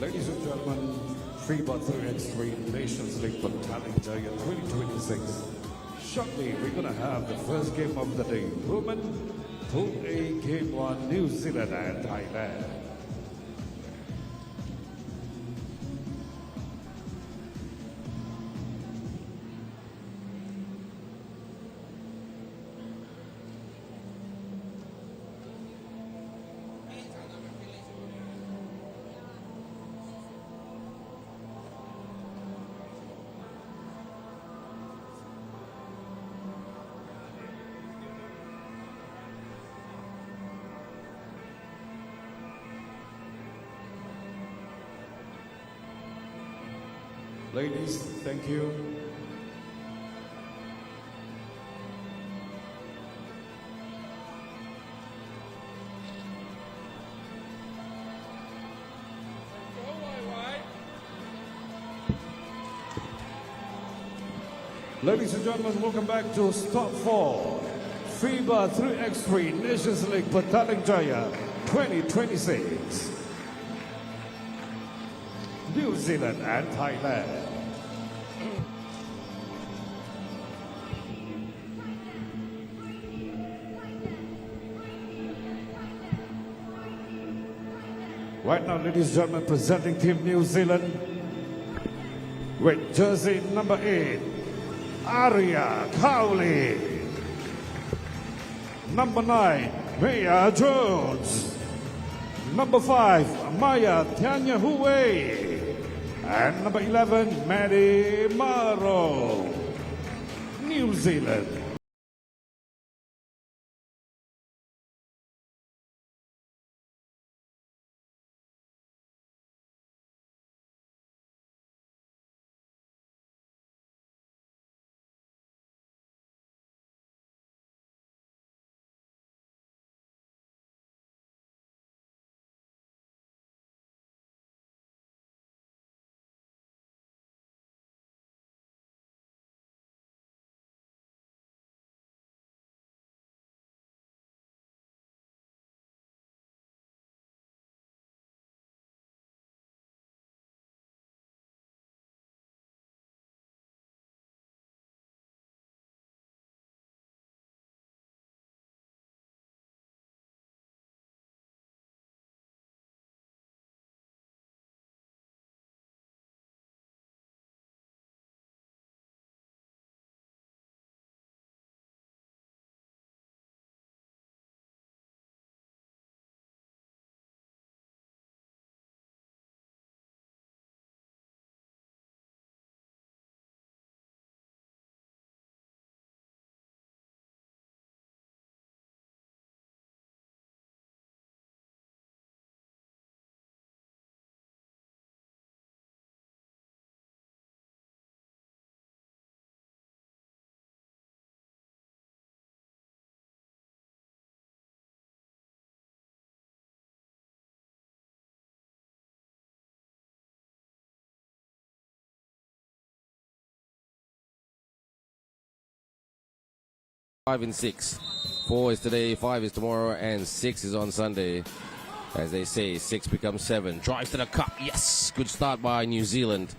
Ladies and gentlemen, FIBA 3x3 Nations League Petaling Jaya 2026. Shortly, we're going to have the first game of the day. Women, Pool A, Game 1, New Zealand and Thailand. Ladies, thank you. Ladies and gentlemen, welcome back to Stop 4. FIBA 3x3 Nations League Petaling Jaya 2026. New Zealand and Thailand. Right now, ladies and gentlemen, presenting Team New Zealand with jersey number 8, Aria Cowley. Number 9, Maya Jones. Number 5, Maya Tanya Huey. And number 11, Maddie Morrow. New Zealand. Five and 6. 4 is today, 5 is tomorrow, and 6 is on Sunday. As they say, 6 becomes 7. Drives to the cup. Yes! Good start by New Zealand.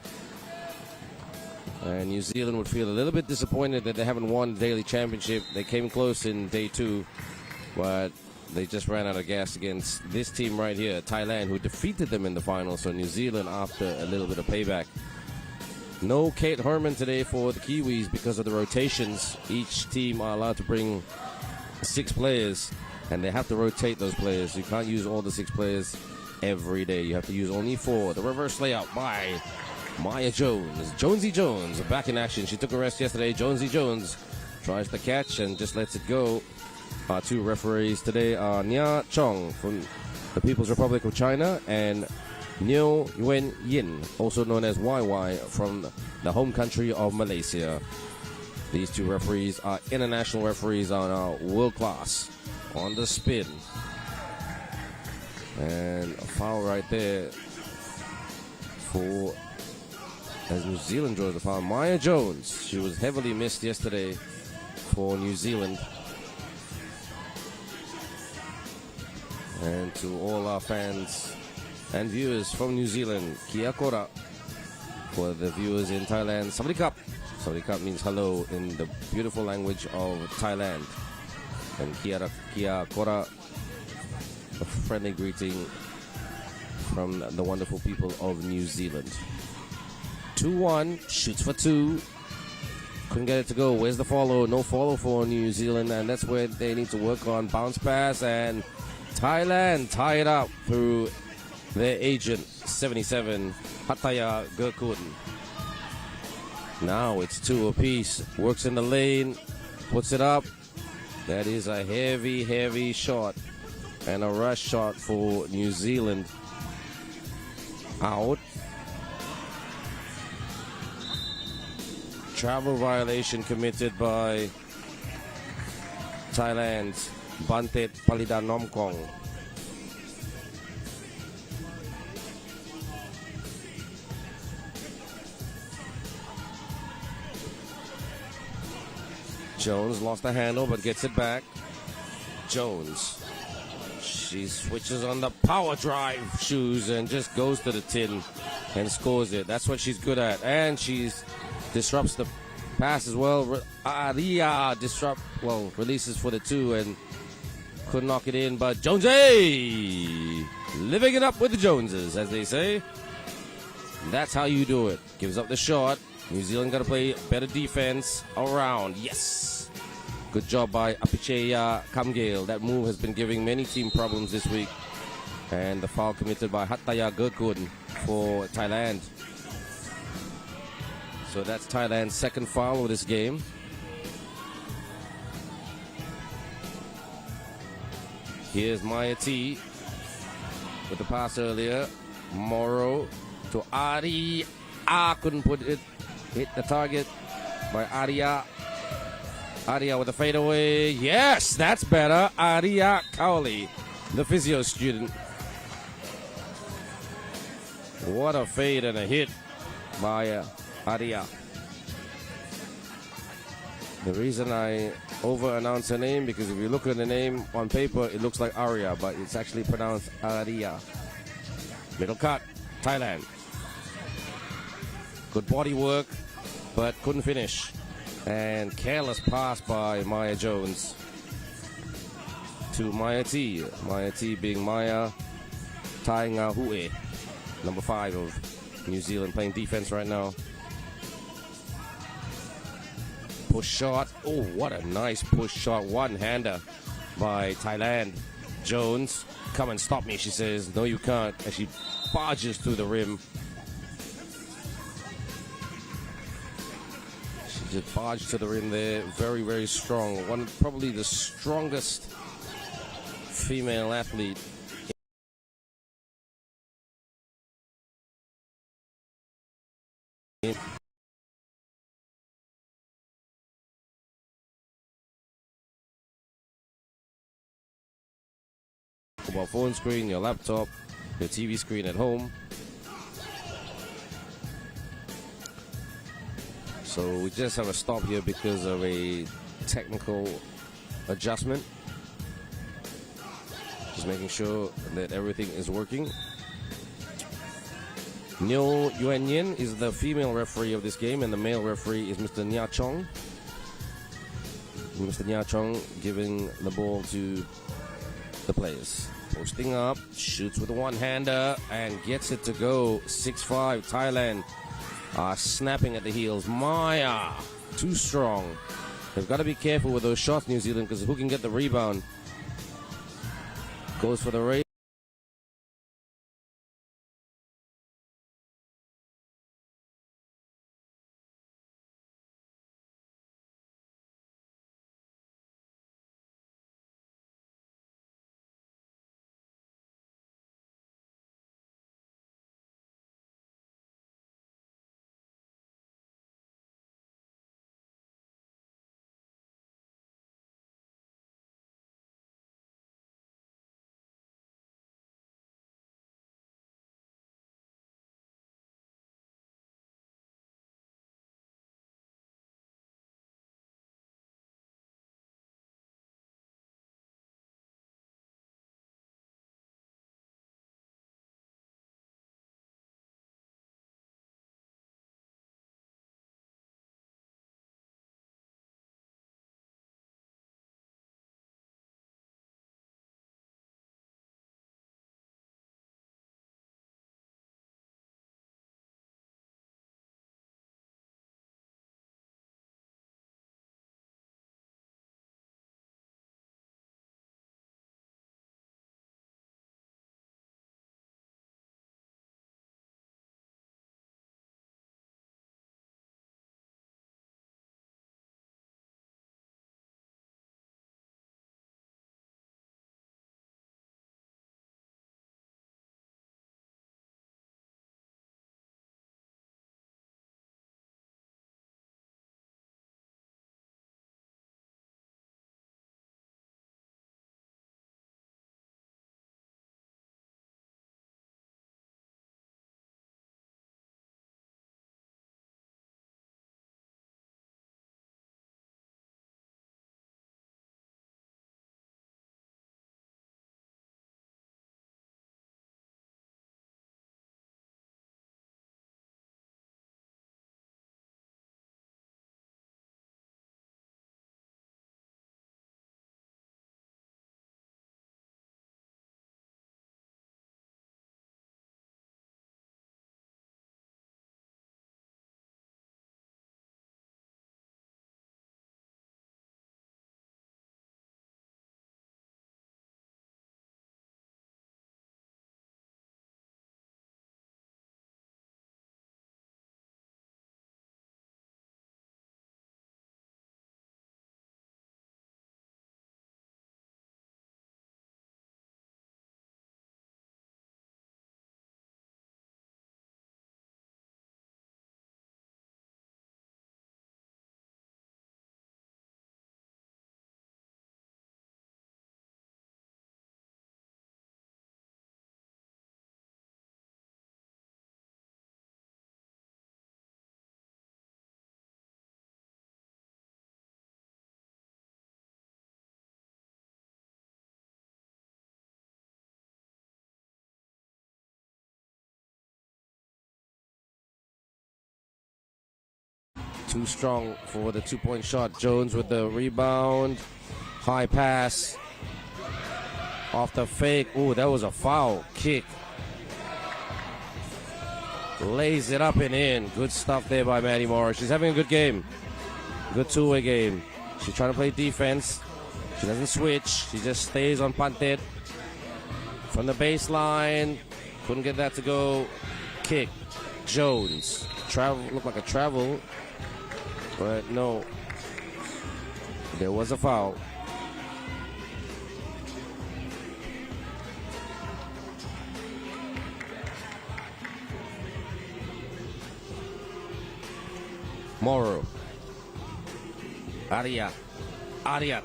And New Zealand would feel a little bit disappointed that they haven't won the daily championship. They came close in day 2, but they just ran out of gas against this team right here, Thailand, who defeated them in the final. So New Zealand after a little bit of payback. No Kate Herman today for the Kiwis because of the rotations. Each team are allowed to bring 6 players, and they have to rotate those players. You can't use all the 6 players every day. You have to use only 4. The reverse layout by Maya Jones. Jonesy Jones back in action. She took a rest yesterday. Jonesy Jones tries to catch and just lets it go. Our 2 referees today are Nia Chong from the People's Republic of China and Neo Yuen Yin, also known as YY, from the home country of Malaysia. These 2 referees are international referees on our world class on the spin. And a foul right there for, as New Zealand draws the foul, Maya Jones. She was heavily missed yesterday for New Zealand. And to all our fans and viewers from New Zealand. Kia kora. For the viewers in Thailand, Sawadee Sawadee Krap means hello in the beautiful language of Thailand. And Kia kora, a friendly greeting from the wonderful people of New Zealand. 2-1, shoots for 2. Couldn't get it to go. Where's the follow? No follow for New Zealand, and that's where they need to work on. Bounce pass, and Thailand tie it up through their agent, 77, Hataya Gerkun. Now it's 2 apiece. Works in the lane, puts it up. That is a heavy, heavy shot, and a rush shot for New Zealand. Out. Travel violation committed by Thailand's Bantet Palidanomkong. Jones lost the handle but gets it back. Jones. She switches on the power drive shoes and just goes to the tin and scores it. That's what she's good at. And she's disrupts the pass as well. Aria releases for the 2 and couldn't knock it in. But Jonesy living it up with the Joneses, as they say. That's how you do it. Gives up the shot. New Zealand got to play better defense around. Yes. Good job by Apicheya Kamgale. That move has been giving many team problems this week. And the foul committed by Hataya Gerkun for Thailand. So that's Thailand's second foul of this game. Here's Maya T with the pass earlier. Morrow to Ari. Couldn't put it. Hit the target by Aria. Aria with a fadeaway. Yes, that's better. Aria Cowley, the physio student. What a fade and a hit by Aria. The reason I over-announce her name, because if you look at the name on paper, it looks like Aria, but it's actually pronounced Aria. Middle cut, Thailand. Good body work, but couldn't finish. And careless pass by Maya Jones to Maya T. Maya T being Maya Taingahue, number 5 of New Zealand, playing defense right now. Push shot. Oh, what a nice push shot. One-hander by Thailand. Jones, come and stop me, she says. No, you can't. And she barges through the rim. Just barged to the rim there. Very, very strong. Probably the strongest female athlete in mobile phone screen, your laptop, your TV screen at home. So we just have a stop here because of a technical adjustment. Just making sure that everything is working. Nyo Yuan Yin is the female referee of this game, and the male referee is Mr. Nya Chong. Mr. Nya Chong giving the ball to the players. Posting up, shoots with a one-hander, and gets it to go. 6-5, Thailand. Snapping at the heels. Maya, too strong. They've got to be careful with those shots, New Zealand, because who can get the rebound? Goes for the race. Too strong for the two-point shot. Jones with the rebound. High pass. Off the fake. Oh, that was a foul kick. Lays it up and in. Good stuff there by Maddie Morris. She's having a good game. Good two-way game. She's trying to play defense. She doesn't switch. She just stays on Pantet. From the baseline. Couldn't get that to go. Kick. Jones. Travel. Looked like a travel. But no. There was a foul. Morrow. Aria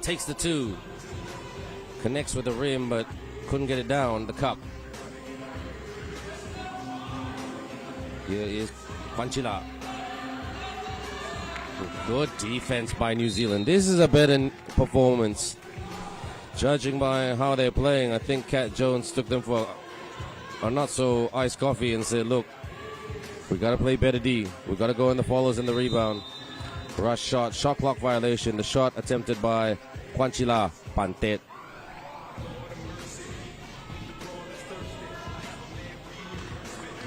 takes the two. Connects with the rim, but couldn't get it down. The cup. Here is Panchila. Good defense by New Zealand. This is a better performance. Judging by how they're playing, I think Kat Jones took them for a not so iced coffee and said, look, we got to play better D. We got to go in the follows and the rebound. Rush shot, shot clock violation. The shot attempted by Panchila Pantet.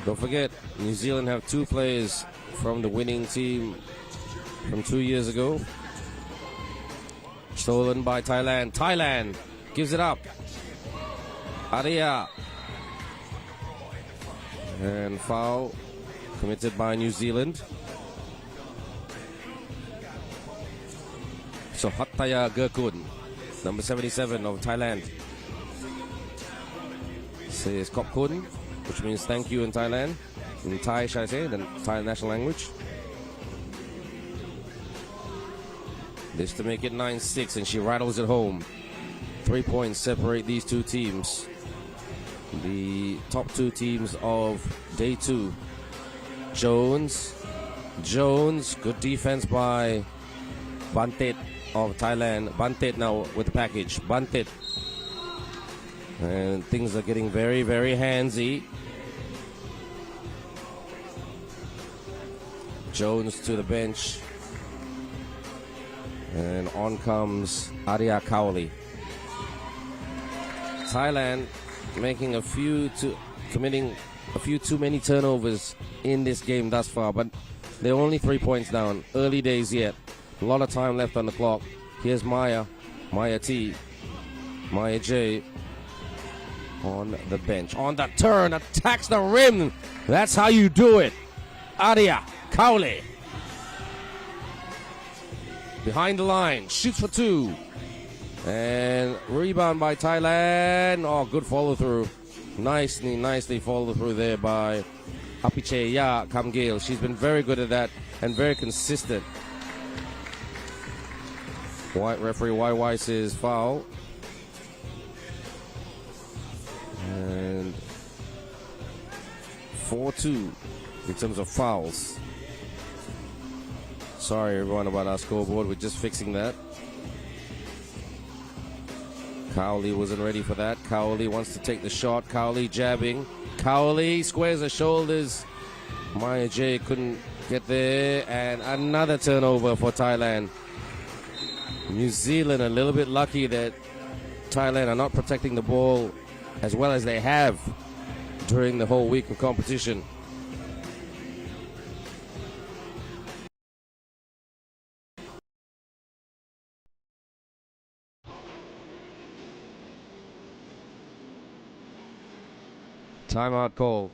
Don't forget, New Zealand have two players from the winning team from 2 years ago. Stolen by Thailand. Thailand gives it up. Aria. And foul committed by New Zealand. So Hattaya Gerkun, number 77 of Thailand, says Kop Kun, which means thank you in Thailand. In Thai, shall I say, the Thai national language. This to make it 9-6, and she rattles it home. 3 points separate these two teams. The top two teams of day two. Jones, good defense by Bantet of Thailand. Bantet now with the package. Bantet. And things are getting very, very handsy. Jones to the bench. And on comes Arya Cowley. Thailand making committing a few too many turnovers in this game thus far, but they're only 3 points down. Early days yet. A lot of time left on the clock. Here's Maya T, Maya J on the bench. On the turn, attacks the rim. That's how you do it. Arya Cowley. Behind the line, shoots for two. And rebound by Thailand. Oh, good follow through. Nicely follow through there by Apicheya Kamgil. She's been very good at that and very consistent. White referee YY says foul. And 4-2 in terms of fouls. Sorry everyone about our scoreboard, we're just fixing that. Cowley wasn't ready for that. Cowley wants to take the shot. Cowley jabbing. Cowley squares the shoulders. Maya J couldn't get there. And another turnover for Thailand. New Zealand a little bit lucky that Thailand are not protecting the ball as well as they have during the whole week of competition. Timeout call.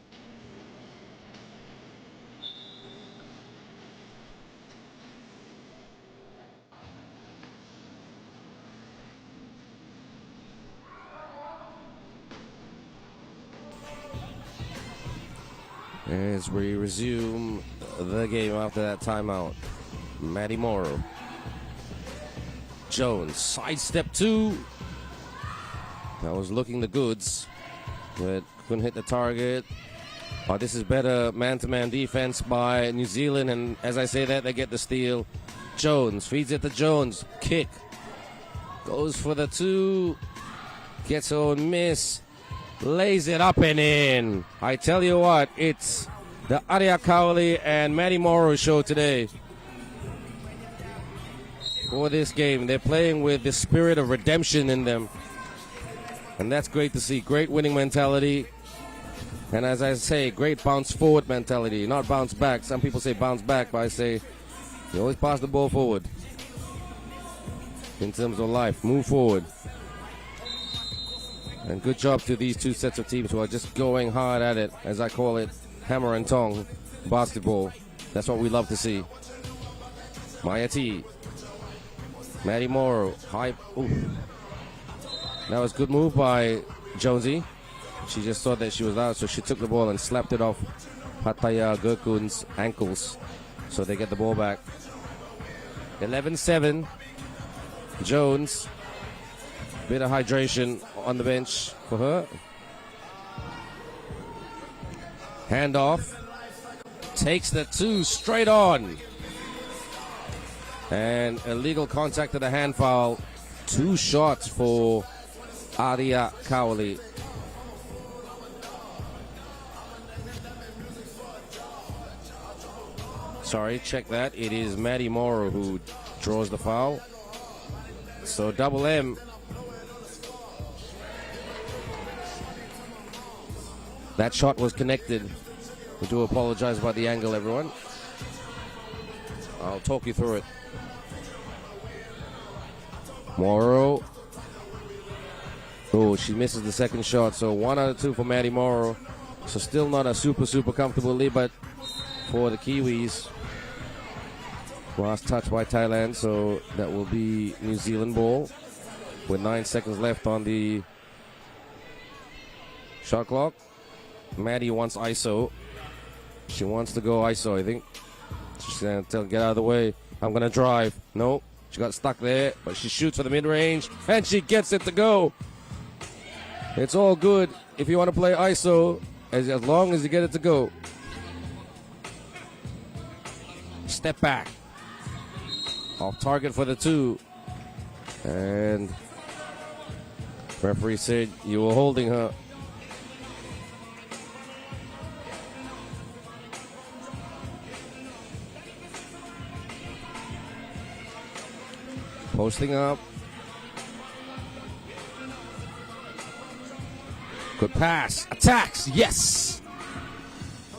As we resume the game after that timeout. Maddie Morrow. Jones, sidestep two. That was looking the goods, but couldn't hit the target. Oh, this is better man-to-man defense by New Zealand, and as I say that, they get the steal. Jones feeds it to Jones. Kick. Goes for the two. Gets on miss. Lays it up and in. I tell you what, it's the Arya Cowley and Maddie Morrow show today. for this game. They're playing with the spirit of redemption in them. And that's great to see. Great winning mentality. And as I say, great bounce forward mentality, not bounce back. Some people say bounce back, but I say you always pass the ball forward. In terms of life, move forward. And good job to these two sets of teams who are just going hard at it, as I call it, hammer and tong basketball. That's what we love to see. Maya T. Maddie Morrow. High. Ooh. That was a good move by Jonesy. She just thought that she was out, so she took the ball and slapped it off Pattaya Gurkun's ankles. So they get the ball back. 11-7. Jones. Bit of hydration on the bench for her. Handoff. Takes the two straight on. And illegal contact to the hand foul. 2 shots for Arya Kawali. Sorry, check that. It is Maddie Morrow who draws the foul. So double M. That shot was connected. We do apologize about the angle, everyone. I'll talk you through it. Morrow. Oh, she misses the second shot. So 1 out of 2 for Maddie Morrow. So still not a super comfortable lead, but for the Kiwis. Last touch by Thailand, so that will be New Zealand ball with 9 seconds left on the shot clock. Maddie wants ISO. She wants to go ISO, I think. She's going to tell, get out of the way. I'm going to drive. No, she got stuck there, but she shoots for the mid-range, and she gets it to go. It's all good if you want to play ISO, as long as you get it to go. Step back. Off target for the 2. And referee said you were holding her. Posting up. Good pass. Attacks. Yes.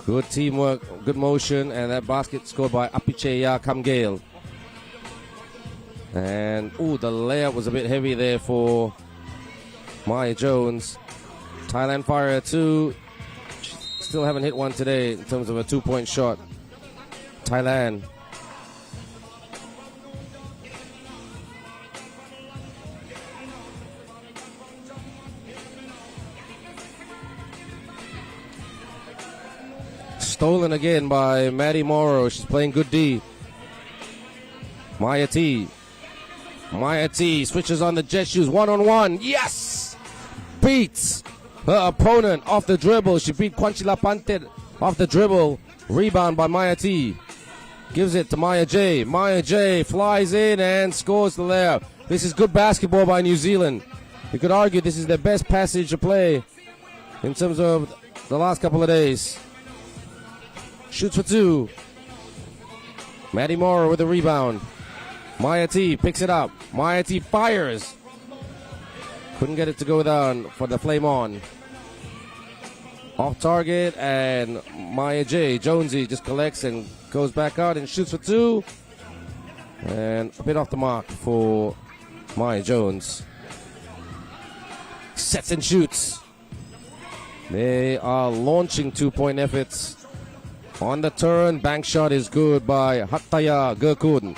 Good teamwork. Good motion. And that basket scored by Apicheya Kamgale. And, ooh, the layup was a bit heavy there for Maya Jones. Thailand fire at 2. Still haven't hit one today in terms of a 2-point shot. Thailand. Stolen again by Maddie Morrow. She's playing good D. Maya T. Maya T switches on the jet shoes. 1-on-1. Yes! Beats her opponent off the dribble. She beat Kwanchila Pantet off the dribble. Rebound by Maya T. Gives it to Maya J. Maya J flies in and scores the layup. This is good basketball by New Zealand. You could argue this is their best passage of play in terms of the last couple of days. Shoots for 2. Maddie Morrow with the rebound. Maya T picks it up. Maya T fires. Couldn't get it to go down for the flame on. Off target, and Maya J. Jonesy just collects and goes back out and shoots for 2. And a bit off the mark for Maya Jones. Sets and shoots. They are launching 2-point efforts. On the turn, bank shot is good by Pattaya Gurkun.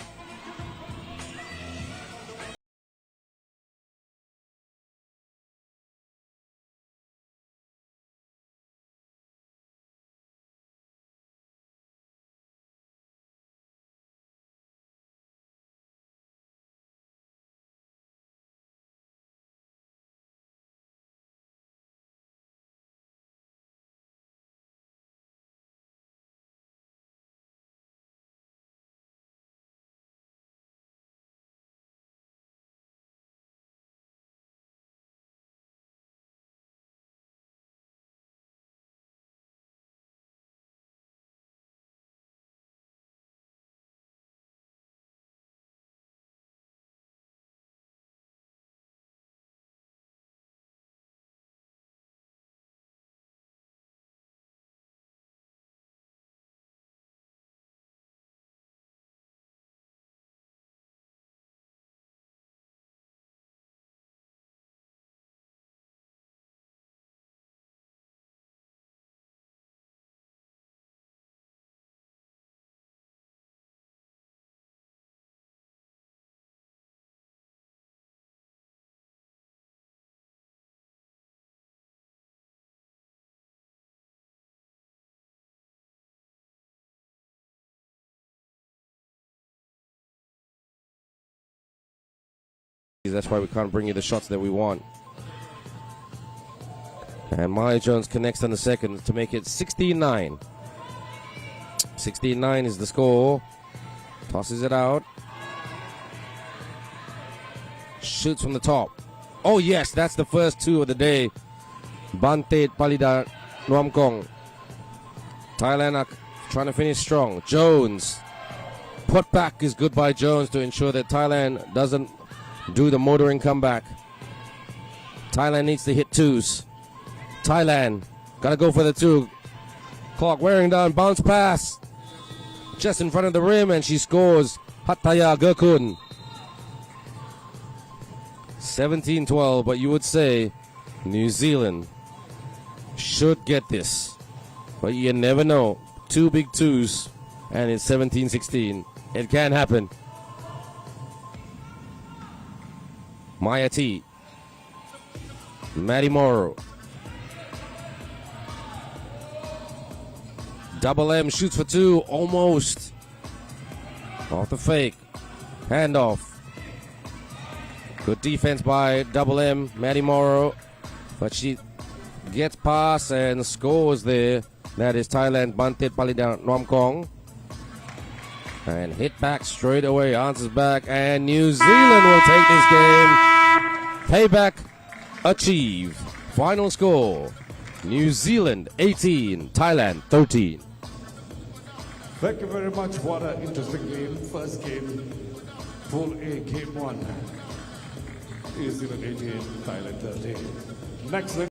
That's why we can't bring you the shots that we want. And Maya Jones connects on the second to make it 16-9. 16-9 is the score. Tosses it out. Shoots from the top. Oh yes, that's the first two of the day. Bante Palida Nuamkong. Thailand are trying to finish strong. Jones. Put back is good by Jones to ensure that Thailand doesn't do the motoring comeback. Thailand needs to hit twos. Thailand gotta go for the two. Clock wearing down, bounce pass. Just in front of the rim, and she scores. Hattaya Gerkun. 17-12, but you would say New Zealand should get this. But you never know. Two big twos, and it's 17-16. It can happen. Maya T. Maddie Morrow. Double M shoots for two, almost. Off the fake. Handoff. Good defense by Double M, Maddie Morrow. But she gets past and scores there. That is Thailand, Bantet Palida Nuamkong. And hit back straight away, answers back. And New Zealand will take this game. Payback achieved. Final score, New Zealand 18, Thailand 13. Thank you very much. What an interesting game. First game, Pool A, Game 1. New Zealand 18, Thailand 13. Next.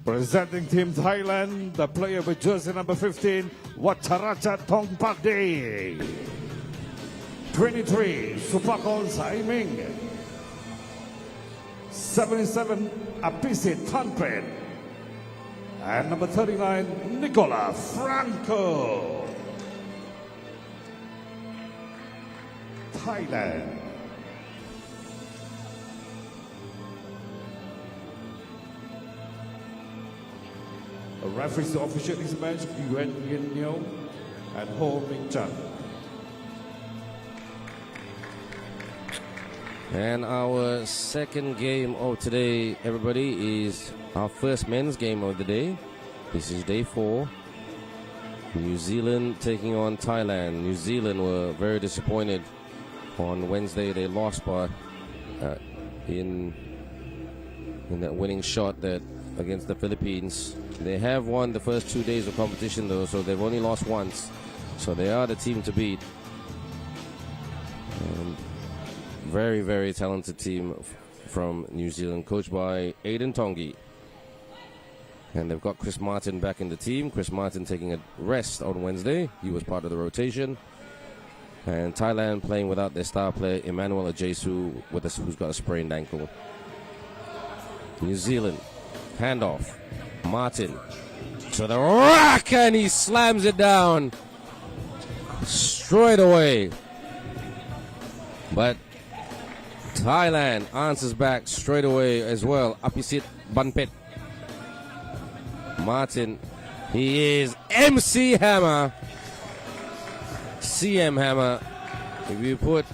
Presenting Team Thailand, the player with jersey number 15, Wattaraja Thongpakde. 23, Supakon Saiming. 77, Apisit Tanpet. And number 39, Nicola Franco. Thailand. The referees to officiate this match, Yuan Yin Nyo and Ho Ming Chan. And our second game of today, everybody, is our first men's game of the day. This is day 4. New Zealand taking on Thailand. New Zealand were very disappointed on Wednesday. They lost by in that winning shot that against the Philippines. They have won the first 2 days of competition though, so they've only lost once. So they are the team to beat. And very, very talented team from New Zealand, coached by Aidan Tongi. And they've got Chris Martin back in the team. Chris Martin taking a rest on Wednesday. He was part of the rotation. And Thailand playing without their star player, Emmanuel Ajesu, who's got a sprained ankle. New Zealand, handoff. Martin to the rack, and he slams it down straight away. But Thailand answers back straight away as well. Apisit Banpet. Martin, he is MC Hammer. CM Hammer. If you put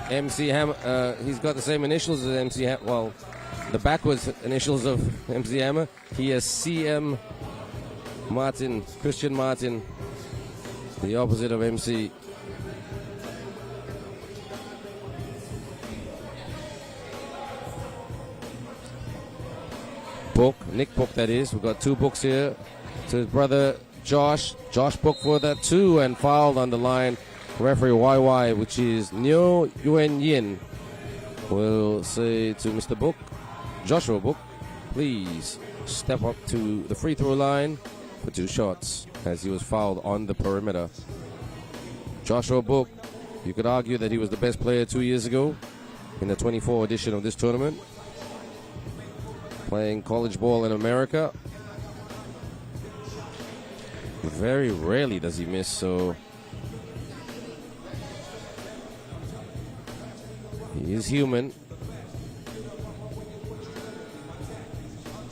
MC Hammer, he's got the same initials as MC Hammer. Well, the backwards initials of MC Hammer. He is CM Martin, Christian Martin, the opposite of MC. Book, Nick Book that is. We've got 2 books here. To his brother Josh. Josh Book for that 2 and fouled on the line. Referee YY, which is Nyo Yuen Yin, will say to Mr. Book, Joshua Book, please step up to the free throw line for 2 shots, as he was fouled on the perimeter. Joshua Book, you could argue that he was the best player 2 years ago in the 24 edition of this tournament, playing college ball in America. Very rarely does he miss, so he is human,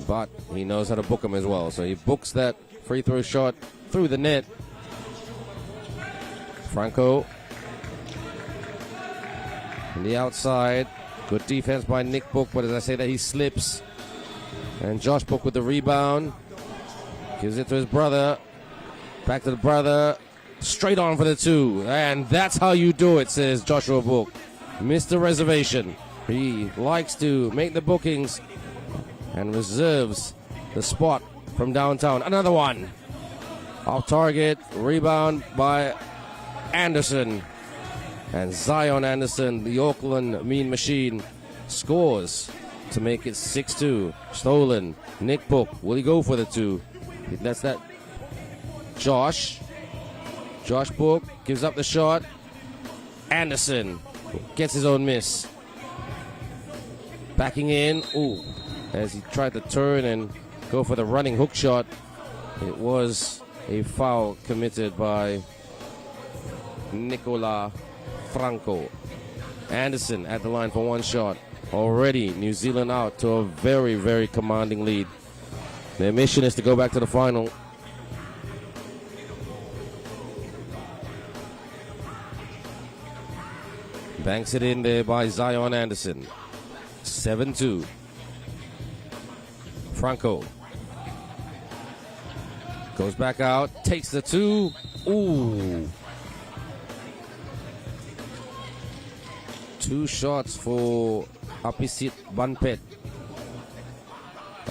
but he knows how to book him as well. So he books that free throw shot through the net. Franco on the outside. Good defense by Nick Book, but as I say that, he slips. And Josh Book with the rebound. Gives it to his brother. Back to the brother. Straight on for the 2. And that's how you do it, says Joshua Book. Mr. Reservation. He likes to make the bookings and reserves the spot from downtown. Another one. Off target. Rebound by Anderson. And Zion Anderson, the Auckland Mean Machine, scores to make it 6-2. Stolen. Nick Book. Will he go for the 2? That's that. Josh Book gives up the shot. Anderson gets his own miss. Backing in. Ooh. As he tried to turn and go for the running hook shot, it was a foul committed by Nicola Franco. Anderson at the line for 1 shot. Already New Zealand out to a very, very commanding lead. Their mission is to go back to the final. Banks it in there by Zion Anderson. 7-2. Franco goes back out, takes the 2. Ooh. 2 shots for Apisit Banpet.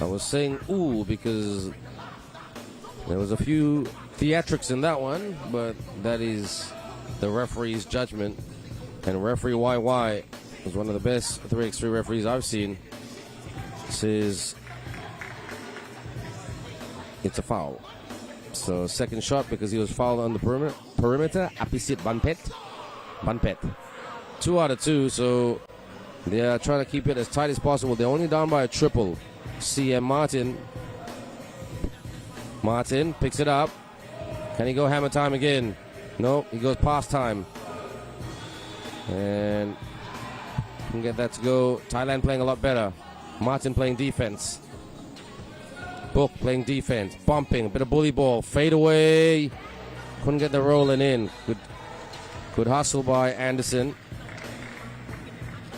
I was saying ooh because there was a few theatrics in that one, but that is the referee's judgment. And referee YY was one of the best 3x3 referees I've seen. Says it's a foul. So second shot because he was fouled on the perimeter. Apisit Banpet. 2 out of 2. So They are trying to keep it as tight as possible. They're only down by a triple. CM Martin. Martin picks it up. Can he go hammer time again? No, he goes past time. And can get that to go. Thailand playing a lot better. Martin playing defense. Book playing defense. Bumping. A bit of bully ball. Fade away. Couldn't get the rolling in. Good hustle by Anderson.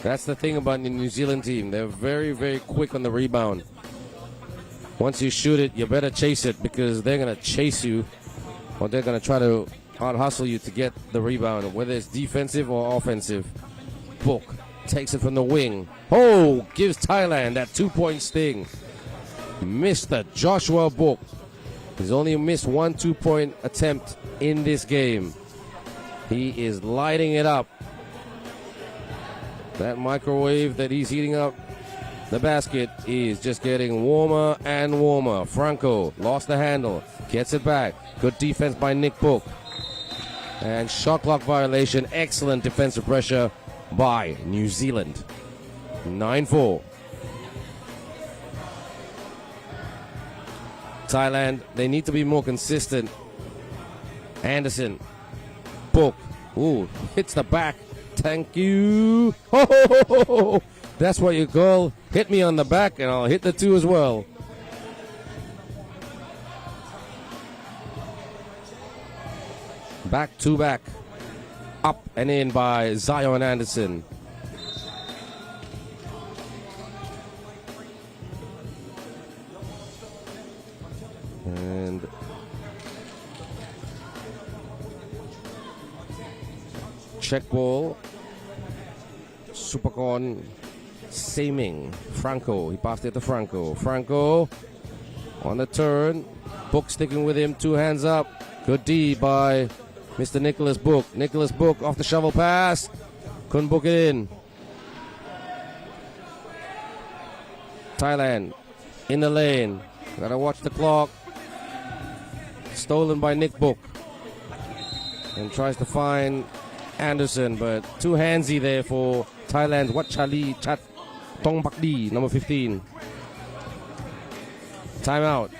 That's the thing about the New Zealand team. They're very, very quick on the rebound. Once you shoot it, you better chase it because they're going to chase you or they're going to try to out-hustle you to get the rebound, whether it's defensive or offensive. Book takes it from the wing. Oh, gives Thailand that 2-point sting. Mr. Joshua Book. He's only missed one 2-point attempt in this game. He is lighting it up. That microwave that he's heating up the basket is just getting warmer and warmer. Franco lost the handle, gets it back. Good defense by Nick Book. And shot clock violation. Excellent defensive pressure by New Zealand. 9-4. Thailand, they need to be more consistent. Anderson. Book. Ooh, hits the back. Thank you. Oh, that's what you call hit me on the back, and I'll hit the two as well. Back to back. Up and in by Zion Anderson. And check ball. Supakon Saming. Franco. He passed it to Franco. Franco on the turn. Book sticking with him. 2 hands up. Good D by Mr. Nicholas Book. Nicholas Book off the shovel pass. Couldn't book it in. Thailand in the lane. Gotta watch the clock. Stolen by Nick Book. And tries to find Anderson, but too handsy there for Thailand's Watchali Chat Tong Pakdi, number 15. Timeout.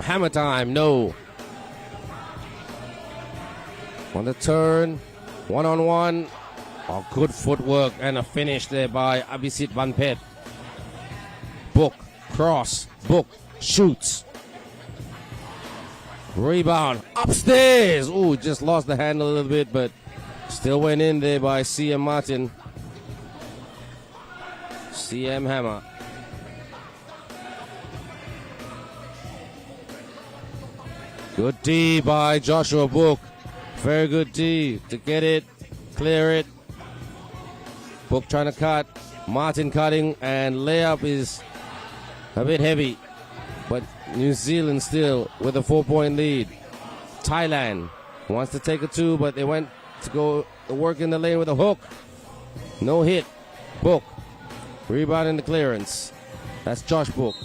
Hammer time, no. On the turn, one-on-one. Oh, good footwork and a finish there by Abhisit Vanpet. Book, cross, Book, shoots. Rebound, upstairs. Ooh, just lost the handle a little bit, but still went in there by CM Martin. CM Hammer. Good D by Joshua Book. Very good D to get it, clear it. Book trying to cut. Martin cutting, and layup is a bit heavy. But New Zealand still with a 4-point lead. Thailand wants to take a 2, but they went to go work in the lane with a hook. No hit. Book. Rebound in the clearance. That's Josh Book.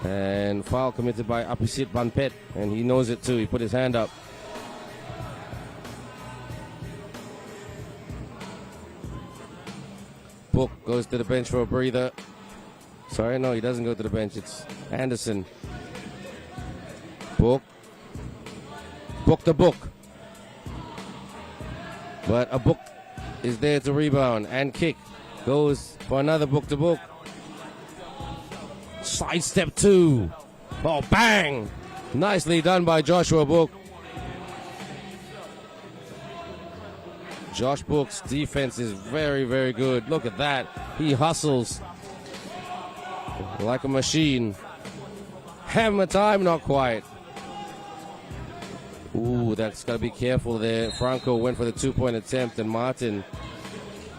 And foul committed by Apisit Vanpet, and he knows it too. He put his hand up. Book goes to the bench for a breather. Sorry, no, he doesn't go to the bench. It's Anderson. Book. Book the Book. But a Book is there to rebound and kick. Goes for another Book to Book. Sidestep 2. Oh, bang! Nicely done by Joshua Book. Josh Book's defense is very, very good. Look at that. He hustles. like a machine. Hammer time, not quite. Ooh, that's got to be careful there. Franco went for the 2-point attempt, and Martin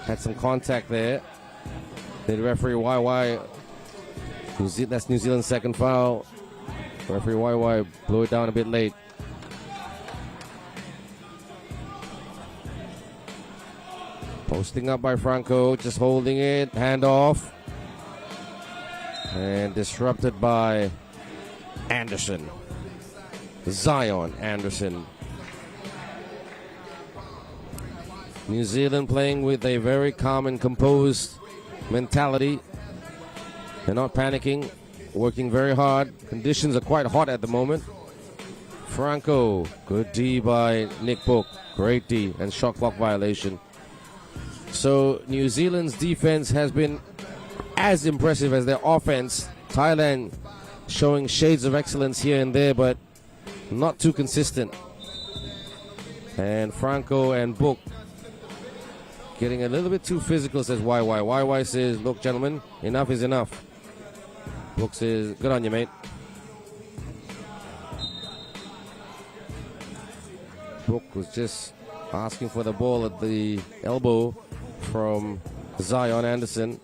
had some contact there. The referee YY, that's New Zealand's second foul. Referee YY blew it down a bit late. Posting up by Franco, just holding it, hand off. And disrupted by Anderson. Zion Anderson. New Zealand playing with a very calm and composed mentality. They're not panicking, working very hard. Conditions are quite hot at the moment. Franco, good D by Nick Book. Great D and shot clock violation. So New Zealand's defense has been as impressive as their offense. Thailand showing shades of excellence here and there, but not too consistent. And Franco and Book getting a little bit too physical, says YY. YY says, look, gentlemen, enough is enough. Book says, good on you, mate. Book was just asking for the ball at the elbow from Zion Anderson.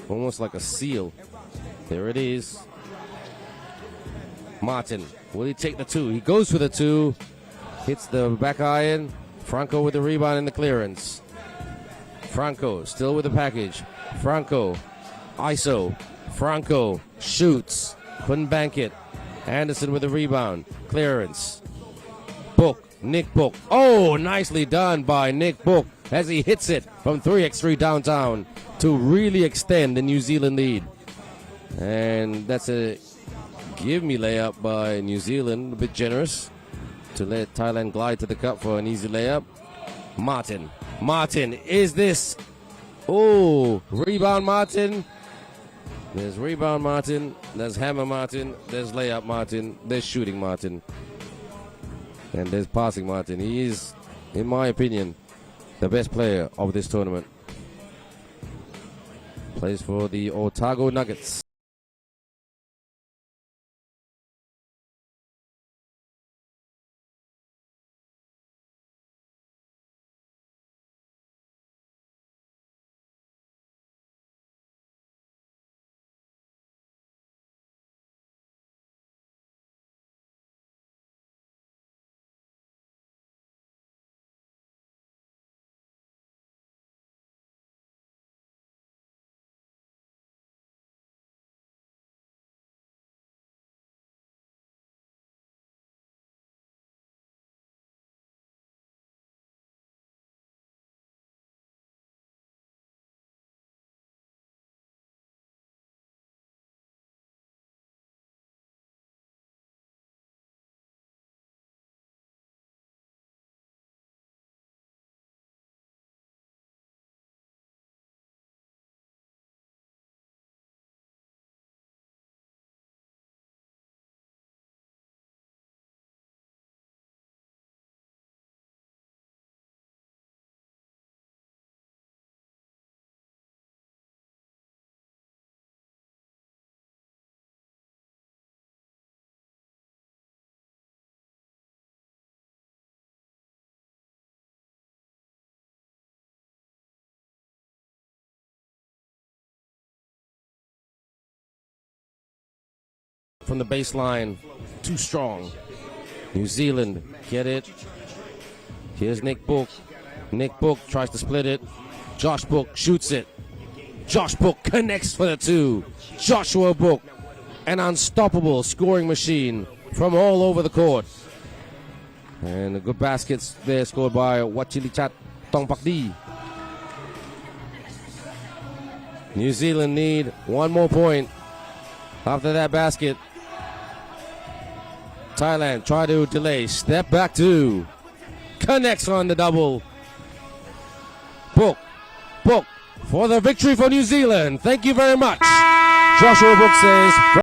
Almost like a seal. There it is. Martin, will he take the two? He goes for the two. Hits the back iron. Franco with the rebound and the clearance. Franco still with the package. Franco, ISO. Franco shoots. Couldn't bank it. Anderson with the rebound. Clearance. Book. Nick Book. Oh, nicely done by Nick Book as he hits it from 3x3 downtown to really extend the New Zealand lead. And that's a give-me layup by New Zealand, a bit generous to let Thailand glide to the cup for an easy layup. Martin. Martin, is this? Oh, rebound Martin. There's rebound Martin. There's hammer Martin. There's layup Martin. There's shooting Martin. And there's passing Martin. He is, in my opinion, the best player of this tournament. Plays for the Otago Nuggets. From the baseline, too strong. New Zealand get it. Here's Nick Book. Nick Book tries to split it. Josh Book shoots it. Josh Book connects for the two. Joshua Book, an unstoppable scoring machine from all over the court. And a good baskets there scored by Wachilichat Tongpakdi. New Zealand need one more point after that basket. Thailand try to delay. Step back two. Connects on the double. Book for the victory for New Zealand. Thank you very much. Joshua Book says...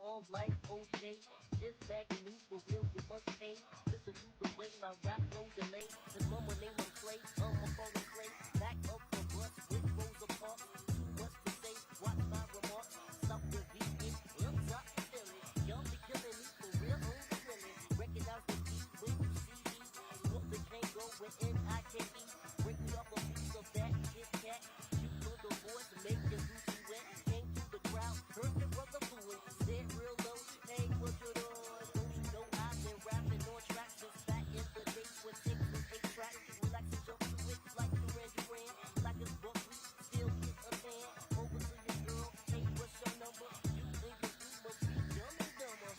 All life, okay. This bag of news for real, you must pay. Listen to the way my rap no delay. His mama name on Clay, I'm a fallen clay. Back up the bus with Rosa Parks. Too much to say, watch my remarks. Stop the beat, I'm top feeling. Y'all be killing me for real, on the feeling. Recognize the beat when you see me. What the can't go within, I can eat. Bring me up a piece of that Kit Kat. Shoot for the boys to make your Gucci wet. Came to the crowd, heard the brother booing. Said real low, hey, what you doing? Don't you know I've been rapping on tracks since back in the days when 6 and 8 tracks. Relax and jump to it like the Randy Rand. Like it's Buckley, still get a tan. Over to your girl, hey, what's your number? You think you must be dumb and dumber.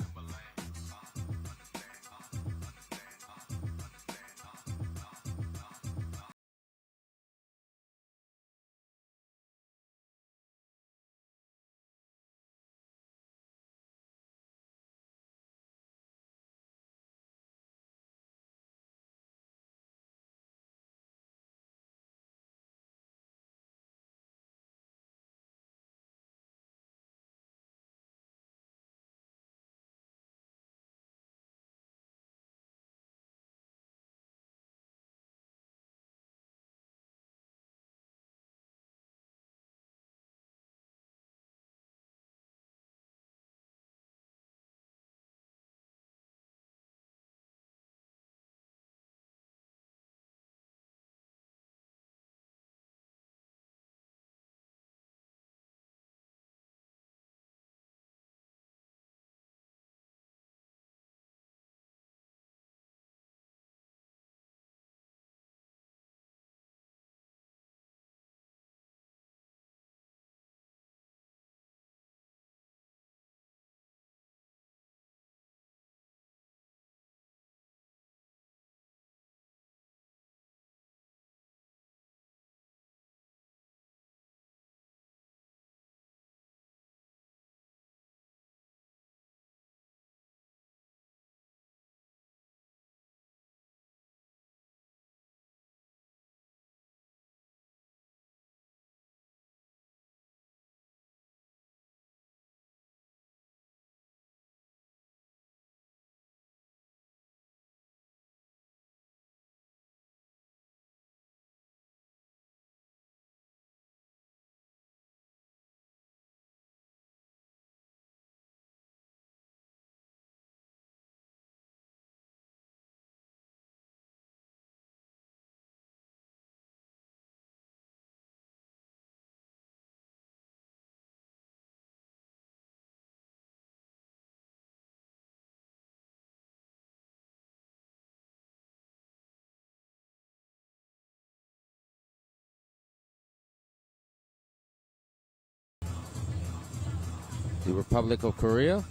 The Republic of Korea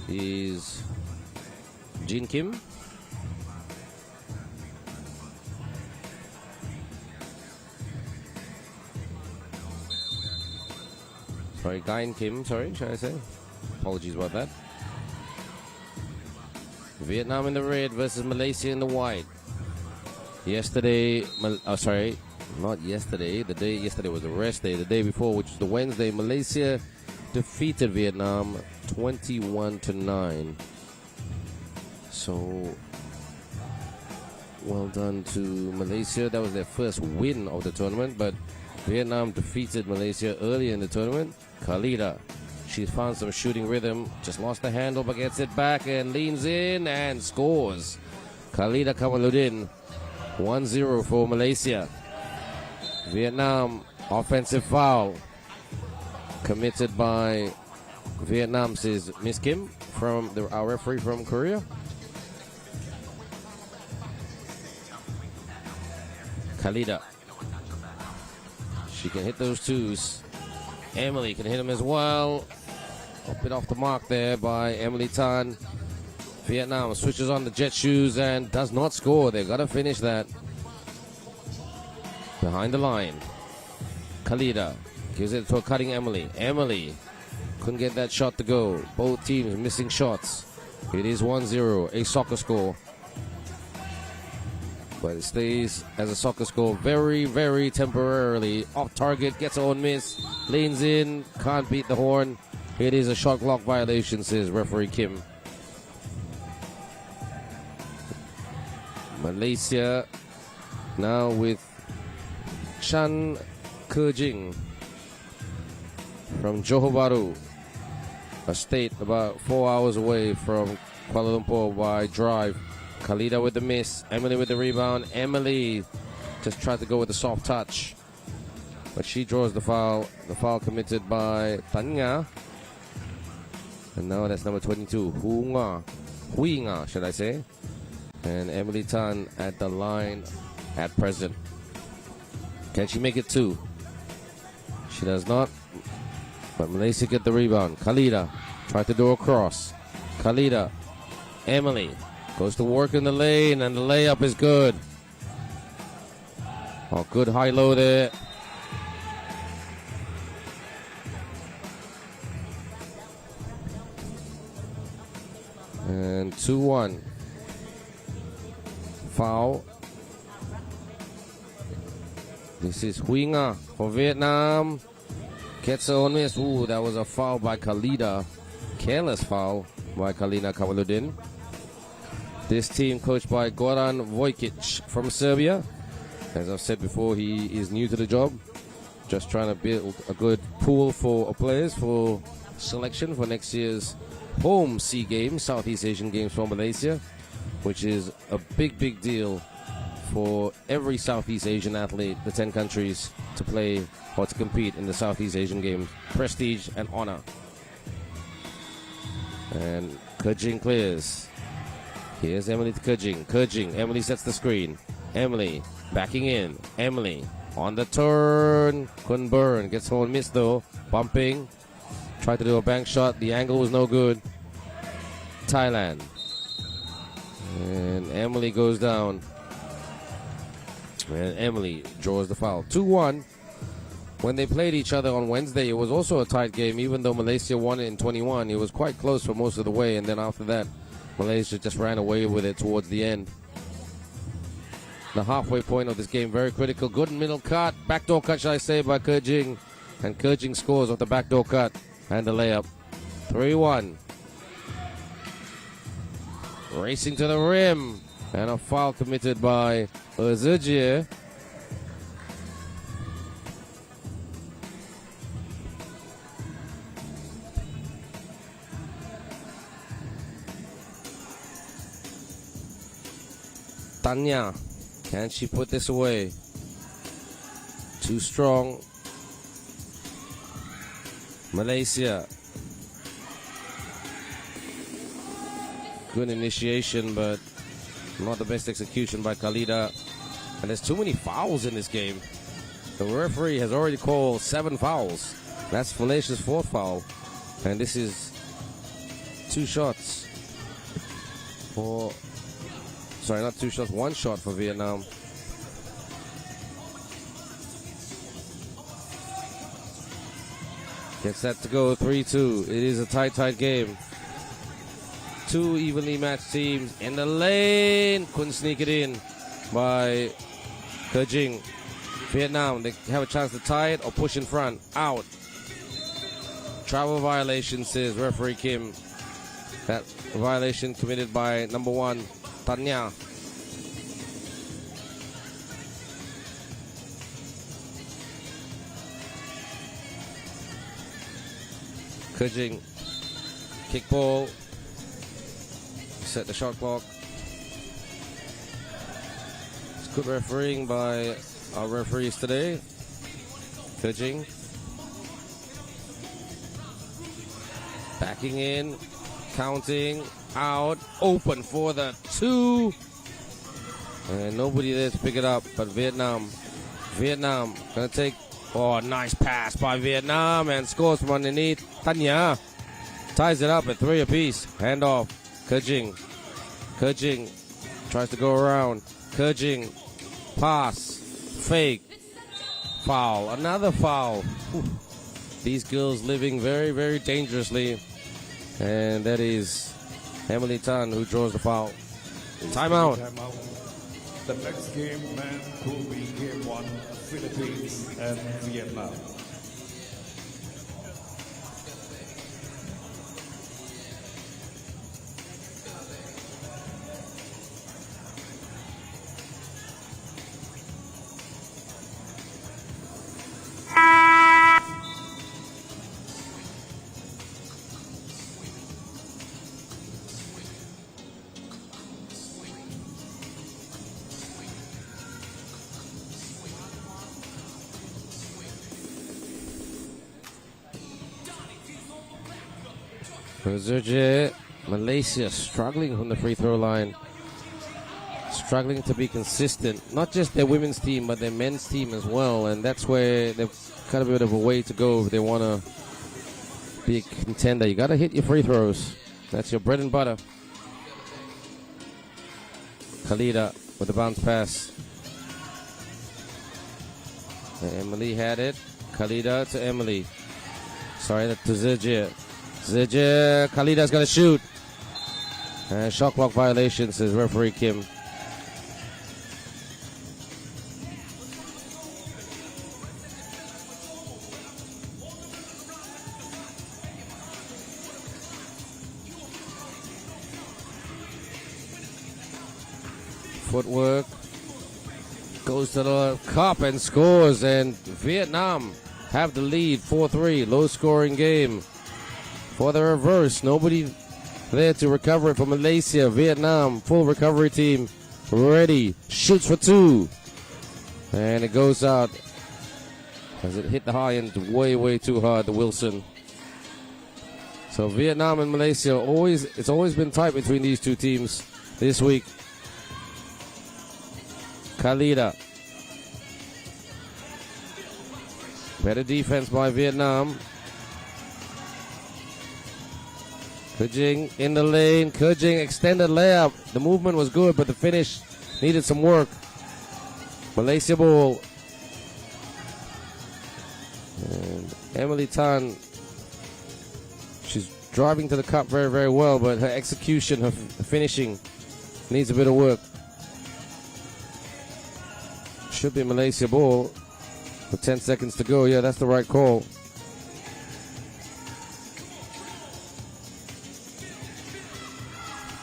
is Jin Kim. Sorry, Gain Kim, sorry, should I say? Apologies about that. Vietnam in the red versus Malaysia in the white. Yesterday, not yesterday. Yesterday was the rest day. The day before, which was the Wednesday, Malaysia defeated Vietnam 21-9. So, well done to Malaysia. That was their first win of the tournament, but Vietnam defeated Malaysia early in the tournament. Khalida She's found some shooting rhythm. Just lost the handle, but gets it back and leans in and scores. Khalida Kamaludin, 1-0 for Malaysia. Vietnam, offensive foul committed by Vietnam, says Miss Kim, from our referee from Korea. Khalida. She can hit those twos. Emily can hit them as well. A bit off the mark there by Emily Tan. Vietnam switches on the jet shoes and does not score. They've got to finish that. Behind the line. Khalida gives it to a cutting Emily. Emily couldn't get that shot to go. Both teams missing shots. It is 1-0, a soccer score. But it stays as a soccer score very, very temporarily. Off target, gets her own miss, leans in, can't beat the horn. It is a shot clock violation, says referee Kim. Malaysia now with Chan Kejing from Johor Bahru, a state about 4 hours away from Kuala Lumpur by drive. Khalida with the miss, Emily with the rebound. Emily just tried to go with a soft touch, but she draws the foul. The foul committed by Tanya. And now that's number 22, Huinga, should I say. And Emily Tan at the line at present. Can she make it two? She does not. But Malaysia get the rebound. Khalida tried to do a cross. Khalida, Emily goes to work in the lane, and the layup is good. Oh, good high-low there. And 2-1. Foul. This is Huinga for Vietnam. Gets her own miss. Ooh, that was a foul by Khalida. Careless foul by Khalida Kamaludin. This team coached by Goran Vojkic from Serbia. As I've said before, he is new to the job. Just trying to build a good pool for players for selection for next year's home SEA Games, Southeast Asian Games for Malaysia, which is a big, big deal for every Southeast Asian athlete, the 10 countries, to play or to compete in the Southeast Asian Games. Prestige and honor. And Kejing clears. Here's Emily to Kejing. Kejing, Emily sets the screen. Emily backing in. Emily on the turn. Couldn't burn. Gets home miss though. Bumping. Tried to do a bank shot. The angle was no good. Thailand. And Emily goes down. And Emily draws the foul. 2-1. When they played each other on Wednesday, it was also a tight game. Even though Malaysia won it in 21, it was quite close for most of the way. And then after that, Malaysia just ran away with it towards the end. The halfway point of this game, very critical. Good middle cut. Backdoor cut, shall I say, by Kejing. And Kejing scores off the backdoor cut and the layup. 3-1. Racing to the rim. And a foul committed by Özerciye. Tanya, can she put this away? Too strong. Malaysia. Good initiation, but not the best execution by Khalida. And there's too many fouls in this game. The referee has already called 7 fouls. That's Malaysia's 4th foul. And this is 2 shots for... Sorry, not 2 shots, 1 shot for Vietnam. Gets that to go 3-2. It is a tight game. 2 evenly matched teams in the lane. Couldn't sneak it in by Kejing. Vietnam, they have a chance to tie it or push in front. Out. Travel violation, says referee Kim. That violation committed by number 1, Tanya. Kujing, kick ball. Set the shot clock. It's good refereeing by our referees today. Kujing. Backing in, counting, out, open for the 2. And nobody there to pick it up but Vietnam. Vietnam gonna take, nice pass by Vietnam and scores from underneath. Tanya ties it up at 3 apiece. Handoff. Kujing. Kujing tries to go around. Kujing. Pass. Fake. Foul. Another foul. Whew. These girls living very, very dangerously. And that is Emily Tan who draws the foul. Timeout. The next game, man, will be game 1, Philippines and Vietnam. Zerje, Malaysia struggling from the free throw line. Struggling to be consistent. Not just their women's team, but their men's team as well. And that's where they've got a bit of a way to go if they want to be a contender. You got to hit your free throws. That's your bread and butter. Khalida with the bounce pass. And Emily had it. Khalida to Emily. Sorry, to Zerje. Zerje, Khalida's going to shoot. And shot clock violation, says referee Kim. Footwork. Goes to the cup and scores. And Vietnam have the lead, 4-3. Low scoring game. For the reverse, nobody there to recover it for Malaysia. Vietnam, full recovery team, ready. Shoots for 2. And it goes out as it hit the high end way, way too hard to Wilson. So Vietnam and Malaysia, it's always been tight between these two teams this week. Khalida. Better defense by Vietnam. Kujing in the lane. Kujing extended layup. The movement was good, but the finish needed some work. Malaysia ball. And Emily Tan, she's driving to the cup very, very well, but her execution, her finishing needs a bit of work. Should be Malaysia ball with 10 seconds to go. Yeah, that's the right call.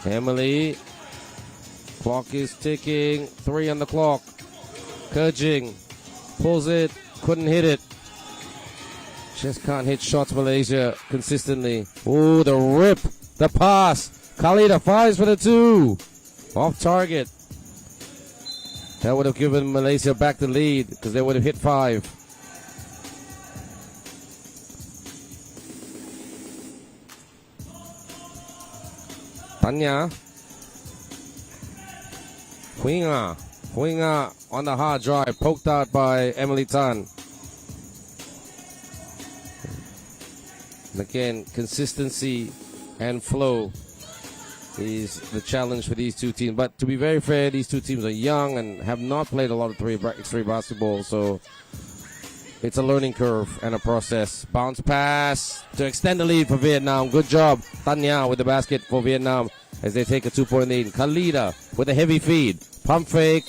Emily, clock is ticking, 3 on the clock. Kujing pulls it, couldn't hit it. Just can't hit shots, Malaysia, consistently. Ooh, the rip, the pass. Khalida fires for the 2. Off target. That would have given Malaysia back the lead because they would have hit 5. Tanya. Huinga on the hard drive, poked out by Emily Tan. And again, consistency and flow is the challenge for these two teams. But to be very fair, these two teams are young and have not played a lot of 3x3 basketball, so it's a learning curve and a process. Bounce pass to extend the lead for Vietnam. Good job, Tanya, with the basket for Vietnam as they take a 2-point lead. Khalida with a heavy feed. Pump fake.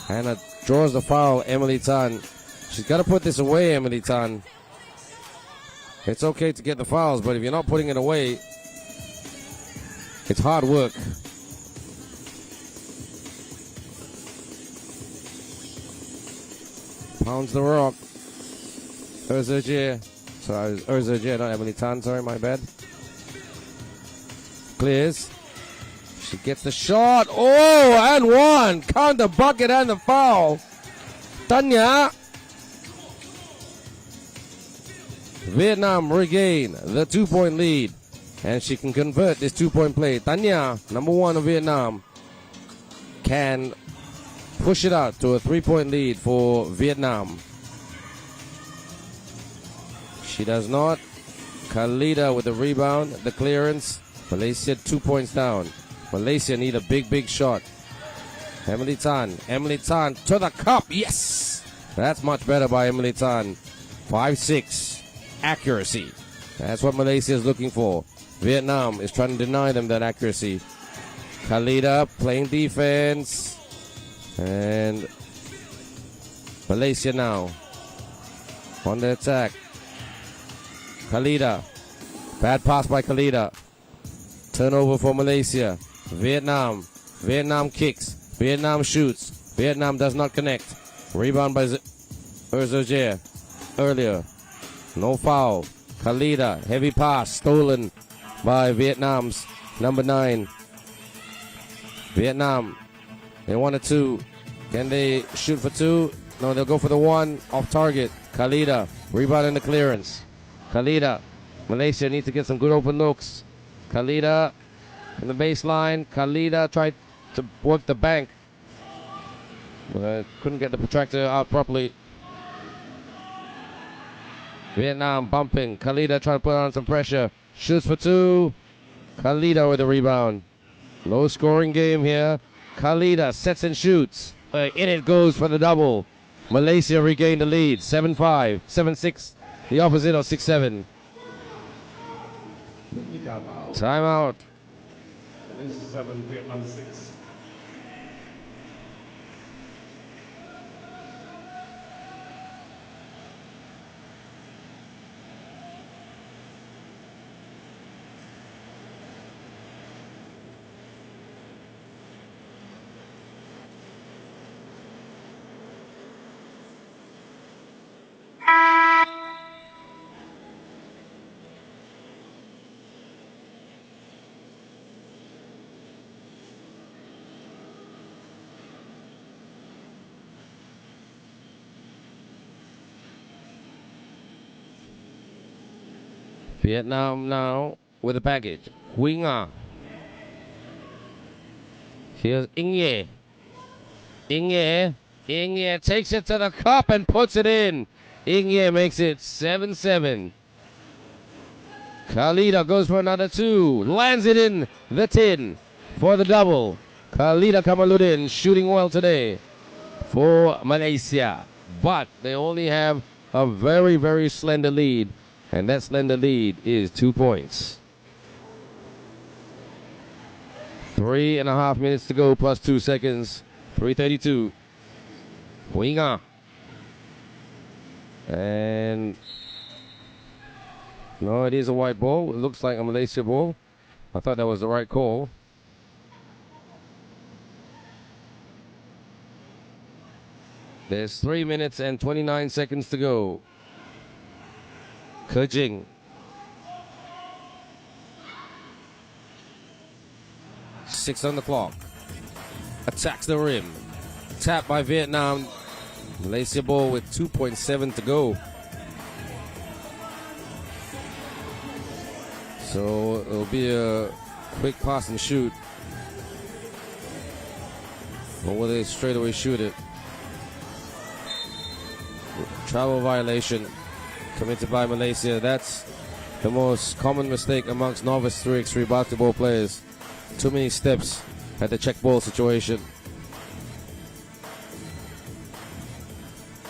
And draws the foul, Emily Tan. She's got to put this away, Emily Tan. It's okay to get the fouls, but if you're not putting it away, it's hard work. Pounds the rock. Zerje Sorry, Jaya, not Emily Tan. Sorry, my bad. Clears. She gets the shot. Oh, and one. Count the bucket and the foul. Tanya. Vietnam regain the 2-point lead. And she can convert this 2-point play. Tanya, number 1 of Vietnam, can push it out to a 3-point lead for Vietnam. She does not. Khalida with the rebound, the clearance. Malaysia 2 points down. Malaysia need a big shot. Emily Tan to the cup. Yes! That's much better by Emily Tan. 5-6. Accuracy. That's what Malaysia is looking for. Vietnam is trying to deny them that accuracy. Khalida playing defense. And Malaysia now on the attack. Khalida. Bad pass by Khalida. Turnover for Malaysia. Vietnam kicks. Vietnam shoots. Vietnam does not connect. Rebound by Jaya. Earlier. No foul. Khalida. Heavy pass. Stolen by Vietnam's number 9. Vietnam. They wanted 2. Can they shoot for 2? No, they'll go for the 1 off target. Khalida. Rebound in the clearance. Khalida. Malaysia needs to get some good open looks. Khalida in the baseline. Khalida tried to work the bank, but couldn't get the protractor out properly. Vietnam bumping. Khalida trying to put on some pressure. Shoots for 2. Khalida with the rebound. Low scoring game here. Khalida sets and shoots. In it goes for the double. Malaysia regained the lead. 7-5. 7-6. The opposite of 6-7. Timeout. 7, Vietnam 6. Vietnam now with a package. Winger. Here's Inge. Inge takes it to the cup and puts it in. Inge makes it 7-7. Khalida goes for another 2. Lands it in the tin for the double. Khalida Kamaluddin shooting well today for Malaysia. But they only have a very slender lead. And that slender lead is 2 points. 3.5 minutes to go plus 2 seconds. 3:32. Winger. And no, it is a white ball. It looks like a Malaysia ball. I thought that was the right call. There's 3 minutes and 29 seconds to go. Kejing. 6 on the clock. Attacks the rim. Tap by Vietnam. Malaysia ball with 2.7 to go. So it'll be a quick pass and shoot. Or will they straight away shoot it? Travel violation committed by Malaysia. That's the most common mistake amongst novice 3x3 basketball players. Too many steps at the check ball situation.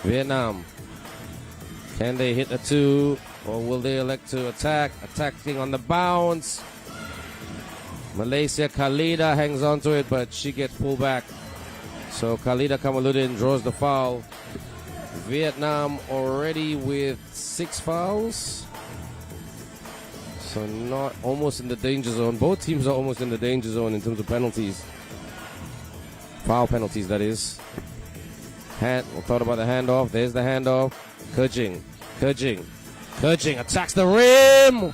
Vietnam. Can they hit a 2 or will they elect to attack? Attacking on the bounce. Malaysia, Khalida hangs on to it, but she gets pulled back. So Khalida Kamaluddin draws the foul. Vietnam already with 6 fouls. So not almost in the danger zone. Both teams are almost in the danger zone in terms of penalties. Foul penalties, that is. We thought about the handoff. There's the handoff. Kejing. Kerching attacks the rim.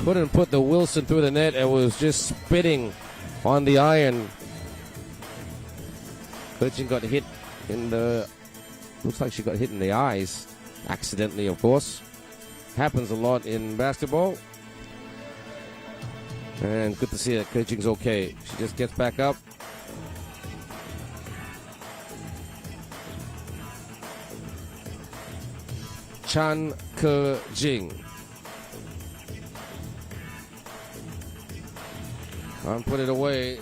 Couldn't put the Wilson through the net. It was just spitting on the iron. Kerching got hit in the... Looks like she got hit in the eyes. Accidentally, of course. Happens a lot in basketball. And good to see that Kerching's okay. She just gets back up. Chan Kerching. Can't put it away.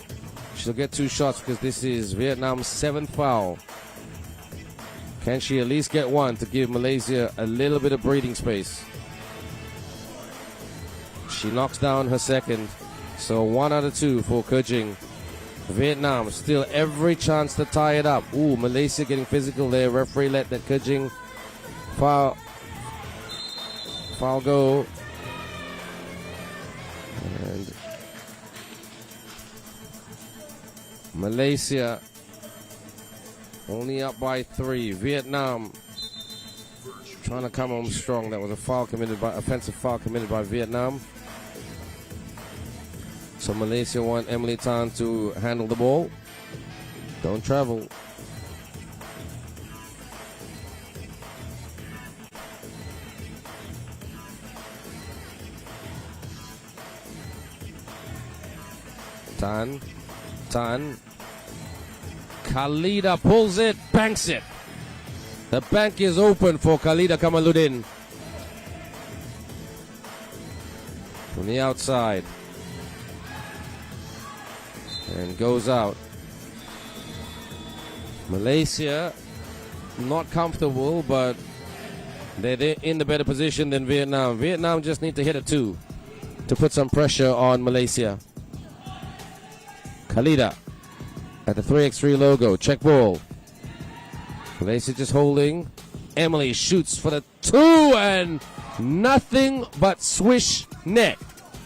She'll get 2 shots because this is Vietnam's 7th foul. Can she at least get 1 to give Malaysia a little bit of breathing space? She knocks down her 2nd. So 1 out of 2 for Kerching. Vietnam still every chance to tie it up. Ooh, Malaysia getting physical there. Referee let that Kerching foul go. And Malaysia only up by 3. Vietnam trying to come home strong. That was a offensive foul committed by Vietnam. So Malaysia want Emily Tan to handle the ball. Don't travel. Tan. Khalida pulls it, banks it. The bank is open for Khalida Kamaluddin. From the outside. And goes out. Malaysia not comfortable, but they're in the better position than Vietnam. Vietnam just need to hit a 2 to put some pressure on Malaysia. Khalida at the 3x3 logo. Check ball. Malaysia just holding. Emily shoots for the 2 and nothing but swish net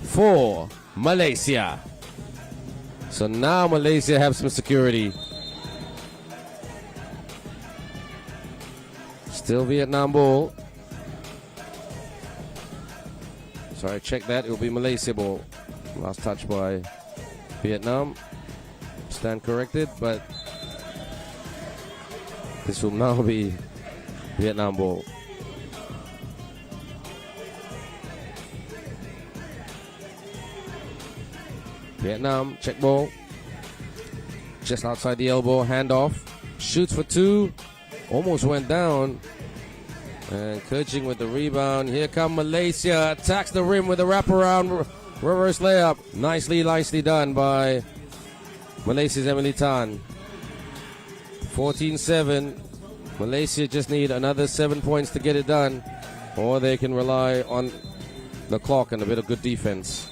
for Malaysia. So now Malaysia have some security. Still Vietnam ball. Sorry, check that. It will be Malaysia ball. Last touch by Vietnam. Stand corrected, but this will now be Vietnam ball. Vietnam, check ball. Just outside the elbow, handoff. Shoots for 2. Almost went down. And Kerching with the rebound. Here come Malaysia. Attacks the rim with a wraparound reverse layup. Nicely done by Malaysia's Emily Tan. 14-7. Malaysia just need another 7 points to get it done. Or they can rely on the clock and a bit of good defense.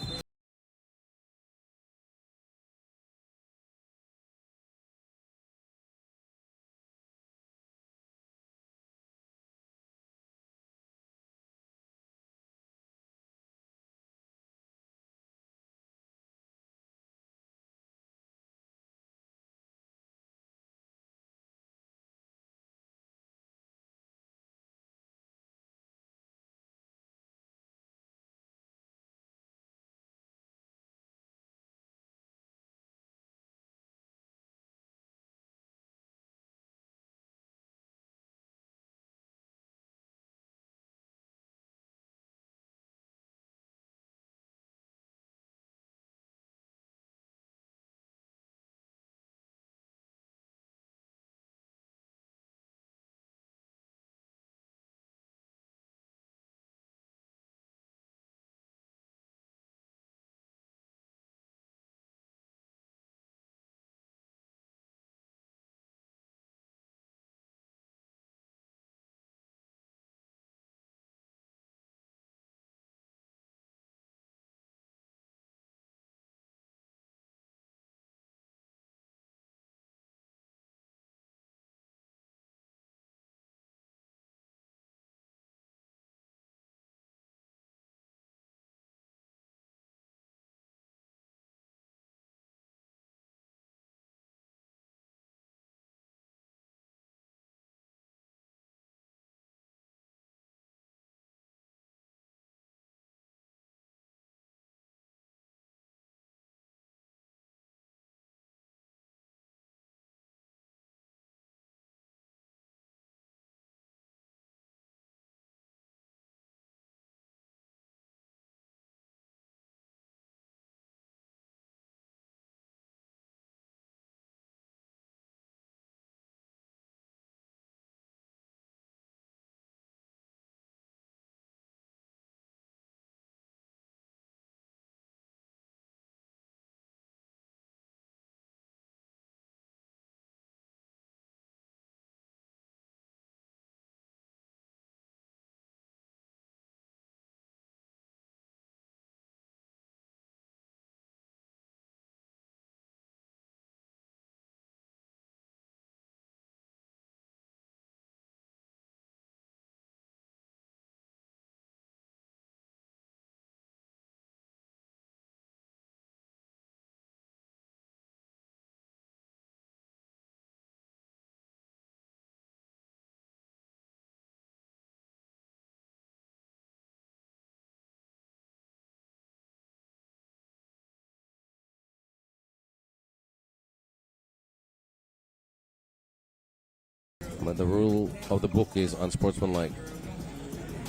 But the rule of the book is unsportsmanlike.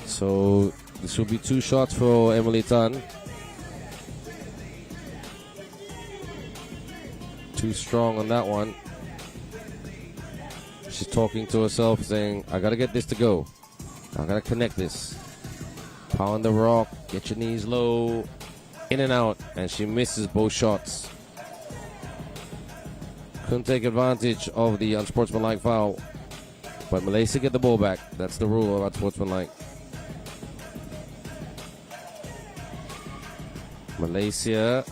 So this will be 2 shots for Emily Tan. Too strong on that one. She's talking to herself saying, I gotta get this to go. I gotta connect this. Pound the rock, get your knees low, in and out, and she misses both shots. Couldn't take advantage of the unsportsmanlike foul. But Malaysia get the ball back. That's the rule of unsportsmanlike. Malaysia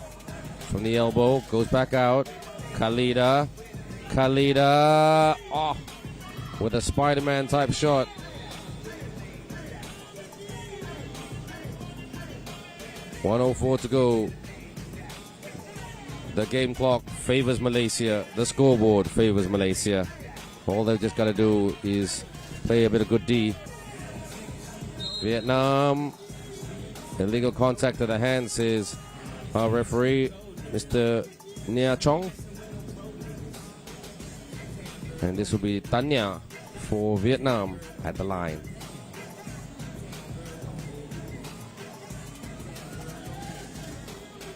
from the elbow goes back out. Khalida. Oh, with a Spider-Man type shot. .104 to go. The game clock favors Malaysia. The scoreboard favors Malaysia. All they've just got to do is play a bit of good D. Vietnam. Illegal contact to the hand, says our referee, Mr. Nia Chong. And this will be Tanya for Vietnam at the line.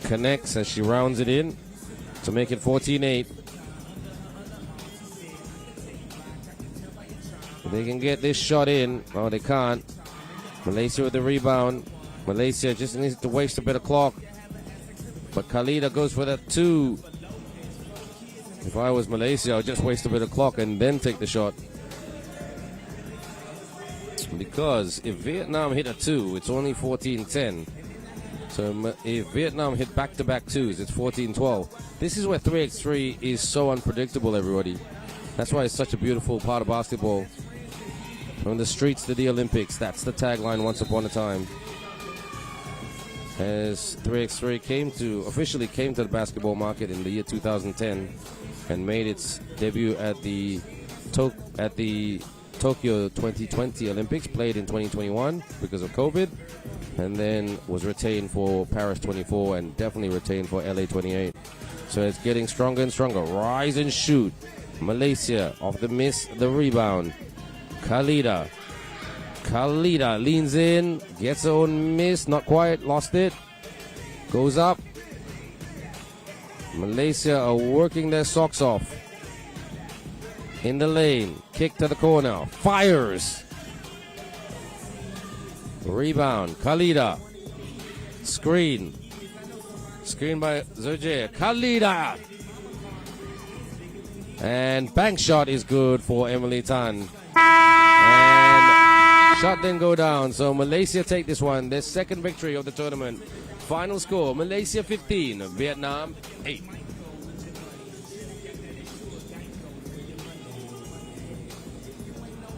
Connects as she rounds it in to make it 14-8. They can get this shot in. Oh, they can't. Malaysia with the rebound. Malaysia just needs to waste a bit of clock. But Khalida goes for that 2. If I was Malaysia, I would just waste a bit of clock and then take the shot. Because if Vietnam hit a 2, it's only 14-10. So if Vietnam hit back-to-back 2s, it's 14-12. This is where 3x3 is so unpredictable, everybody. That's why it's such a beautiful part of basketball. From the streets to the Olympics, that's the tagline once upon a time. As 3x3 officially came to the basketball market in the year 2010 and made its debut at the Tokyo 2020 Olympics, played in 2021 because of COVID, and then was retained for Paris 24 and definitely retained for LA 28. So it's getting stronger and stronger. Rise and shoot. Malaysia off the miss, the rebound. Khalida leans in, gets her own miss, not quite, lost it. Goes up. Malaysia are working their socks off. In the lane, kick to the corner, fires. Rebound, Khalida. Screen by Zoje. Khalida. And bank shot is good for Emily Tan. And shot didn't go down. So Malaysia take this one. Their second victory of the tournament. Final score, Malaysia 15, Vietnam 8.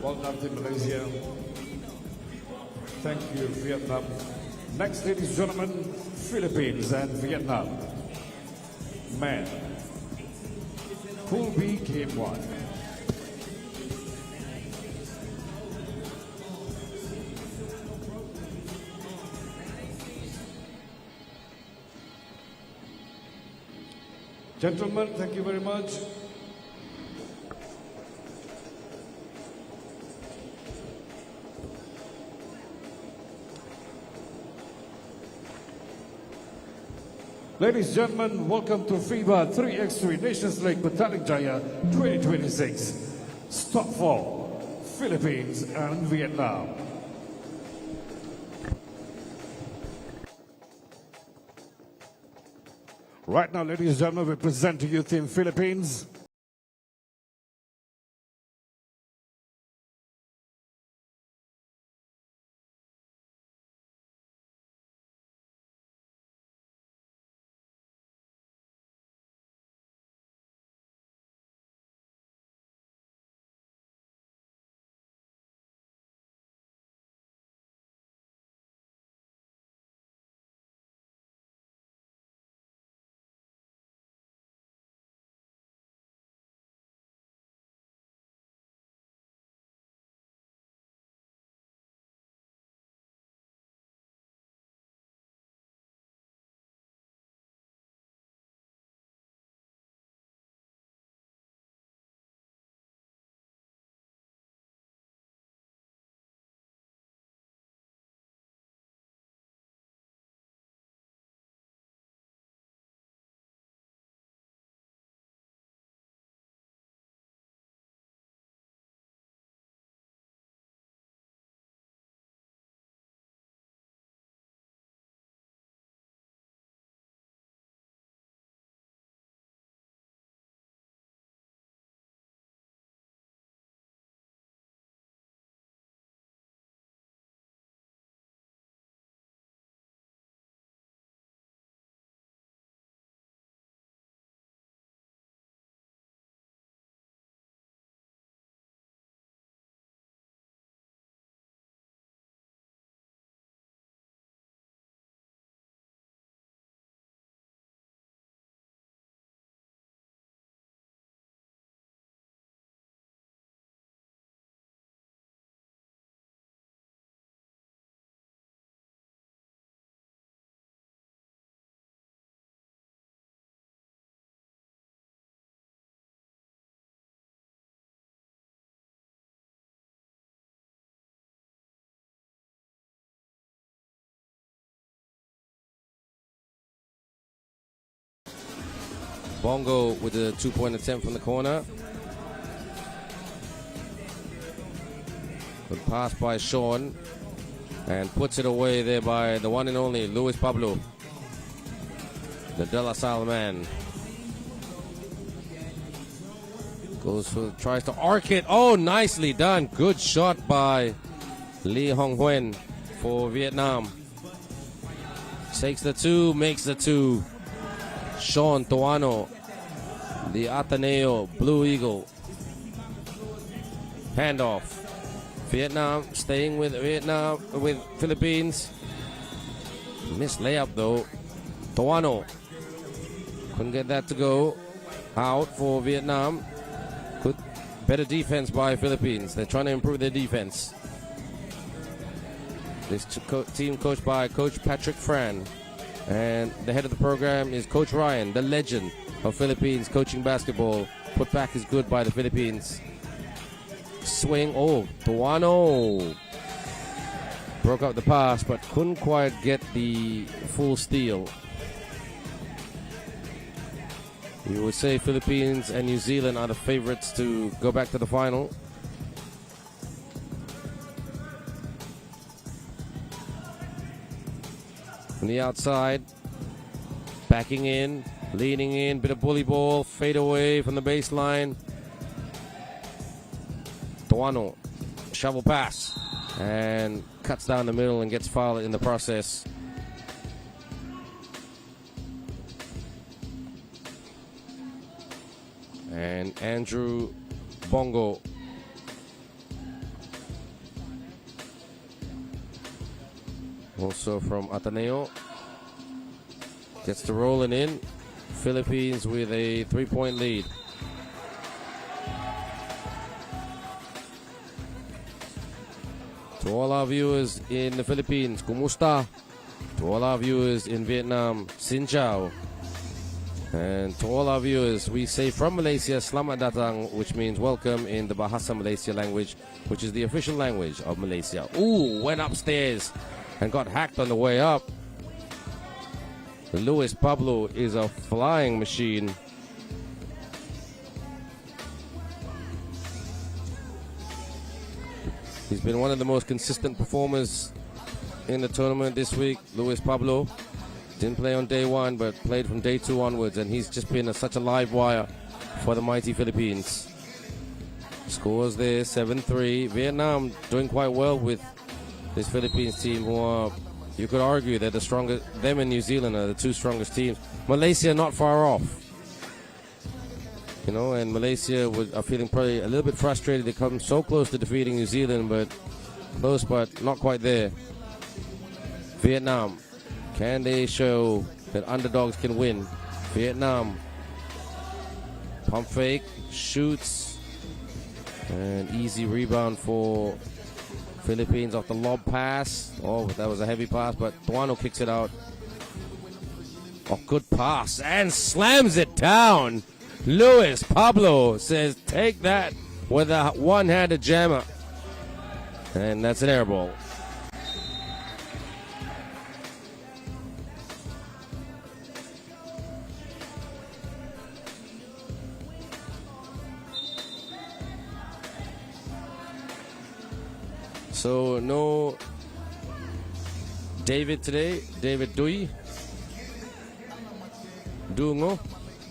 Well done to Malaysia. Thank you, Vietnam. Next, ladies and gentlemen, Philippines and Vietnam. Men. Pool B, Game 1. Gentlemen, thank you very much. Ladies and gentlemen, welcome to FIBA 3x3 Nations League Petaling Jaya 2026. Stop 4, Philippines and Vietnam. Right now, ladies and gentlemen, we present to you Team Philippines. Bongo with the 2-point attempt from the corner. Good pass by Sean. And puts it away there by the one and only Luis Pablo. The De La Salle man. Tries to arc it. Oh, nicely done. Good shot by Lee Hong Huen for Vietnam. Takes the 2, makes the 2. Sean Toano, the Ateneo Blue Eagle. Handoff. Vietnam staying with Philippines. Missed layup though. Toano couldn't get that to go. Out for Vietnam. Good, better defense by Philippines. They're trying to improve their defense. This team coached by Coach Patrick Fran. And the head of the program is Coach Ryan, the legend of Philippines coaching basketball. Put back is good by the Philippines. Swing, oh, Toano broke up the pass but couldn't quite get the full steal. You would say Philippines and New Zealand are the favorites to go back to the final. On the outside, backing in, leaning in, bit of bully ball, fade away from the baseline. Toano, shovel pass, and cuts down the middle and gets fouled in the process. And Andrew Bongo also from Ateneo gets to rolling in. Philippines with a 3-point lead. To all our viewers in the Philippines, kumusta? To all our viewers in Vietnam, xin chào. And to all our viewers, we say from Malaysia, selamat datang, which means welcome in the Bahasa Malaysia language, which is the official language of Malaysia. Ooh, went upstairs and got hacked on the way up. Luis Pablo is a flying machine. He's been one of the most consistent performers in the tournament this week, Luis Pablo. Didn't play on day one, but played from day two onwards, and he's just been such a live wire for the mighty Philippines. Scores there, 7-3. Vietnam doing quite well with this Philippines team, who are, you could argue, they're the strongest. Them and New Zealand are the two strongest teams. Malaysia not far off. You know, and Malaysia are feeling probably a little bit frustrated. They come so close to defeating New Zealand, but close, but not quite there. Vietnam, can they show that underdogs can win? Vietnam, pump fake, shoots, and easy rebound for Philippines off the lob pass. Oh, that was a heavy pass, but Toano kicks it out. Oh, good pass, and slams it down. Luis Pablo says, take that with a one-handed jammer. And that's an air ball. So no David today, David Dungo.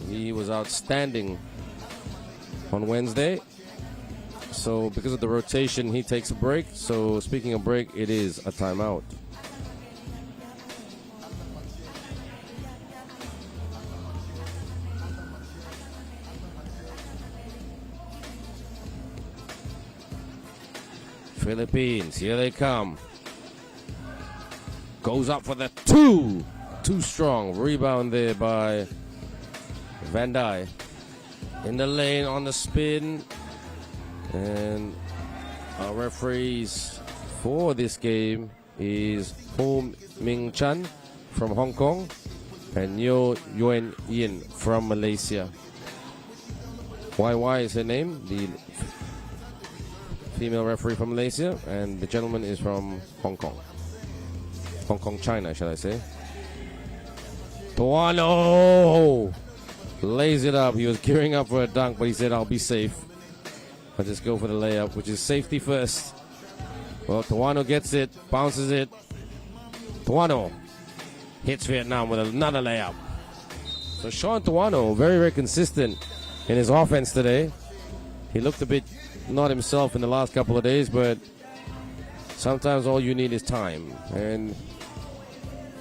He was outstanding on Wednesday. So because of the rotation, he takes a break. So speaking of break, it is a timeout. Philippines, here they come. Goes up for the two. Too strong. Rebound there by Van Dijk. In the lane on the spin. And our referees for this game is Ho Ming Chan from Hong Kong and Nyo Yuen Yin from Malaysia. YY is her name, the female referee from Malaysia, and the gentleman is from Hong Kong. Hong Kong, China, shall I say. Toano lays it up. He was gearing up for a dunk, but he said, I'll be safe. I'll just go for the layup, which is safety first. Well, Tuano gets it, bounces it. Tuano hits Vietnam with another layup. So Sean Tuano, very, very consistent in his offense today. He looked a bit not himself in the last couple of days, but sometimes all you need is time. And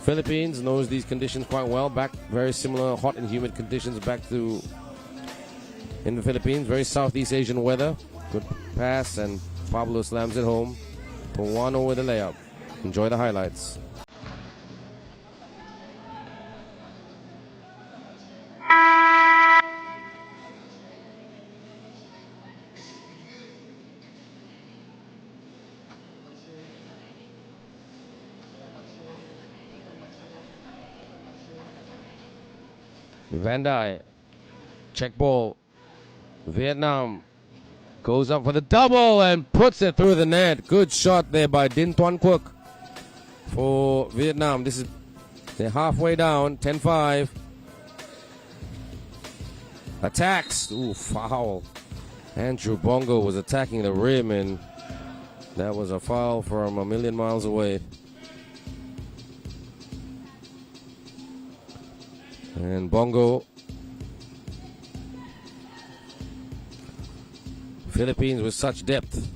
Philippines knows these conditions quite well. Back very similar hot and humid conditions back to in the Philippines. Very Southeast Asian weather. Good pass, and Pablo slams it home. Tuano with a layup. Enjoy the highlights. Van Dijk, check ball. Vietnam goes up for the double and puts it through the net. Good shot there by Din Tuan Quoc for Vietnam. They're halfway down, 10-5. Attacks. Ooh, foul. Andrew Bongo was attacking the rim, and that was a foul from a million miles away. And Bongo, Philippines with such depth.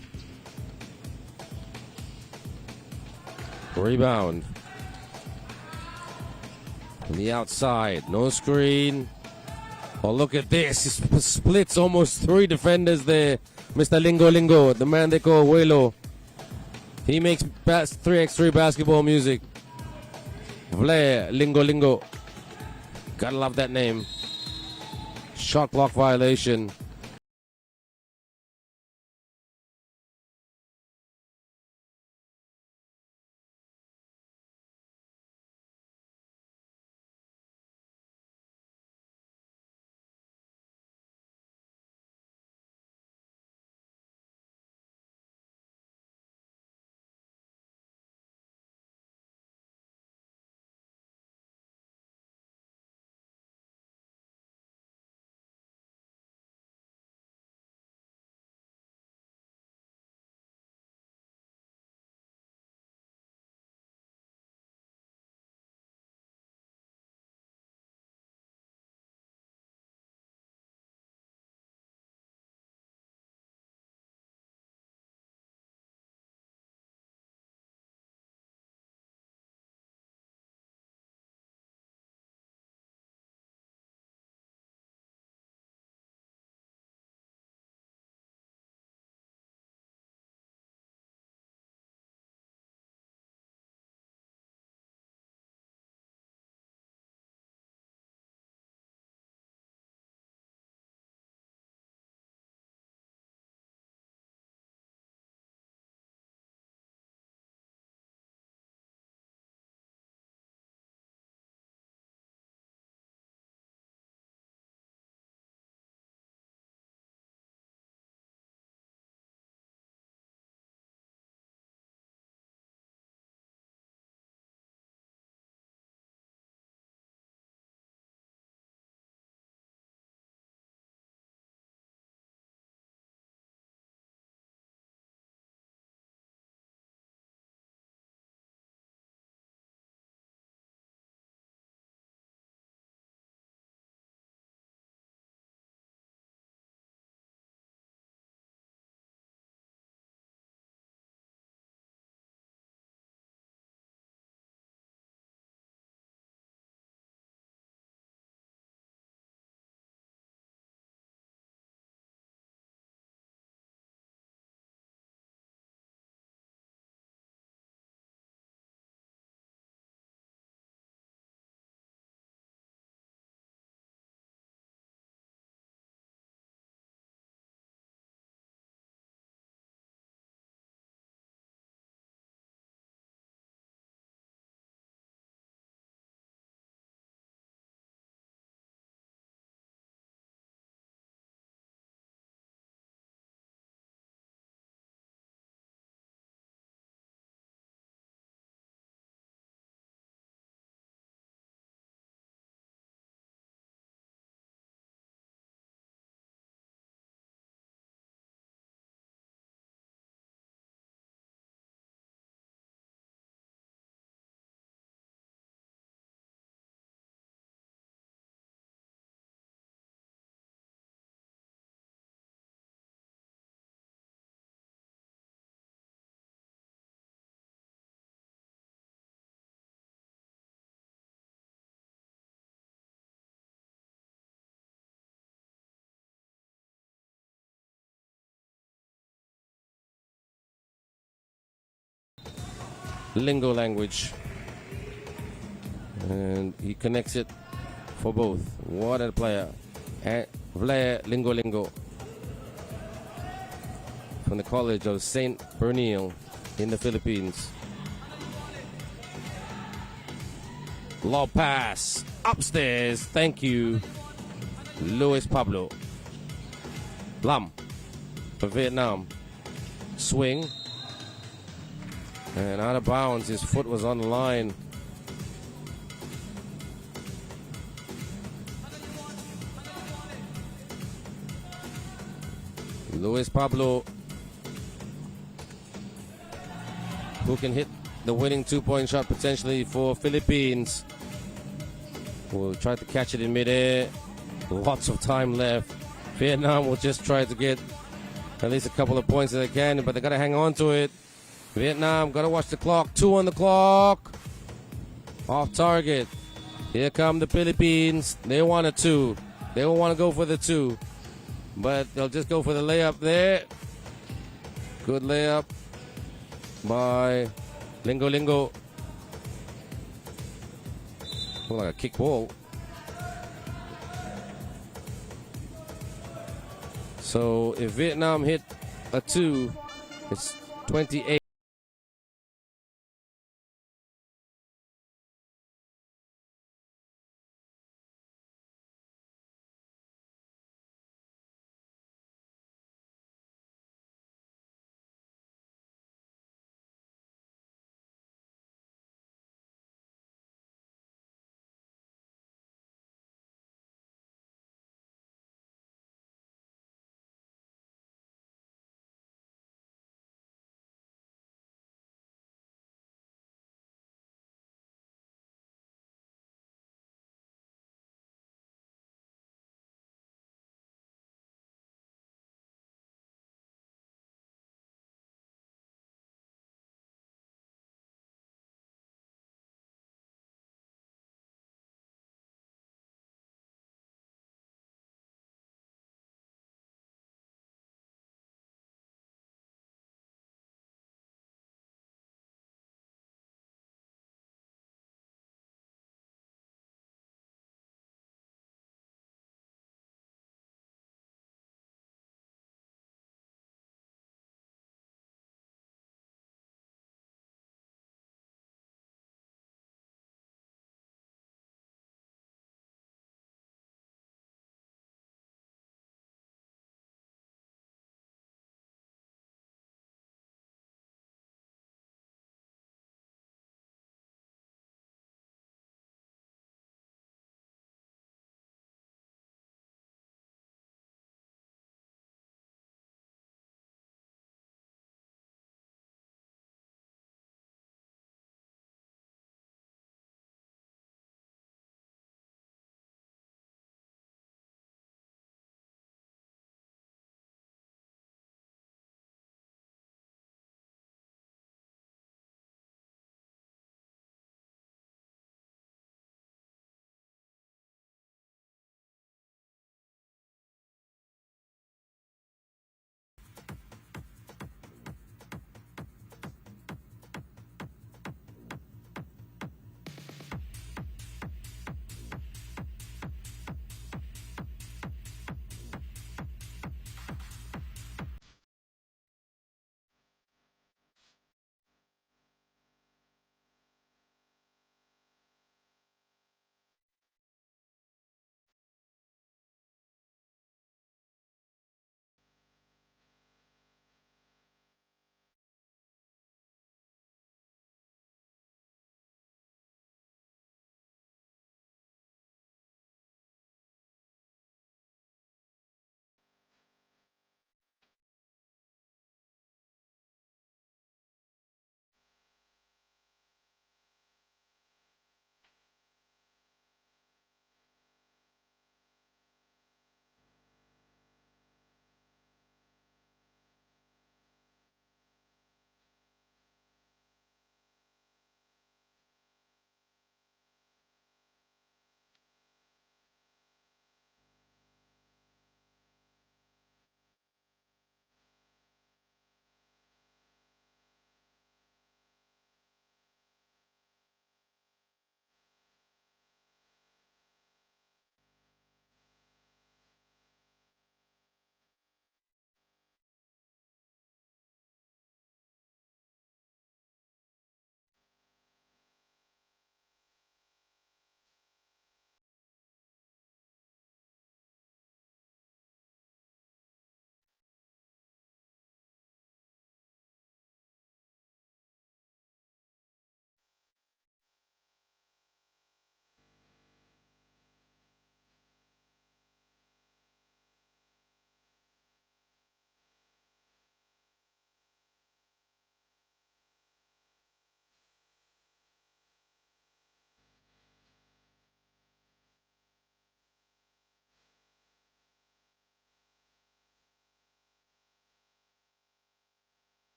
Rebound. On the outside, no screen. Oh, look at this. He splits almost 3 defenders there. Mr. Lingo Lingo, the man they call Welo. He makes 3x3 basketball music. Vlair Lingo Lingo. Gotta love that name. Shot clock violation. lingo language. And he connects it for both. What a player. And player Lingo Lingo from the College of St. Bernil in the Philippines. Low pass upstairs. Thank you, Luis Pablo. Lam for Vietnam. Swing. And out of bounds. His foot was on the line. Luis Pablo, who can hit the winning 2-point shot potentially for Philippines. Will try to catch it in midair. Lots of time left. Vietnam will just try to get at least a couple of points if they can, but they got to hang on to it. Vietnam got to watch the clock. 2 on the clock. Off target. Here come the Philippines. They want a 2. They will want to go for the 2. But they'll just go for the layup there. Good layup by Lingo Lingo. Look like a kick ball. So if Vietnam hit a 2, it's 28.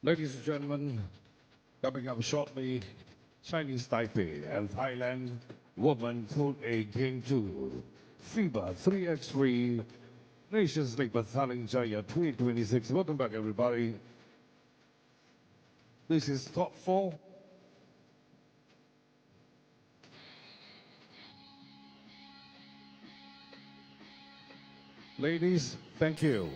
Ladies and gentlemen, coming up shortly, Chinese Taipei and Thailand Women Pool A Game 2, FIBA 3x3, Nations League Petaling Jaya 2026. Welcome back, everybody. This is top four. Ladies, thank you.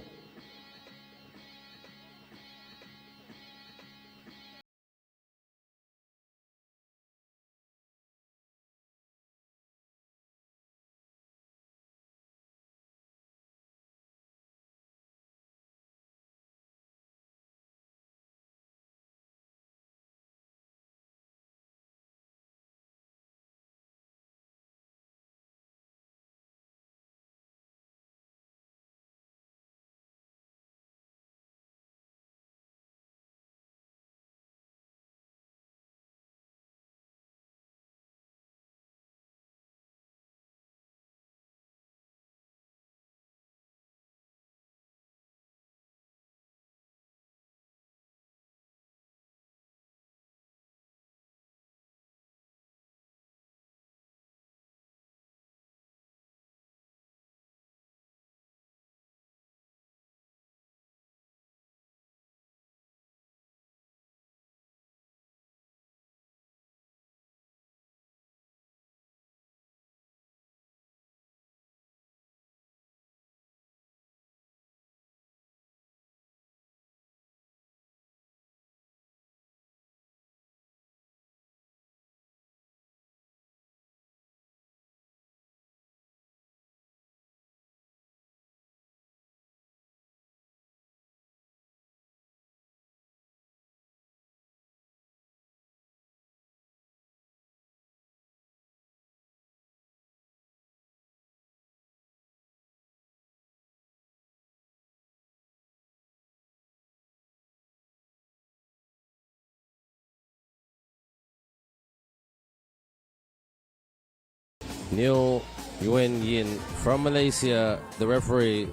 Neil Yuen Yin from Malaysia, the referee,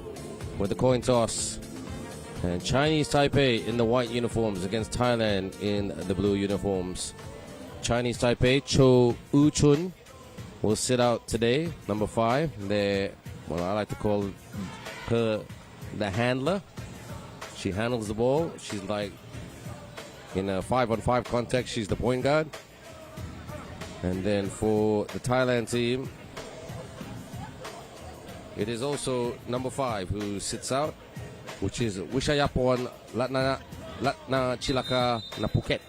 with the coin toss. And Chinese Taipei in the white uniforms against Thailand in the blue uniforms. Chinese Taipei, Cho U-chun, will sit out today, number 5. I like to call her the handler. She handles the ball. She's like, in a 5-on-5 context, she's the point guard. And then for the Thailand team, it is also number 5 who sits out, which is Wishayapon Latna Chilaka Napuket.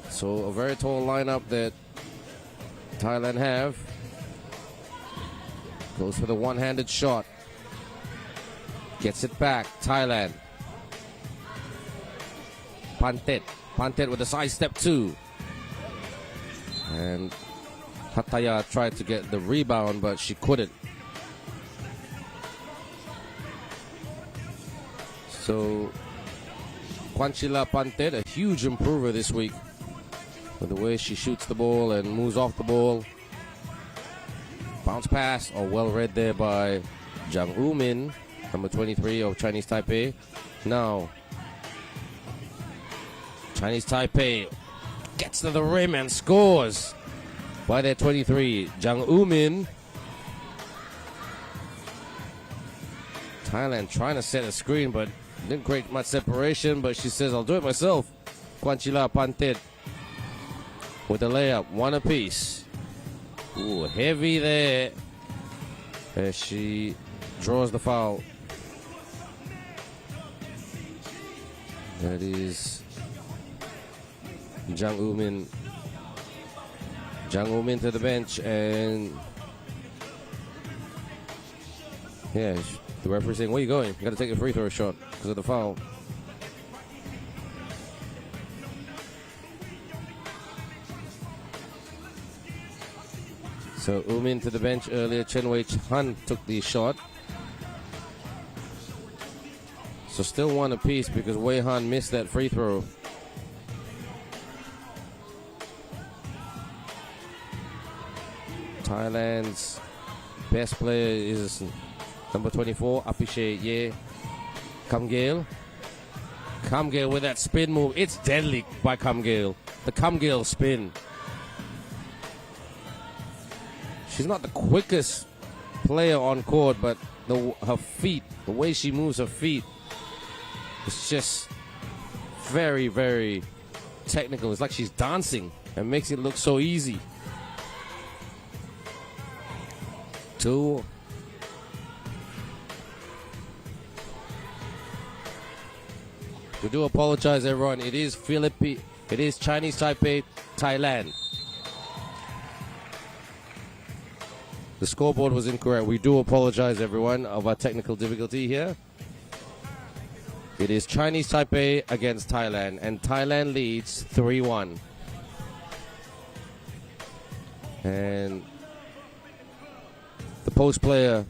So a very tall lineup that Thailand have. Goes for the one-handed shot. Gets it back, Thailand. Pantet with a side step 2. And Hataya tried to get the rebound, but she couldn't. So, Kwanchila Pantet, a huge improver this week with the way she shoots the ball and moves off the ball. Bounce pass, well read there by Jang Woo-min, number 23 of Chinese Taipei. Now, Chinese Taipei gets to the rim and scores by their 23, Jang Woo-min. Thailand trying to set a screen, but didn't create much separation, but she says, I'll do it myself. Kwanchila Pantet with the layup, 1 apiece. Ooh, heavy there as she draws the foul. That is Jang Woo-min. Jang Woo-min to the bench, and yeah, the referee saying, where are you going? You got to take a free throw shot because of the foul. So Woo-min to the bench earlier. Chen Wei-chan took the shot. So still 1 apiece because Wei-han missed that free throw. Thailand's best player is number 24, Apishe Ye Kamgale. Kamgale with that spin move. It's deadly by Kamgale. The Kamgale spin. She's not the quickest player on court, but her feet, the way she moves her feet, it's just very, very technical. It's like she's dancing and makes it look so easy. 2. We do apologize, everyone. It is Chinese Taipei, Thailand. The scoreboard was incorrect. We do apologize, everyone, of our technical difficulty here. It is Chinese Taipei against Thailand, and Thailand leads 3-1. And the post player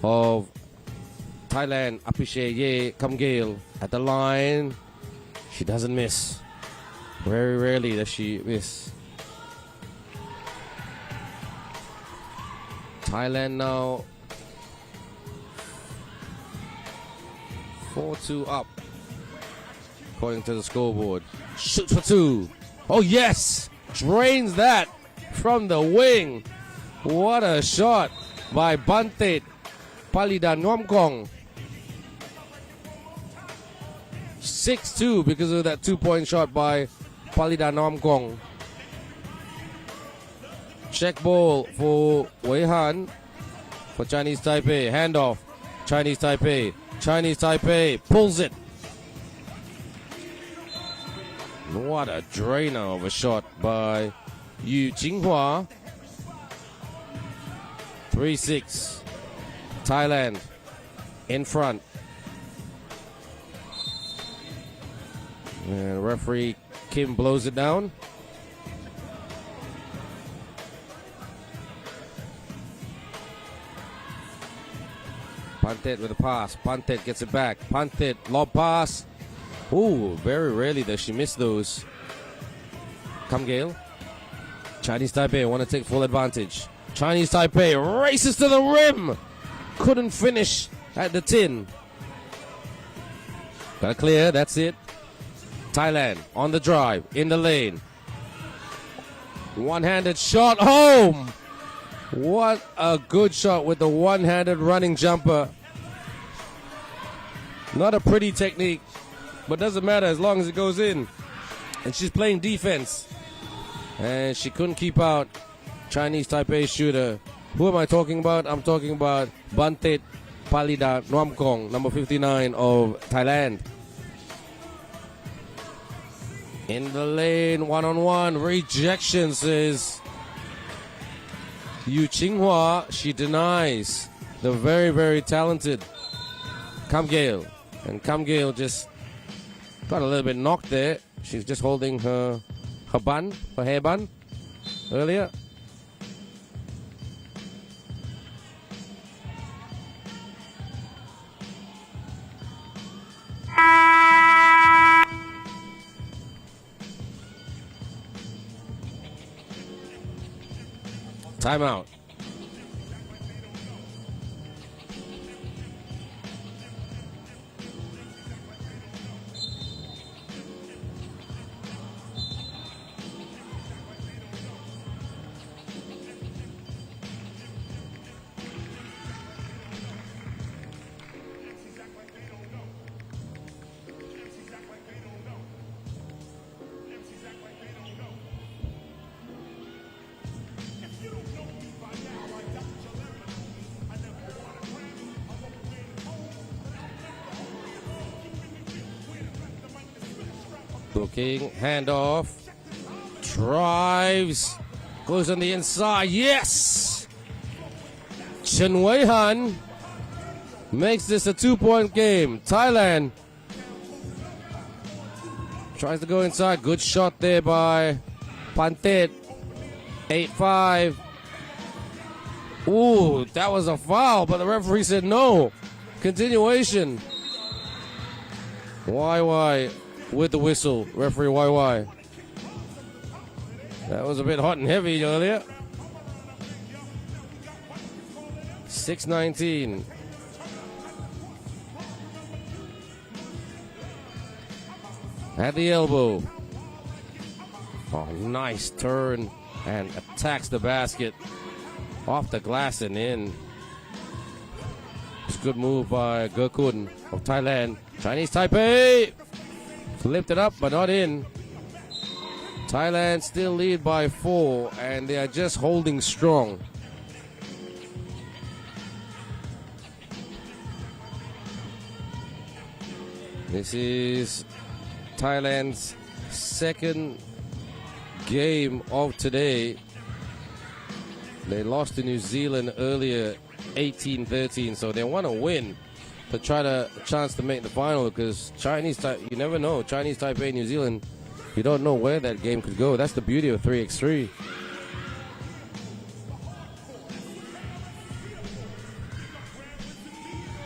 of Thailand, Apishe Ye Kamgale, at the line. She doesn't miss. Very rarely does she miss. Thailand now 4-2 up, according to the scoreboard. Shoots for 2. Oh yes! Drains that from the wing. What a shot by Bantet Palida Nomkong. 6-2 because of that 2-point shot by Palida Nomkong. Check ball for Wei-han for Chinese Taipei. Handoff. Chinese Taipei. Chinese Taipei pulls it. What a drainer of a shot by Yu Jinghua. 3-6. Thailand in front. And referee Kim blows it down. Pantet with a pass. Pantet gets it back. Pantet, lob pass. Ooh, very rarely does she miss those. Kamgale. Chinese Taipei want to take full advantage. Chinese Taipei races to the rim. Couldn't finish at the tin. Got to clear, that's it. Thailand on the drive, in the lane. One-handed shot home. What a good shot with the one-handed running jumper. Not a pretty technique, but doesn't matter as long as it goes in. And she's playing defense. And she couldn't keep out Chinese Taipei shooter. Who am I talking about? I'm talking about Bantet Palida Nuamkong, number 59 of Thailand. In the lane, one-on-one, rejection, says Yu Qinghua. She denies the very, very talented Kam Gail. And Kam Gail just got a little bit knocked there. She's just holding her bun, her hair bun, earlier. Timeout. Looking, handoff, drives, goes on the inside, yes! Chen Wei-han makes this a 2-point game. Thailand tries to go inside, good shot there by Pantet, 8-5. Ooh, that was a foul, but the referee said no. Continuation. YY with the whistle, referee YY. That was a bit hot and heavy earlier. 6:19. At the elbow. Oh, nice turn and attacks the basket. Off the glass and in. It's a good move by Gekun of Thailand. Chinese Taipei flipped it up, but not in. Thailand still lead by 4, and they are just holding strong. This is Thailand's second game of today. They lost to New Zealand earlier, 18-13, so they want to win to try to chance to make the final, because you never know. Chinese Taipei, New Zealand, you don't know where that game could go. That's the beauty of 3x3.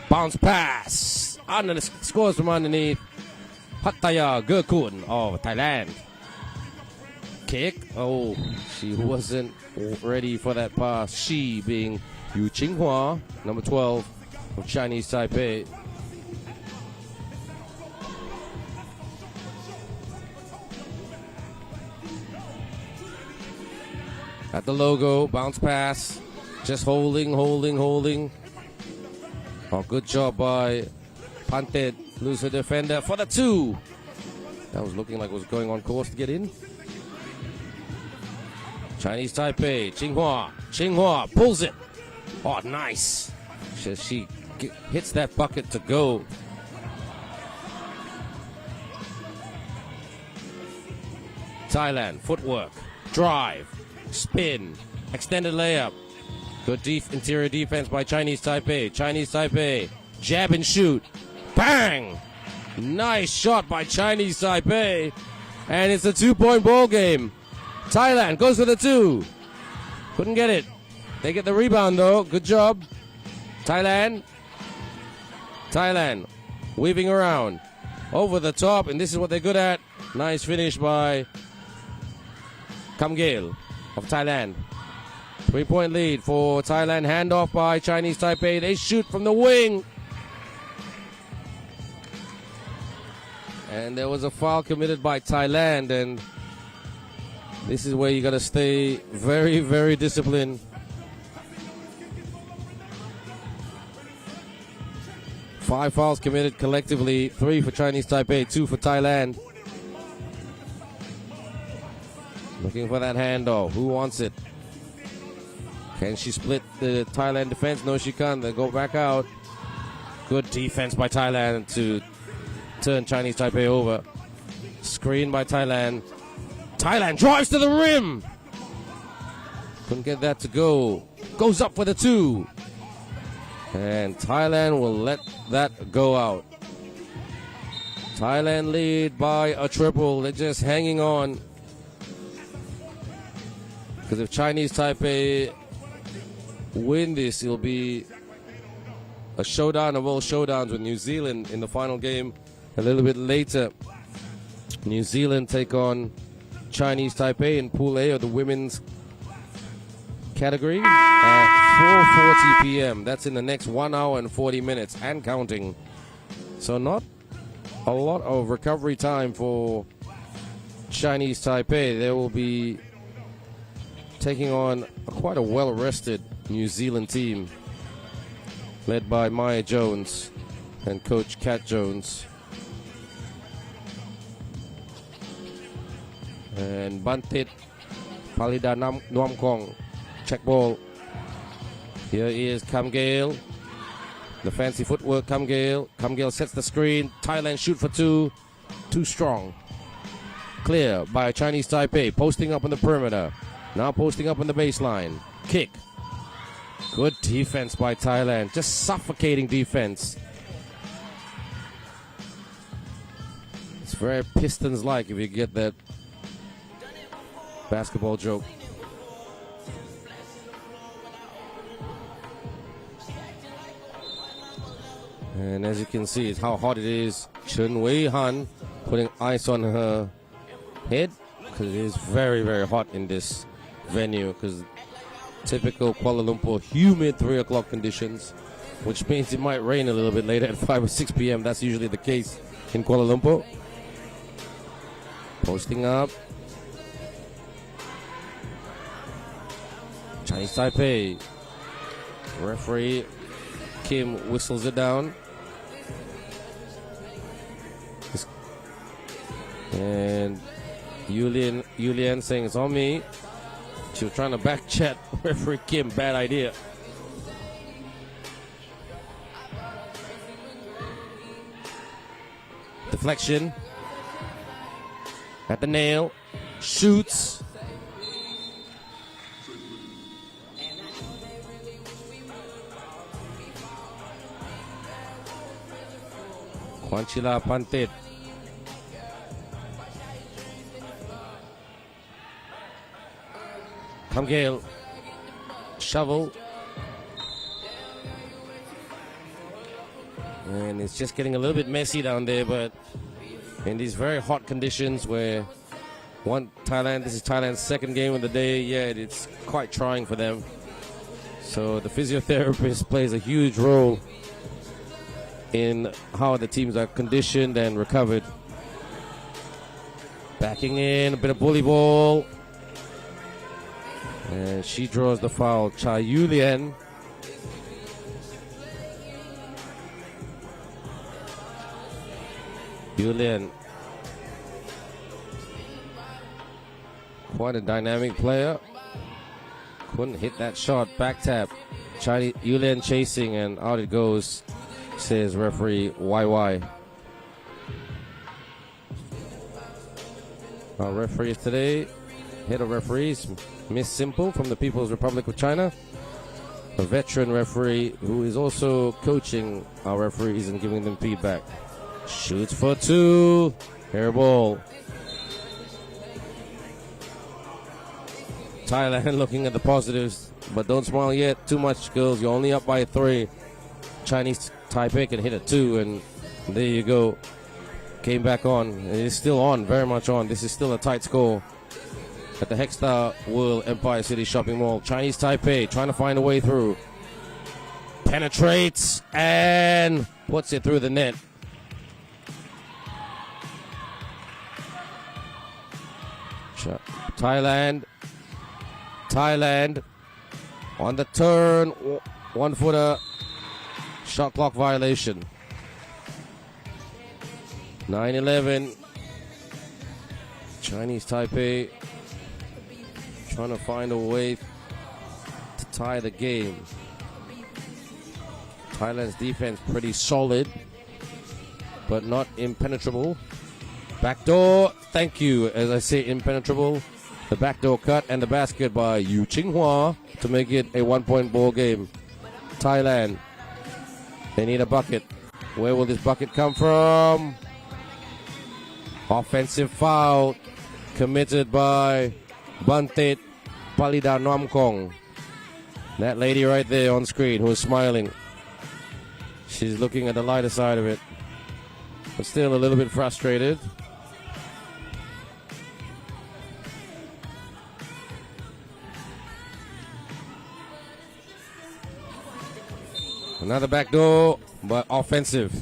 Bounce pass. Under the scores from underneath. Pattaya Gekun of Thailand. Kick. Oh, she wasn't ready for that pass. She being Yu Qinghua, number 12 of Chinese Taipei. At the logo, bounce pass. Just holding. Oh, good job by Pantet. Lose her defender for the 2. That was looking like it was going on course to get in. Chinese Taipei, Qinghua pulls it. Oh, nice. She hits that bucket to go. Thailand, footwork, drive, spin, extended layup. Good interior defense by Chinese Taipei. Chinese Taipei, jab and shoot. Bang! Nice shot by Chinese Taipei. And it's a 2-point ball game. Thailand goes for the 2. Couldn't get it. They get the rebound though. Good job. Thailand weaving around. Over the top, and this is what they're good at. Nice finish by Kam Gail of Thailand. 3-point lead for Thailand. Handoff by Chinese Taipei. They shoot from the wing. And there was a foul committed by Thailand. And this is where you got to stay very, very disciplined. 5 fouls committed collectively. 3 for Chinese Taipei, 2 for Thailand. Looking for that handoff. Who wants it? Can she split the Thailand defense? No, she can't. They go back out. Good defense by Thailand to turn Chinese Taipei over. Screen by Thailand. Thailand drives to the rim. Couldn't get that to go. Goes up for the 2. And Thailand will let that go out. Thailand lead by a triple. They're just hanging on. Because if Chinese Taipei win this, it'll be a showdown of all showdowns with New Zealand in the final game a little bit later. New Zealand take on Chinese Taipei in Pool A of the women's category at 4:40 p.m. That's in the next 1 hour and 40 minutes and counting. So not a lot of recovery time for Chinese Taipei. They will be taking on quite a well-rested New Zealand team led by Maya Jones and coach Kat Jones. And Bantit Palida Nuamkong, check ball. Here is Kamgale. The fancy footwork, Kamgale. Kamgale sets the screen. Thailand shoot for 2. Too strong. Clear by Chinese Taipei. Posting up on the perimeter. Now posting up on the baseline. Kick. Good defense by Thailand. Just suffocating defense. It's very Pistons-like if you get that basketball joke. And as you can see, it's how hot it is. Chen Wei Han putting ice on her head because it is very, very hot in this venue, because typical Kuala Lumpur humid 3 o'clock conditions, which means it might rain a little bit later at 5 or 6 p.m. That's usually the case in Kuala Lumpur. Posting up. Chinese Taipei. Referee Kim whistles it down. And Yulian saying it's on me. She was trying to back chat referee Kim. Bad idea. Deflection. At the nail. Shoots. Kwanchila Pantit. Kamgale. Shovel. And it's just getting a little bit messy down there, but in these very hot conditions where this is Thailand's second game of the day, yeah, it's quite trying for them. So the physiotherapist plays a huge role in how the teams are conditioned and recovered. Backing in, a bit of bully ball. And she draws the foul. Cha Yulian. Yulian. Quite a dynamic player. Couldn't hit that shot. Back tap. Chinese Yulian chasing, and out it goes, says referee YY. Our referees today, head of referees, Miss Simple from the People's Republic of China, a veteran referee who is also coaching our referees and giving them feedback. Shoots for 2. Air ball. Thailand looking at the positives, but don't smile yet. Too much, girls. You're only up by 3. Chinese Taipei can hit a 2, and there you go. Came back on. It is still on, very much on. This is still a tight score. at the Hexstar World Empire City Shopping Mall. Chinese Taipei trying to find a way through. Penetrates and puts it through the net. Thailand on the turn, 1-footer, shot clock violation. 9-11. Chinese Taipei trying to find a way to tie the game. Thailand's defense pretty solid, but not impenetrable. Backdoor, thank you. As I say, impenetrable. The backdoor cut and the basket by Yu Qinghua to make it a 1-point ball game. Thailand, they need a bucket. Where will this bucket come from? Offensive foul committed by Bantet Palida Namkong. That lady right there on screen who is smiling. She's looking at the lighter side of it, but still a little bit frustrated. Another backdoor, but offensive.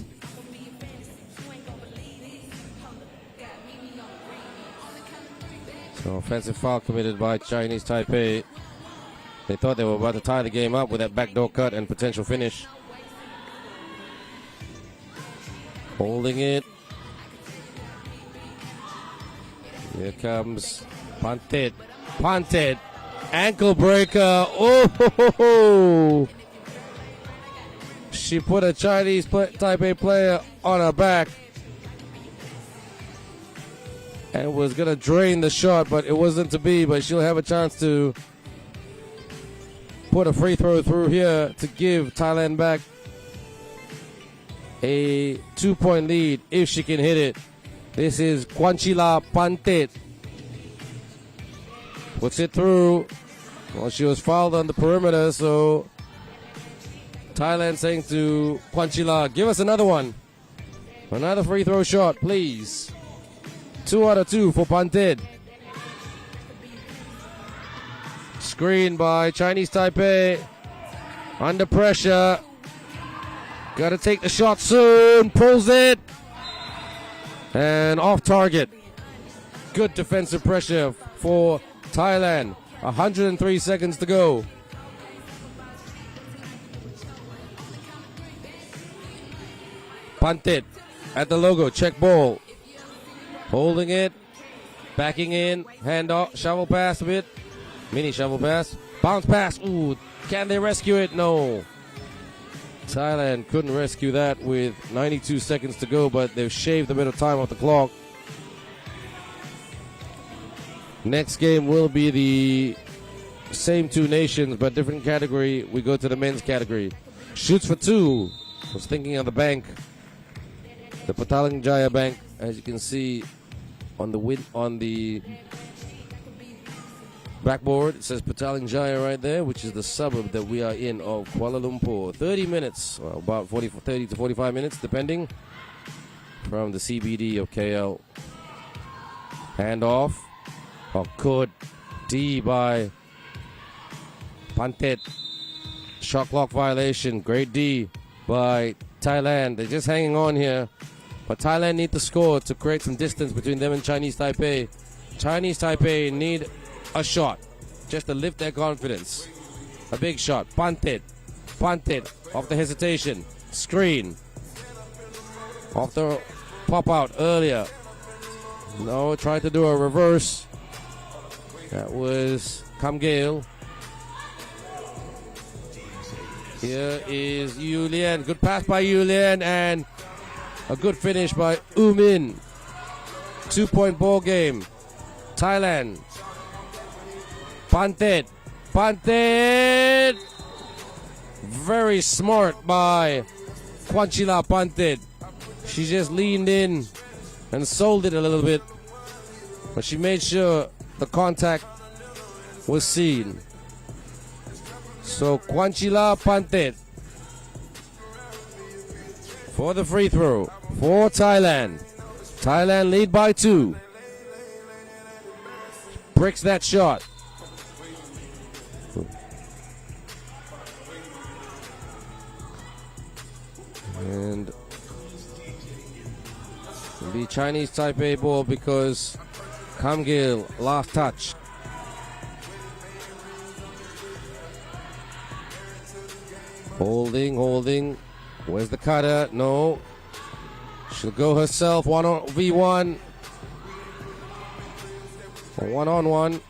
So offensive foul committed by Chinese Taipei. They thought they were about to tie the game up with that backdoor cut and potential finish. Holding it. Here comes Pantet. Pantet. Ankle breaker. Oh! She put a Chinese Taipei player on her back and was going to drain the shot, but it wasn't to be. But she'll have a chance to put a free throw through here to give Thailand back a 2-point lead if she can hit it. This is Kwanchila Pantet. Puts it through. Well, she was fouled on the perimeter, so Thailand saying to Kwanchila, give us another one. Another free throw shot, please. 2 out of 2 for Pantet. Screen by Chinese Taipei. Under pressure. Got to take the shot soon. Pulls it. And off target. Good defensive pressure for Thailand. 103 seconds to go. Pantet at the logo. Check ball. Holding it. Backing in. Hand off. Shovel pass a bit. Mini shovel pass. Bounce pass. Ooh. Can they rescue it? No. Thailand couldn't rescue that with 92 seconds to go, but they've shaved a bit of time off the clock. Next game will be the same two nations, but different category. We go to the men's category. Shoots for 2. I was thinking of the bank. The Petaling Jaya bank, as you can see on the backboard, it says Petaling Jaya right there, which is the suburb that we are in of Kuala Lumpur. 30 minutes, well, about 30 to 45 minutes, depending, from the CBD of KL. Handoff. Oh, good D by Pantet. Shot clock violation. Great D by Thailand. They're just hanging on here. But Thailand need to score to create some distance between them and Chinese Taipei. Chinese Taipei need a shot just to lift their confidence. A big shot. Pantet. Pantet off the hesitation. Screen. Off the pop out earlier. No, tried to do a reverse. That was Kamgale. Here is Yu Lian. Good pass by Yu Lian and a good finish by Min. 2-point ball game. Thailand. Pantet. Pantet. Very smart by Kwanchila Pantet. She just leaned in and sold it a little bit, but she made sure the contact was seen. So Kwanchila Pantet for the free throw for Thailand. Thailand lead by 2. Breaks that shot. And the Chinese Taipei ball because Kamgil last touch. Holding. Where's the cutter? No. She'll go herself. 1v1. 1-on-1.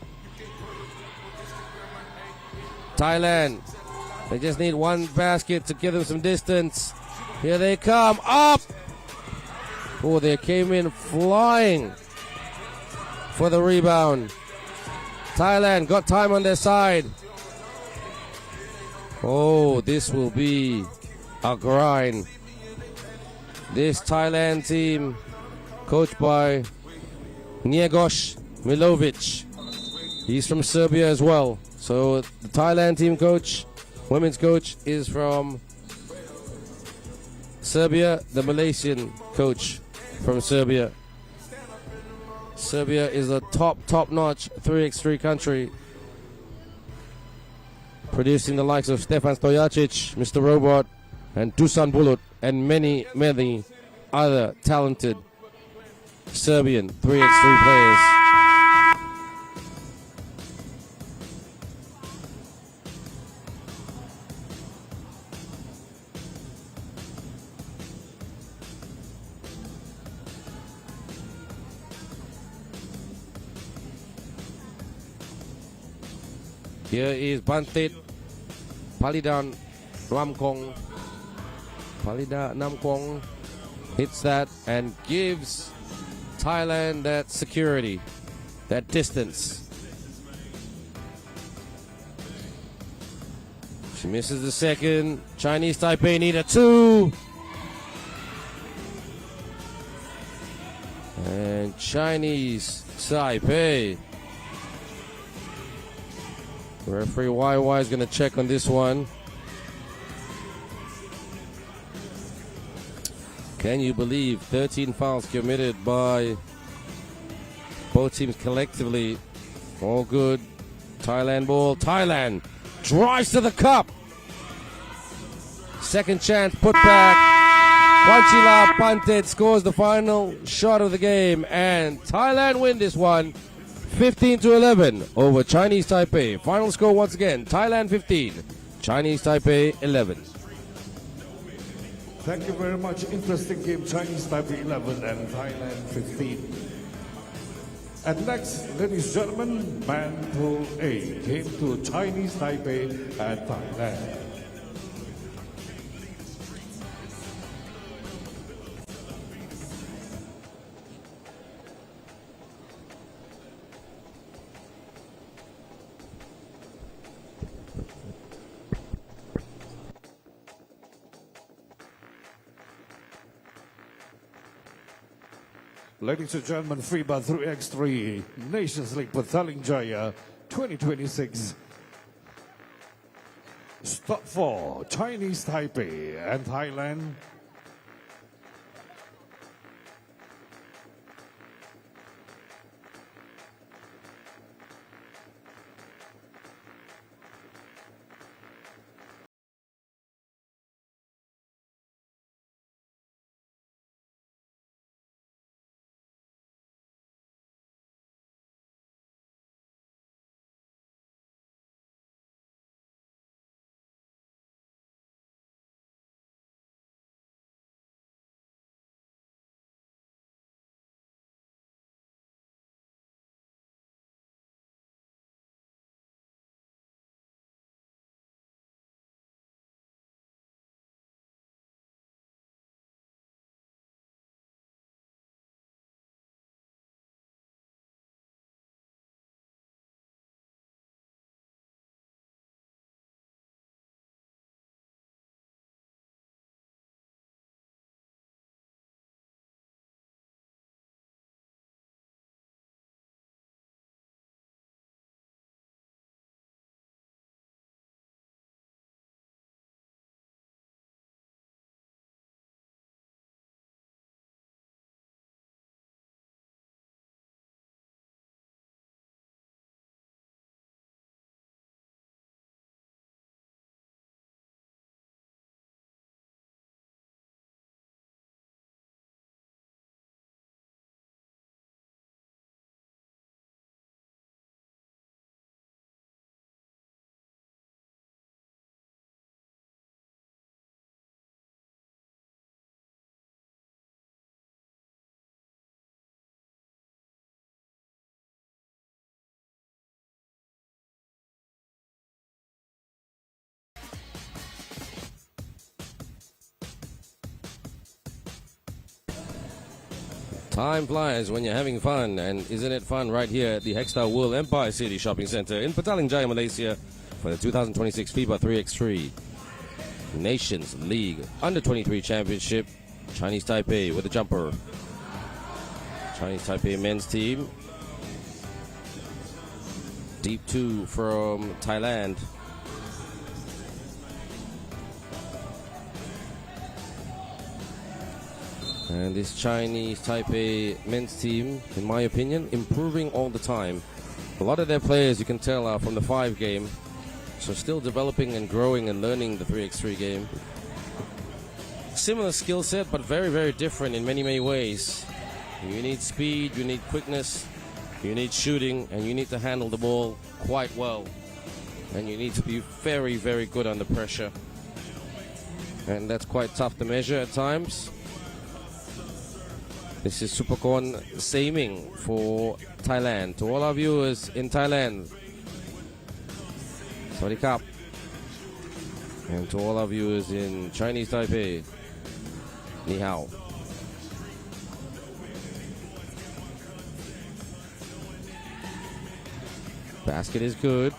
Thailand. They just need one basket to give them some distance. Here they come. Up! Oh, they came in flying for the rebound. Thailand got time on their side. Oh, this will be a grind. This Thailand team, coached by Njegos Milovic. He's from Serbia as well. So the Thailand team coach, women's coach, is from Serbia. The Malaysian coach from Serbia. Serbia is a top-notch 3x3 country, producing the likes of Stefan Stojacic, Mr. Robot, and Dusan Bulut, and many other talented Serbian 3x3 players. Here is Bantit Palidan Namkong. Palida Namkong hits that and gives Thailand that security, that distance. She misses the second. Chinese Taipei need a 2. And Chinese Taipei. Referee YY is going to check on this one. Can you believe 13 fouls committed by both teams collectively? All good. Thailand ball. Thailand drives to the cup. Second chance, put back. Wanchila Pantet scores the final shot of the game, and Thailand win this one 15-11 over Chinese Taipei. Final score once again, Thailand 15, Chinese Taipei 11. Thank you very much. Interesting game. Chinese Taipei 11 and Thailand 15. And next, ladies and gentlemen, man pool A came to Chinese Taipei and Thailand. Ladies and gentlemen, FIBA 3x3 Nations League Petaling Jaya 2026. Stop 4, Chinese Taipei and Thailand. Time flies when you're having fun, and isn't it fun right here at the Hextile World Empire City Shopping Center in Petaling Jaya, Malaysia for the 2026 FIBA 3x3 Nations League Under-23 Championship. Chinese Taipei with a jumper. Chinese Taipei men's team. Deep 2 from Thailand. And this Chinese Taipei men's team, in my opinion, improving all the time. A lot of their players, you can tell, are from the 5 game. So still developing and growing and learning the 3x3 game. Similar skill set, but very, very different in many, many ways. You need speed, you need quickness, you need shooting, and you need to handle the ball quite well. And you need to be very, very good under pressure. And that's quite tough to measure at times. This is Supercon Saming for Thailand. To all our viewers in Thailand, Sawadee Krap. And to all our viewers in Chinese Taipei, Ni Hao. Basket is good.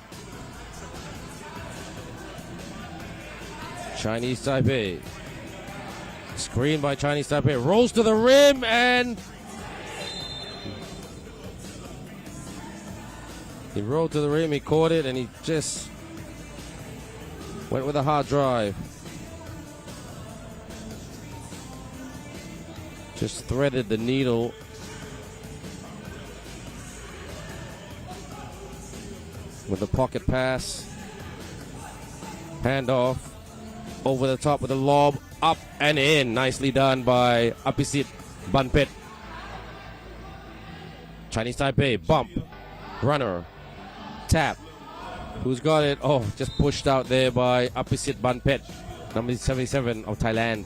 Chinese Taipei. Screen by Chinese Taipei. Rolls to the rim and he rolled to the rim. He caught it and he just went with a hard drive. Just threaded the needle. With the pocket pass. Handoff. Over the top with a lob. Up and in. Nicely done by Apisit Banpet. Chinese Taipei. Bump. Runner. Tap. Who's got it? Oh, just pushed out there by Apisit Banpet. Number 77 of Thailand.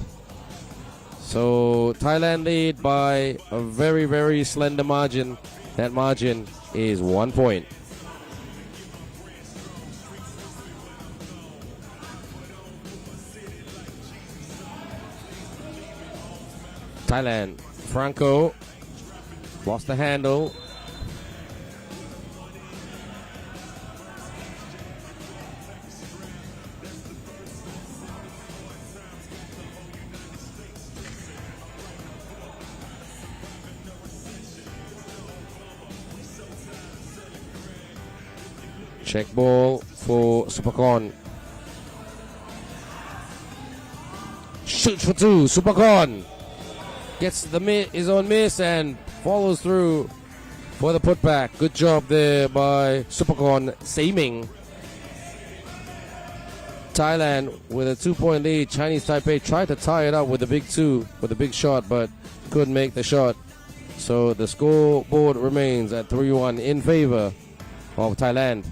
So Thailand lead by a very, very slender margin. That margin is 1 point. Thailand, Franco lost the handle. Check ball for Supercon. Shoots for 2, Supercon. Gets his own miss and follows through for the putback. Good job there by Supercon Saming. Thailand with a 2-point lead. Chinese Taipei tried to tie it up with a big 2, with a big shot, but couldn't make the shot. So the scoreboard remains at 3-1 in favor of Thailand.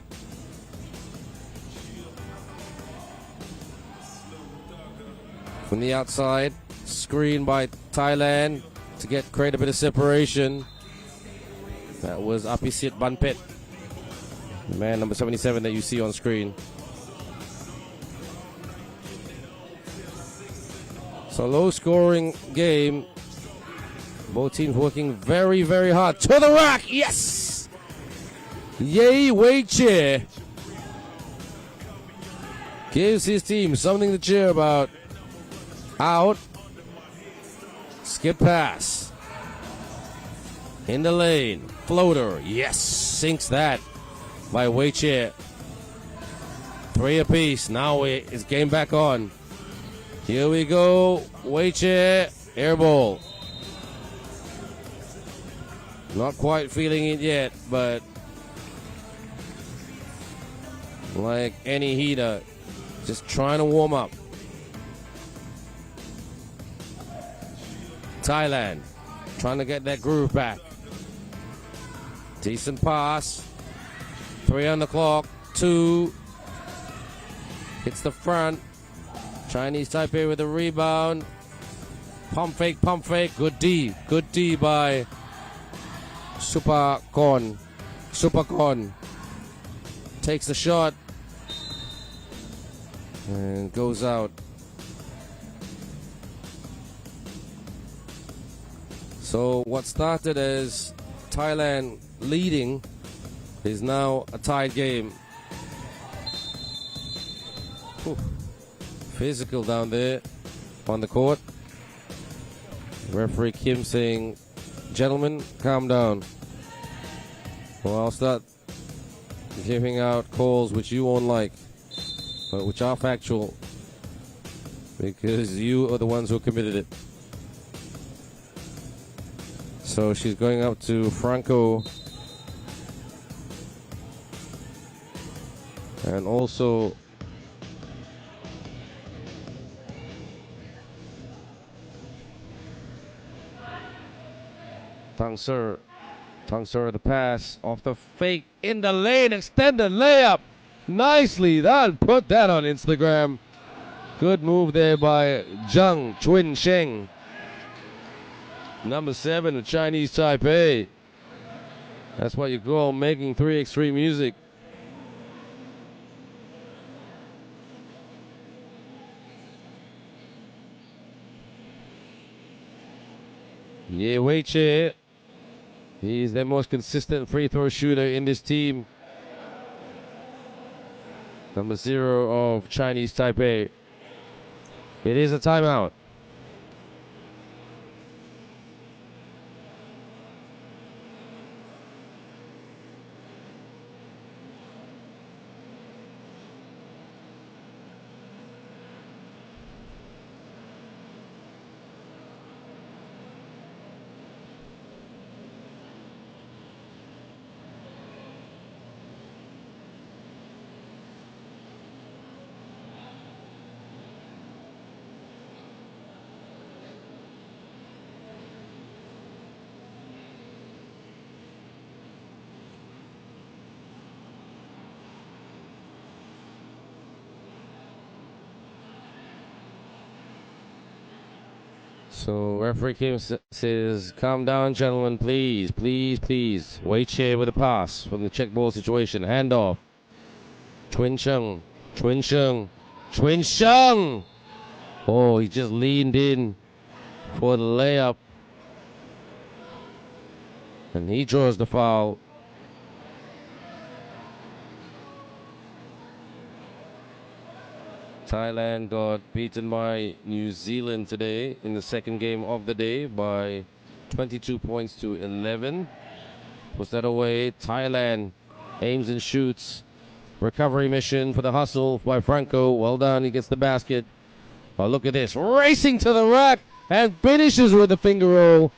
From the outside, screen by Thailand to create a bit of separation. That was Apisit Banpet, the man number 77 that you see on screen. So low scoring game. Both teams working very, very hard. To the rack, yes! Yay, Wei Che gives his team something to cheer about. Out. Skip pass. In the lane. Floater. Yes. Sinks that by Wei Che. 3 apiece. Now it's game back on. Here we go. Wei Che. Air ball. Not quite feeling it yet, but like any heater, just trying to warm up. Thailand trying to get that groove back. Decent pass. 3 on the clock. 2. Hits the front. Chinese Taipei with a rebound. Pump fake, pump fake. Good D. Good D by Supercon. Supercon takes the shot and goes out. So what started as Thailand leading is now a tied game. Whew. Physical down there on the court. Referee Kim saying, gentlemen, calm down. Well, I'll start giving out calls which you won't like, but which are factual, because you are the ones who committed it. So she's going up to Franco, and also Tang Sir, the pass off the fake in the lane, extended layup. Nicely done. Put that on Instagram. Good move there by Zhang Chunsheng. Number 7 of Chinese Taipei. That's what you call making 3x3 music. Ye Weiche. He's the most consistent free throw shooter in this team. Number 0 of Chinese Taipei. It is a timeout. So referee Kim says, calm down, gentlemen, please, please, please. Wait chair with a pass from the check ball situation. Handoff. Chunsheng. Oh, he just leaned in for the layup. And he draws the foul. Thailand got beaten by New Zealand today in the second game of the day by 22 points to 11. Puts that away. Thailand aims and shoots. Recovery mission for the hustle by Franco. Well done. He gets the basket. Oh, look at this. Racing to the rack and finishes with a finger roll.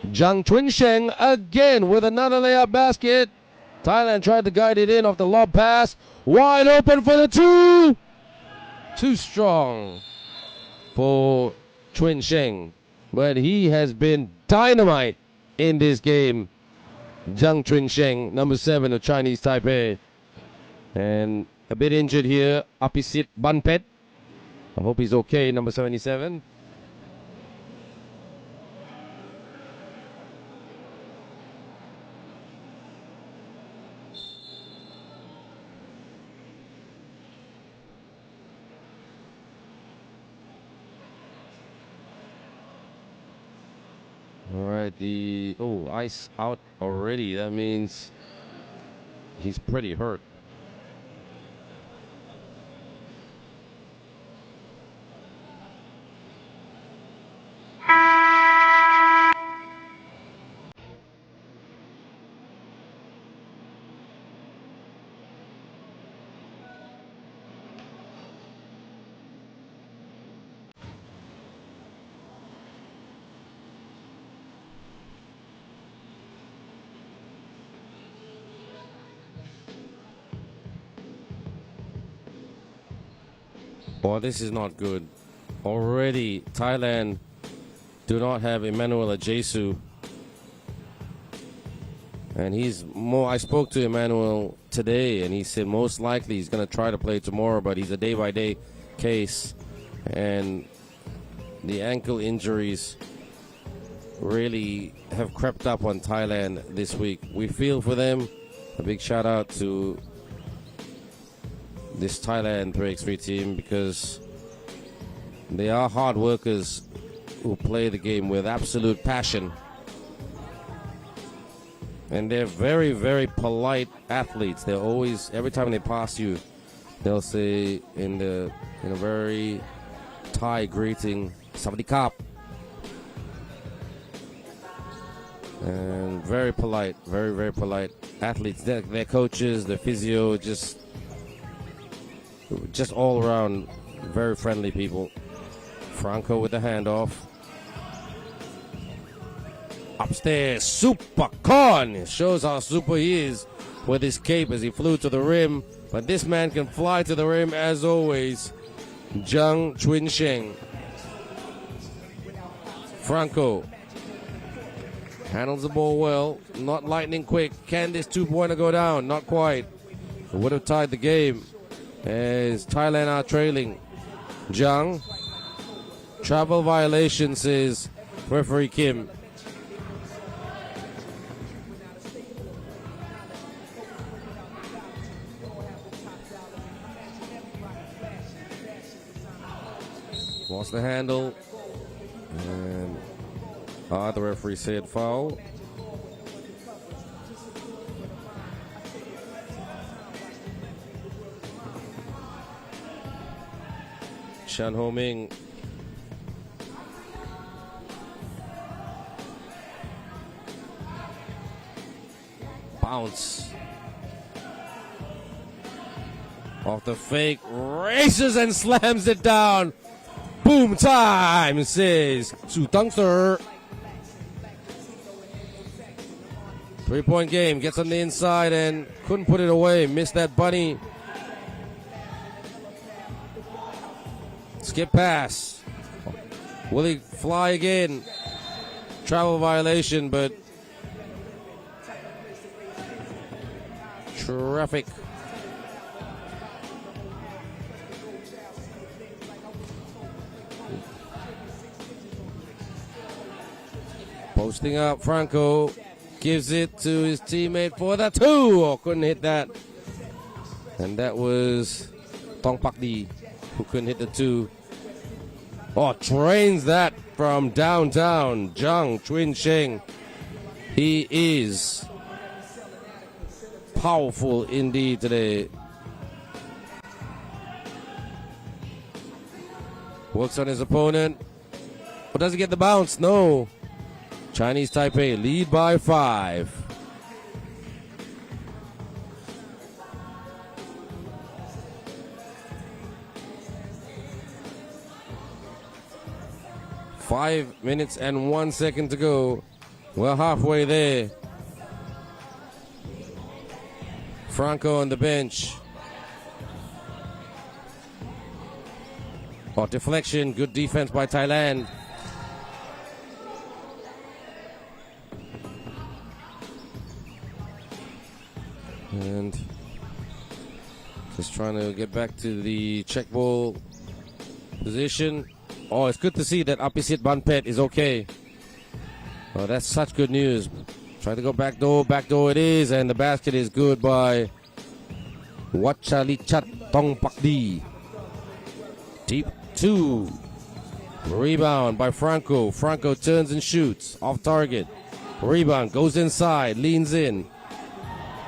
Zhang Chunsheng again with another layup basket. Thailand tried to guide it in off the lob pass. Wide open for the two. Too strong for Chunsheng, but he has been dynamite in this game. Zhang Chunsheng, number 7 of Chinese Taipei, and a bit injured here. Apisit Banpet. I hope he's okay. Number 77. All right, ice out already. That means he's pretty hurt. Boy, this is not good. Already, Thailand do not have Emmanuel Ajesu. And he's more, I spoke to Emmanuel today, and he said most likely he's going to try to play tomorrow, but he's a day-by-day case. And the ankle injuries really have crept up on Thailand this week. We feel for them. A big shout out to this Thailand 3x3 team, because they are hard workers who play the game with absolute passion. And they're very, very polite athletes. They're always, every time they pass you, they'll say in a very Thai greeting, "Sawadee Krap." And very polite, very, very polite athletes. Their coaches, their physio, just all around very friendly people. Franco with the handoff. Upstairs, Super Con shows how super he is with his cape as he flew to the rim. But this man can fly to the rim as always. Zhang Chunsheng. Franco handles the ball well, not lightning quick. Can this two-pointer go down? Not quite. It would have tied the game as Thailand are trailing. Zhang. Travel violation, says referee Kim. Lost the handle. And the referee said foul. Chan Ho Ming. Bounce. Off the fake. Races and slams it down. Boom time, says Su Tungster. 3-point game. Gets on the inside and couldn't put it away. Missed that bunny. Skip pass. Will he fly again? Travel violation, but traffic. Posting up, Franco gives it to his teammate for the two. Oh, couldn't hit that. And that was Tong Pak Di, who couldn't hit the two. Oh, trains that from downtown. Zhang Chunsheng. He is powerful indeed today. Works on his opponent. But does he get the bounce? No. Chinese Taipei lead by 5. Five minutes and 1 second to go. We're halfway there. Franco on the bench. Oh, deflection. Good defense by Thailand. And just trying to get back to the check ball position. Oh, it's good to see that Apisit Banpet is okay. Oh, that's such good news. Try to go back door it is, and the basket is good by Wachalichat Tongpakdi. Deep 2. Rebound by Franco. Franco turns and shoots. Off target. Rebound, goes inside, leans in.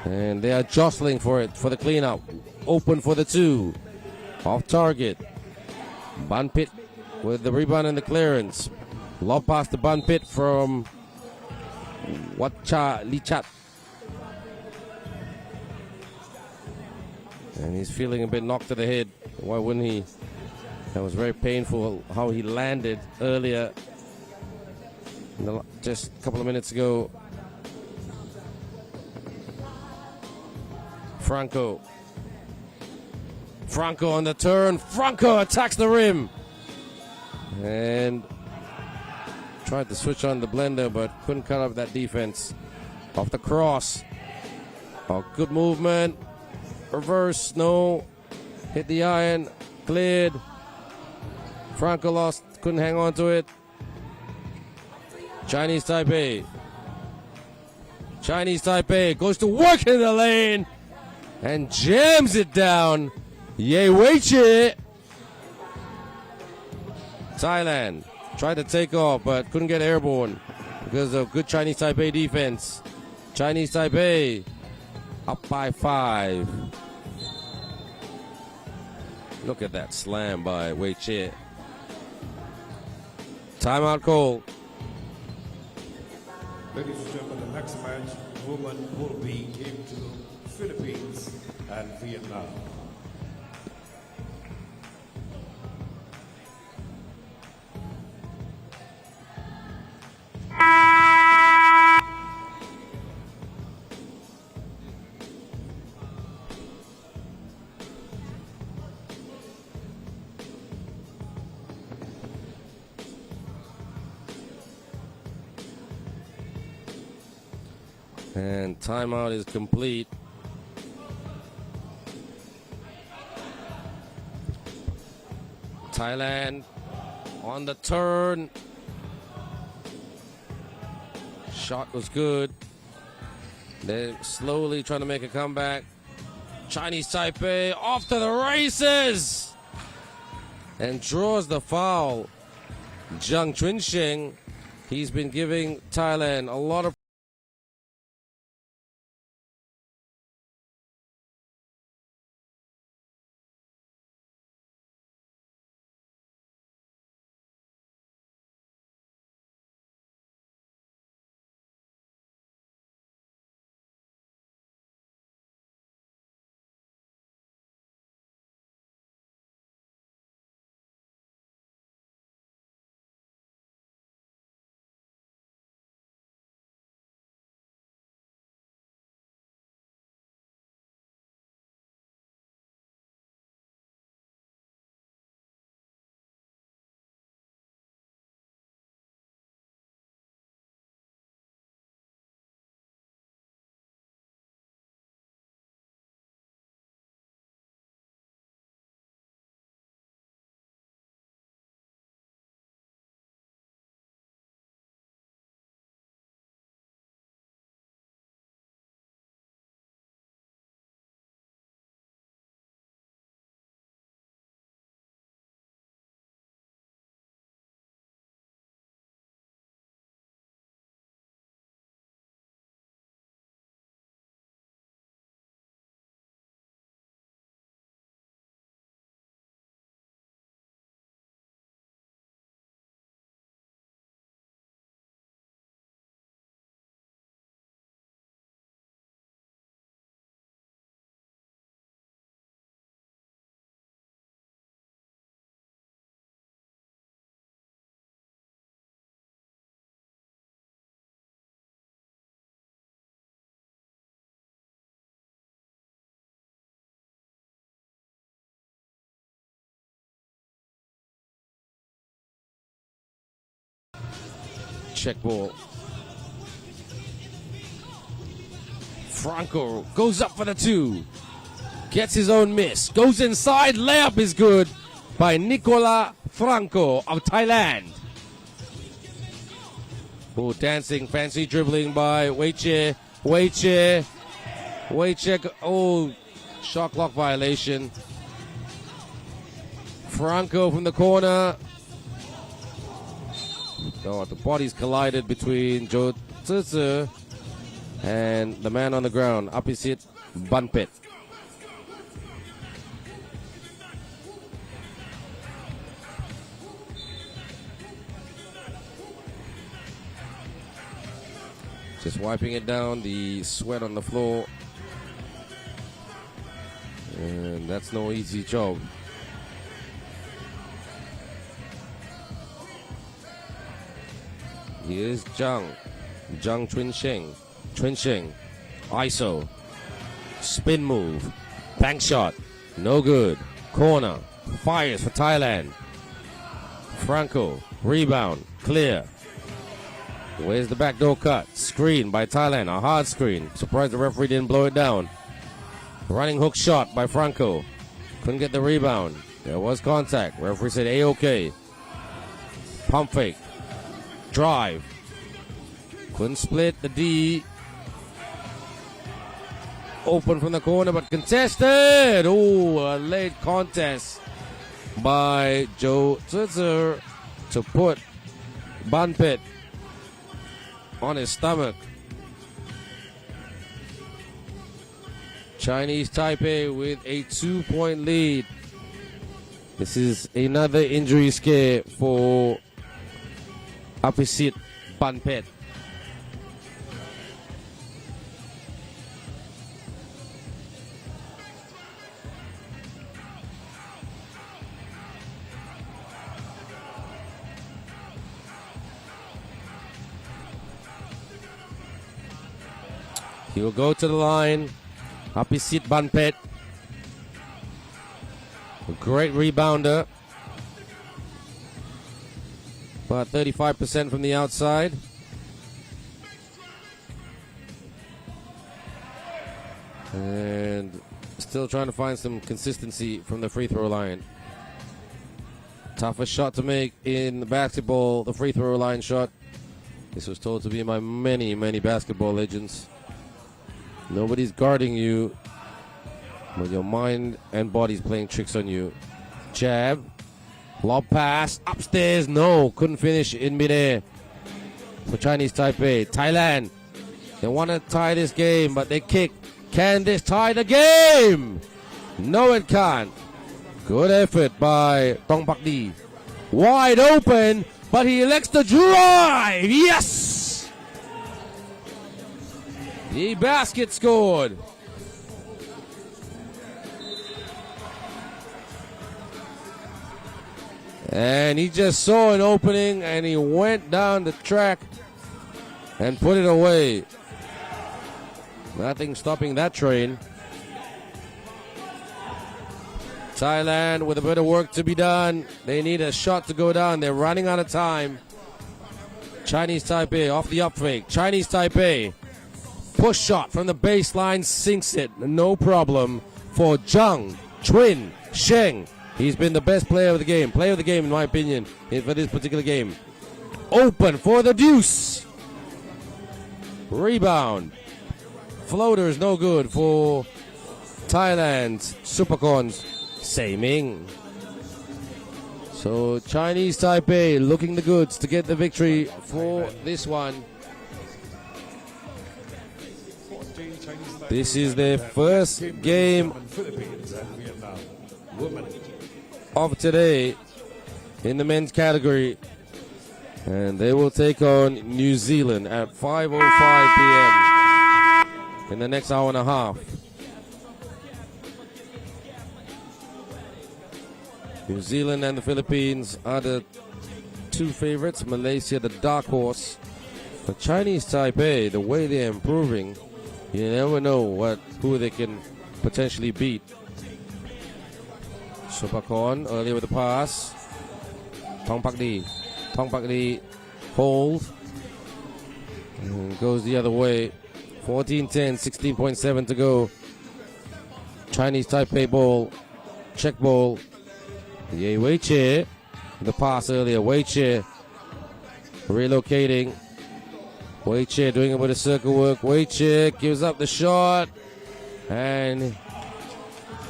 And they are jostling for it, for the cleanup. Open for the 2. Off target. Banpit with the rebound and the clearance. Lob past the Banpit from Wachalichat. And he's feeling a bit knocked to the head. Why wouldn't he? That was very painful how he landed earlier. Just a couple of minutes ago. Franco on the turn. Franco attacks the rim. And tried to switch on the blender, but couldn't cut up that defense. Off the cross. Oh, good movement. Reverse, no. Hit the iron. Cleared. Franco lost. Couldn't hang on to it. Chinese Taipei goes to work in the lane. And jams it down. Ye Weichi. Thailand tried to take off, but couldn't get airborne because of good Chinese Taipei defense. Chinese Taipei up by 5. Look at that slam by Wei Che. Timeout call. Ladies and gentlemen, the next match, women Pool B, came to Philippines and Vietnam. And timeout is complete. Thailand on the turn. Shot was good. They're slowly trying to make a comeback. Chinese Taipei off to the races and draws the foul. Zhang Chunsheng, he's been giving Thailand a lot of check ball. Franco goes up for the 2. Gets his own miss. Goes inside. Layup is good by Nicola Franco of Thailand. Oh, dancing, fancy dribbling by Wei Che. Wei Che. Wei Che. Oh, shot clock violation. Franco from the corner. Oh, the bodies collided between Zhou Zizi and the man on the ground. Opposite Bunpet. Just wiping it down, the sweat on the floor. And that's no easy job. Here's Zhang Chunsheng. ISO. Spin move. Bank shot. No good. Corner. Fires for Thailand. Franco. Rebound. Clear. Where's the backdoor cut? Screen by Thailand. A hard screen. Surprised the referee didn't blow it down. Running hook shot by Franco. Couldn't get the rebound. There was contact. Referee said A-OK. Pump fake. Drive. Couldn't split the D. Open from the corner, but contested. Oh, a late contest by Zhou Zizi to put Bunpet on his stomach. Chinese Taipei with a 2-point lead. This is another injury scare for Apisit Panpet. He will go to the line. Apisit Banpet. A great rebounder. About 35% from the outside. And still trying to find some consistency from the free throw line. Toughest shot to make in the basketball, the free throw line shot. This was told to be by many, many basketball legends. Nobody's guarding you, but your mind and body's playing tricks on you. Jab, lob pass, upstairs, no, couldn't finish in midair for Chinese Taipei. Thailand, they want to tie this game, but they kick. Can this tie the game? No, it can't. Good effort by Tong Pak Di. Wide open, but he elects to drive. Yes! The basket scored. And he just saw an opening and he went down the track and put it away. Nothing stopping that train. Thailand with a bit of work to be done. They need a shot to go down. They're running out of time. Chinese Taipei off the up fake. Chinese Taipei. Push shot from the baseline, sinks it, no problem for Zhang Chun Sheng. He's been the best player of the game in my opinion, for this particular game. Open for the deuce. Rebound. Floater is no good for Thailand's Supercons Sei Ming. So Chinese Taipei looking the goods to get the victory for this one. This is their first game of today in the men's category. And they will take on New Zealand at 5:05 p.m. in the next hour and a half. New Zealand and the Philippines are the two favorites. Malaysia, the dark horse. For Chinese Taipei, the way they're improving, you never know who they can potentially beat. Supakon earlier with the pass. Tong Pak Di. Tong Pak Di hold. And goes the other way. 14-10, 16.7 to go. Chinese Taipei ball. Check ball. Ye Wei Che. The pass earlier. Wei Che relocating. Wei Che doing a bit of circle work. Wei Che gives up the shot. And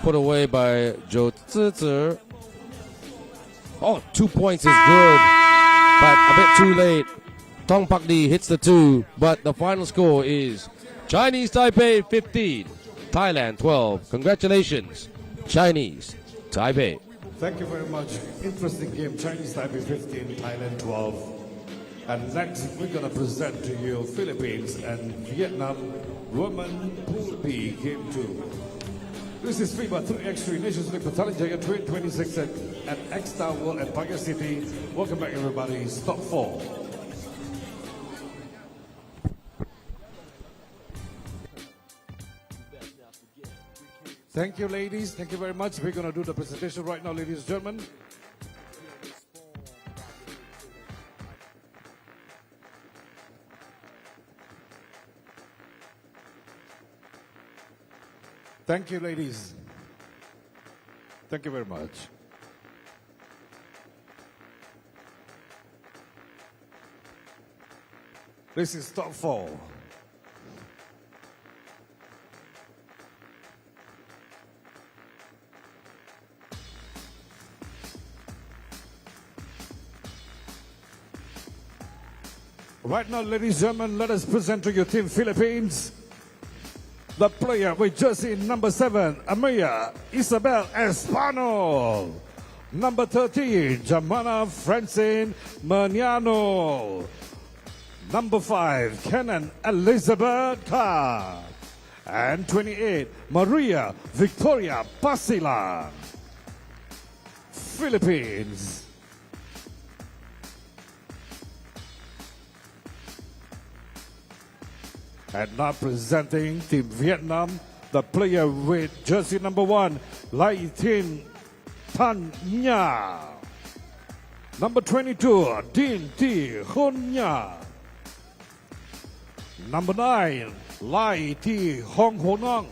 put away by Zhou Zizi. Oh, 2 points is good. But a bit too late. Tong Pak Di hits the 2. But the final score is Chinese Taipei 15. Thailand 12. Congratulations, Chinese Taipei. Thank you very much. Interesting game. Chinese Taipei 15, Thailand 12. And next, we're going to present to you Philippines and Vietnam Women Pool B Game 2. This is FIBA 3x3 Nations League Petaling Jaya 2026 at X-Star World at Baguio City. Welcome back, everybody. Stop 4. Thank you, ladies. Thank you very much. We're going to do the presentation right now, ladies and gentlemen. Thank you, ladies. Thank you very much. This is top 4. Right now, ladies and gentlemen, let us present to you Team Philippines. the player with jersey number 7, Amaya Isabel Espanol. Number 13, Jamana Francine Maniano. Number 5, Kenan Elizabeth Carr. And 28, Maria Victoria Pasilan. Philippines. And now presenting Team Vietnam, the player with jersey number 1, Lai Tin Tan Nha. Number 22, Din Ti Hun Nha. Number 9, Lai Ti Hong Ho Nong.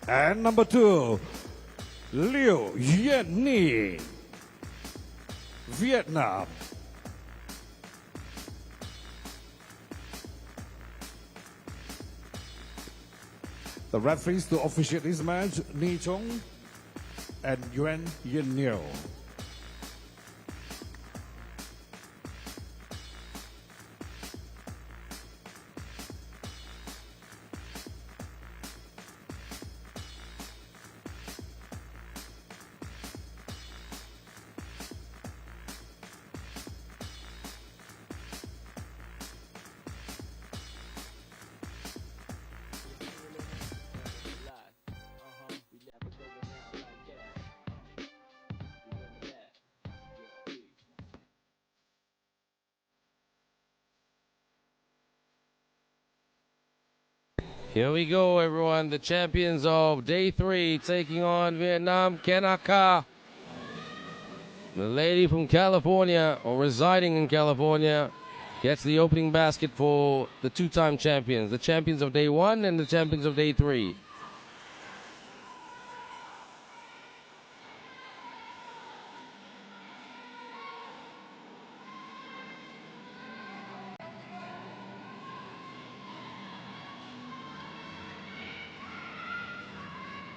And number 2, Liu Yen Ni. Vietnam. The referees to officiate this match, Ni Chong and Yuan Yin Neo. Here we go, everyone. The champions of day 3 taking on Vietnam, Kanaka. The lady from California, or residing in California, gets the opening basket for the 2-time champions. The champions of day 1 and the champions of day 3.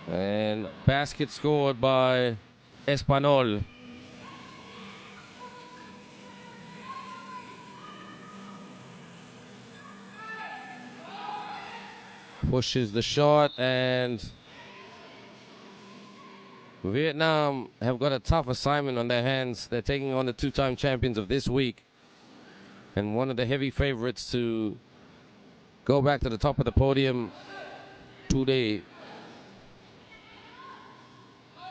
And basket scored by Espanol. Pushes the shot, and Vietnam have got a tough assignment on their hands. They're taking on the 2-time champions of this week, and one of the heavy favorites to go back to the top of the podium today.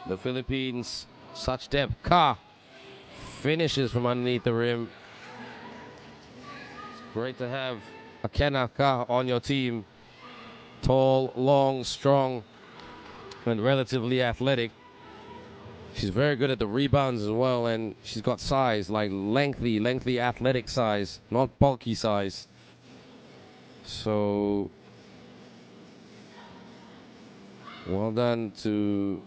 The Philippines, such depth. Ka finishes from underneath the rim. It's great to have a Kanaka on your team. Tall, long, strong, and relatively athletic. She's very good at the rebounds as well, and she's got size, like lengthy athletic size, not bulky size. So, well done to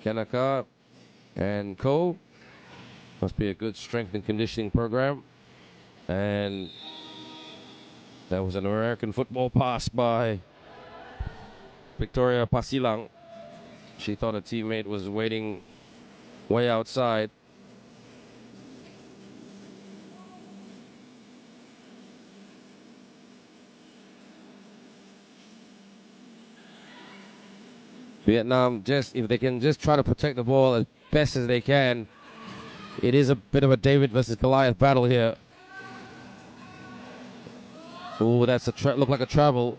Kanaka and Co. Must be a good strength and conditioning program. And that was an American football pass by Victoria Pasilang. She thought a teammate was waiting way outside. Vietnam, just if they can just try to protect the ball as best as they can. It is a bit of a David versus Goliath battle here. Oh, that's look like a travel.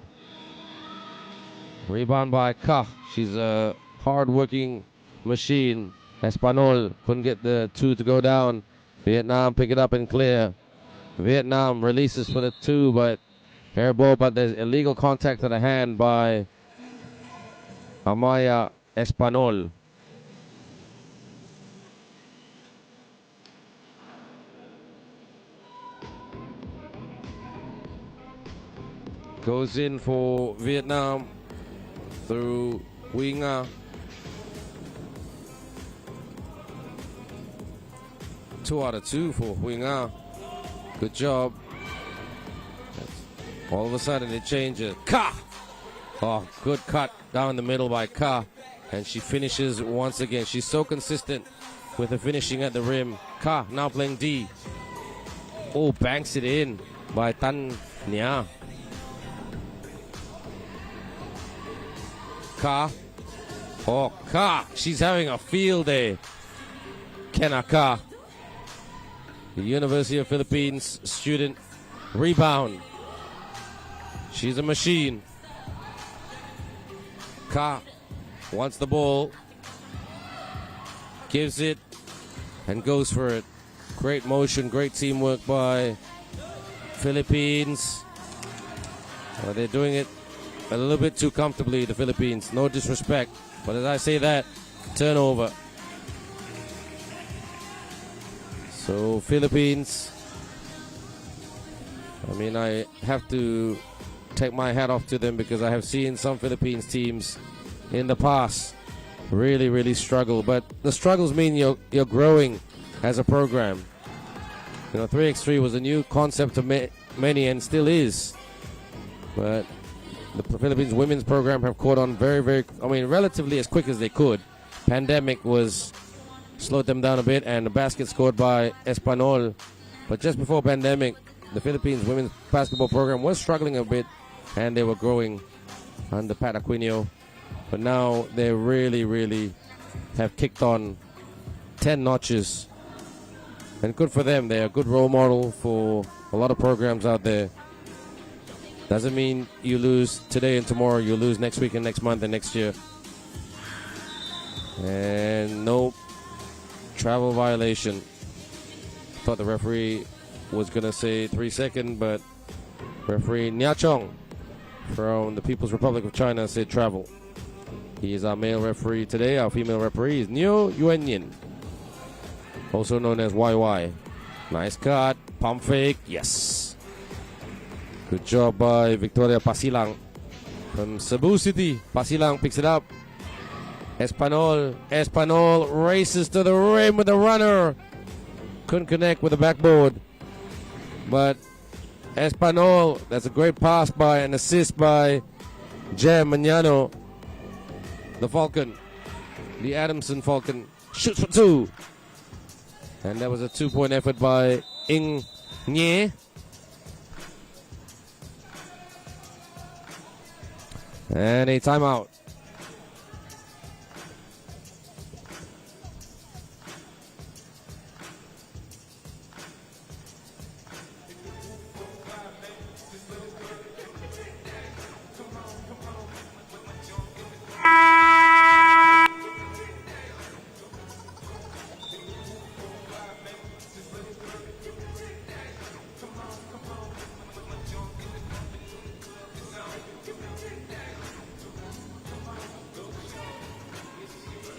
Rebound by Ka. She's a hard-working machine. Espanol couldn't get the 2 to go down. Vietnam pick it up and clear. Vietnam releases for the 2, but fair ball, but there's illegal contact to the hand by Amaya Espanol. Goes in for Vietnam through Huy Nga. 2 out of 2 for Huy Nga. Good job. All of a sudden it changes. Ka! Oh, good cut down the middle by Ka. And she finishes once again. She's so consistent with the finishing at the rim. Ka now playing D. Oh, banks it in by Tan Nha. Ka. Oh, Ka. She's having a field day. Kenna Ka. The University of Philippines student. Rebound. She's a machine. Ka wants the ball. Gives it and goes for it. Great motion, great teamwork by Philippines. They're doing it a little bit too comfortably, the Philippines. No disrespect, but as I say that, turnover. So Philippines, I mean, I have to take my hat off to them because I have seen some Philippines teams in the past really struggle. But the struggles mean you're growing as a program. 3x3 was a new concept to many and still is. But the Philippines women's program have caught on relatively as quick as they could. Pandemic slowed them down a bit, and the basket scored by Espanol. But just before pandemic, the Philippines women's basketball program was struggling a bit, and they were growing under Pat Aquino. But now they really have kicked on 10 notches. And good for them. They're a good role model for a lot of programs out there. Doesn't mean you lose today and tomorrow. You lose next week and next month and next year. And no travel violation. Thought the referee was going to say 3 seconds, but referee Nia Chong from the People's Republic of China said travel. He is our male referee today. Our female referee is Neo Yuanyin, also known as YY. Nice cut. Pump fake. Yes. Good job by Victoria Pasilang from Cebu City. Pasilang picks it up. Espanol races to the rim with the runner. Couldn't connect with the backboard. But Espanol, that's a great pass by an assist by Jem Mañano. The Falcon, the Adamson Falcon, shoots for two. And that was a 2-point effort by Ing Nye. And a timeout.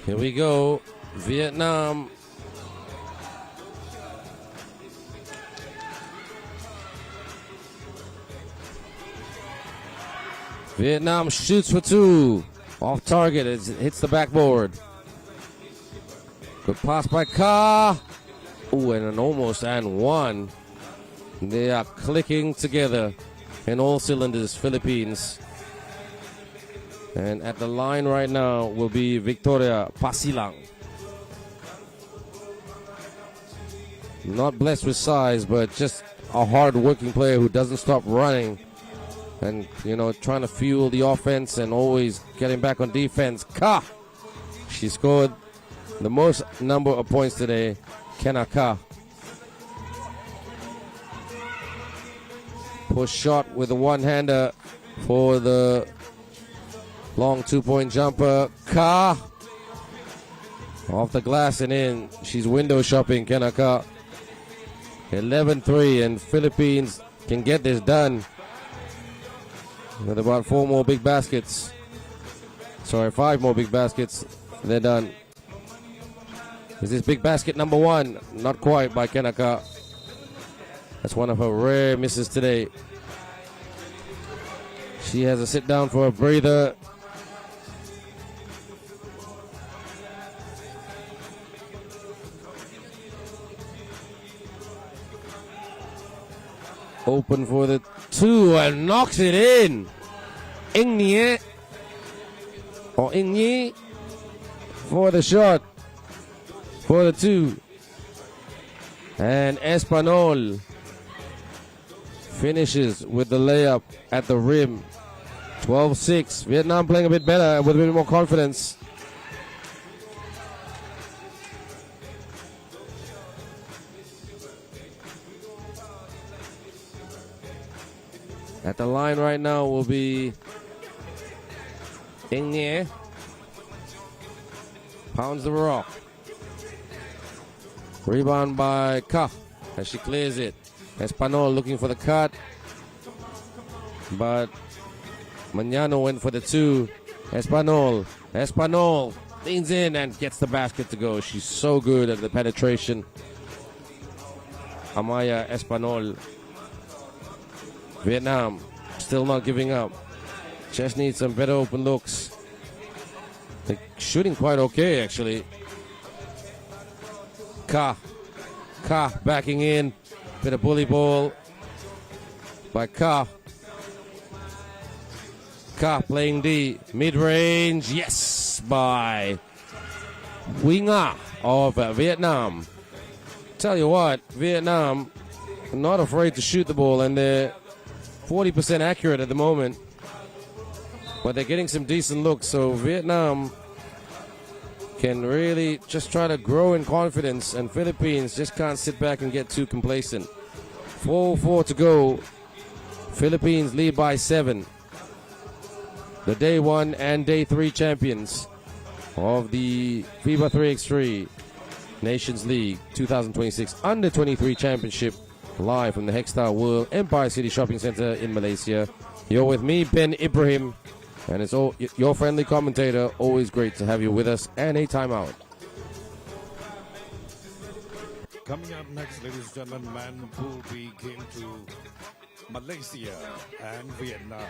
Here we go, Vietnam. Vietnam shoots for two. Off target, it hits the backboard. Good pass by Ka. Ooh, and an almost and one. They are clicking together in all cylinders, Philippines. And at the line right now will be Victoria Pasilang. Not blessed with size, but just a hard-working player who doesn't stop running. And, trying to fuel the offense and always getting back on defense. Ka! She scored the most number of points today. Kenna Ka. Push shot with a one-hander for the long 2-point jumper. Ka. Off the glass and in. She's window shopping, Kenna Ka. 11-3, and Philippines can get this done with about 4 more big baskets. Sorry, 5 more big baskets. They're done. Is this big basket number 1? Not quite by Kenna Ka. That's one of her rare misses today. She has to sit down for a breather. Open for the 2 and knocks it in. Ing Nye for the shot. For the 2. And Espanol finishes with the layup at the rim. 12-6. Vietnam playing a bit better with a bit more confidence. At the line right now will be Eng Nye. Pounds the rock. Rebound by Ka as she clears it. Espanol looking for the cut. But Mañano went for the two. Espanol leans in and gets the basket to go. She's so good at the penetration. Amaya Espanol. Vietnam still not giving up. Just needs some better open looks. They're shooting quite okay, actually. Ka backing in. Bit of bully ball by Ka. Ka playing D. Mid-range. Yes, by winger of Vietnam. Tell you what, Vietnam not afraid to shoot the ball, and they're 40% accurate at the moment. But they're getting some decent looks, so Vietnam can really just try to grow in confidence, and Philippines just can't sit back and get too complacent. 4:04 to go. Philippines lead by 7. The day 1 and day 3 champions of the FIBA 3x3 Nations League 2026 Under 23 Championship, live from the Hexstar World Empire City Shopping Center in Malaysia. You're with me, Ben Ibrahim, and it's all your friendly commentator. Always great to have you with us, and a timeout. Coming up next, ladies and gentlemen, Man Pool B came to Malaysia and Vietnam.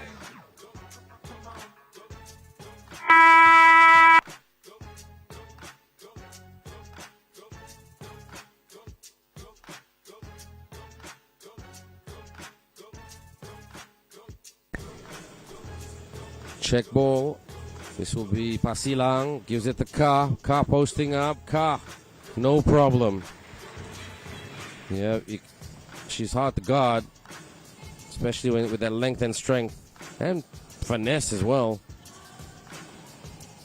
Check ball. This will be Pasilang. Gives it to Ka. Ka posting up. Ka. No problem. Yeah, she's hard to guard. Especially with that length and strength. And finesse as well.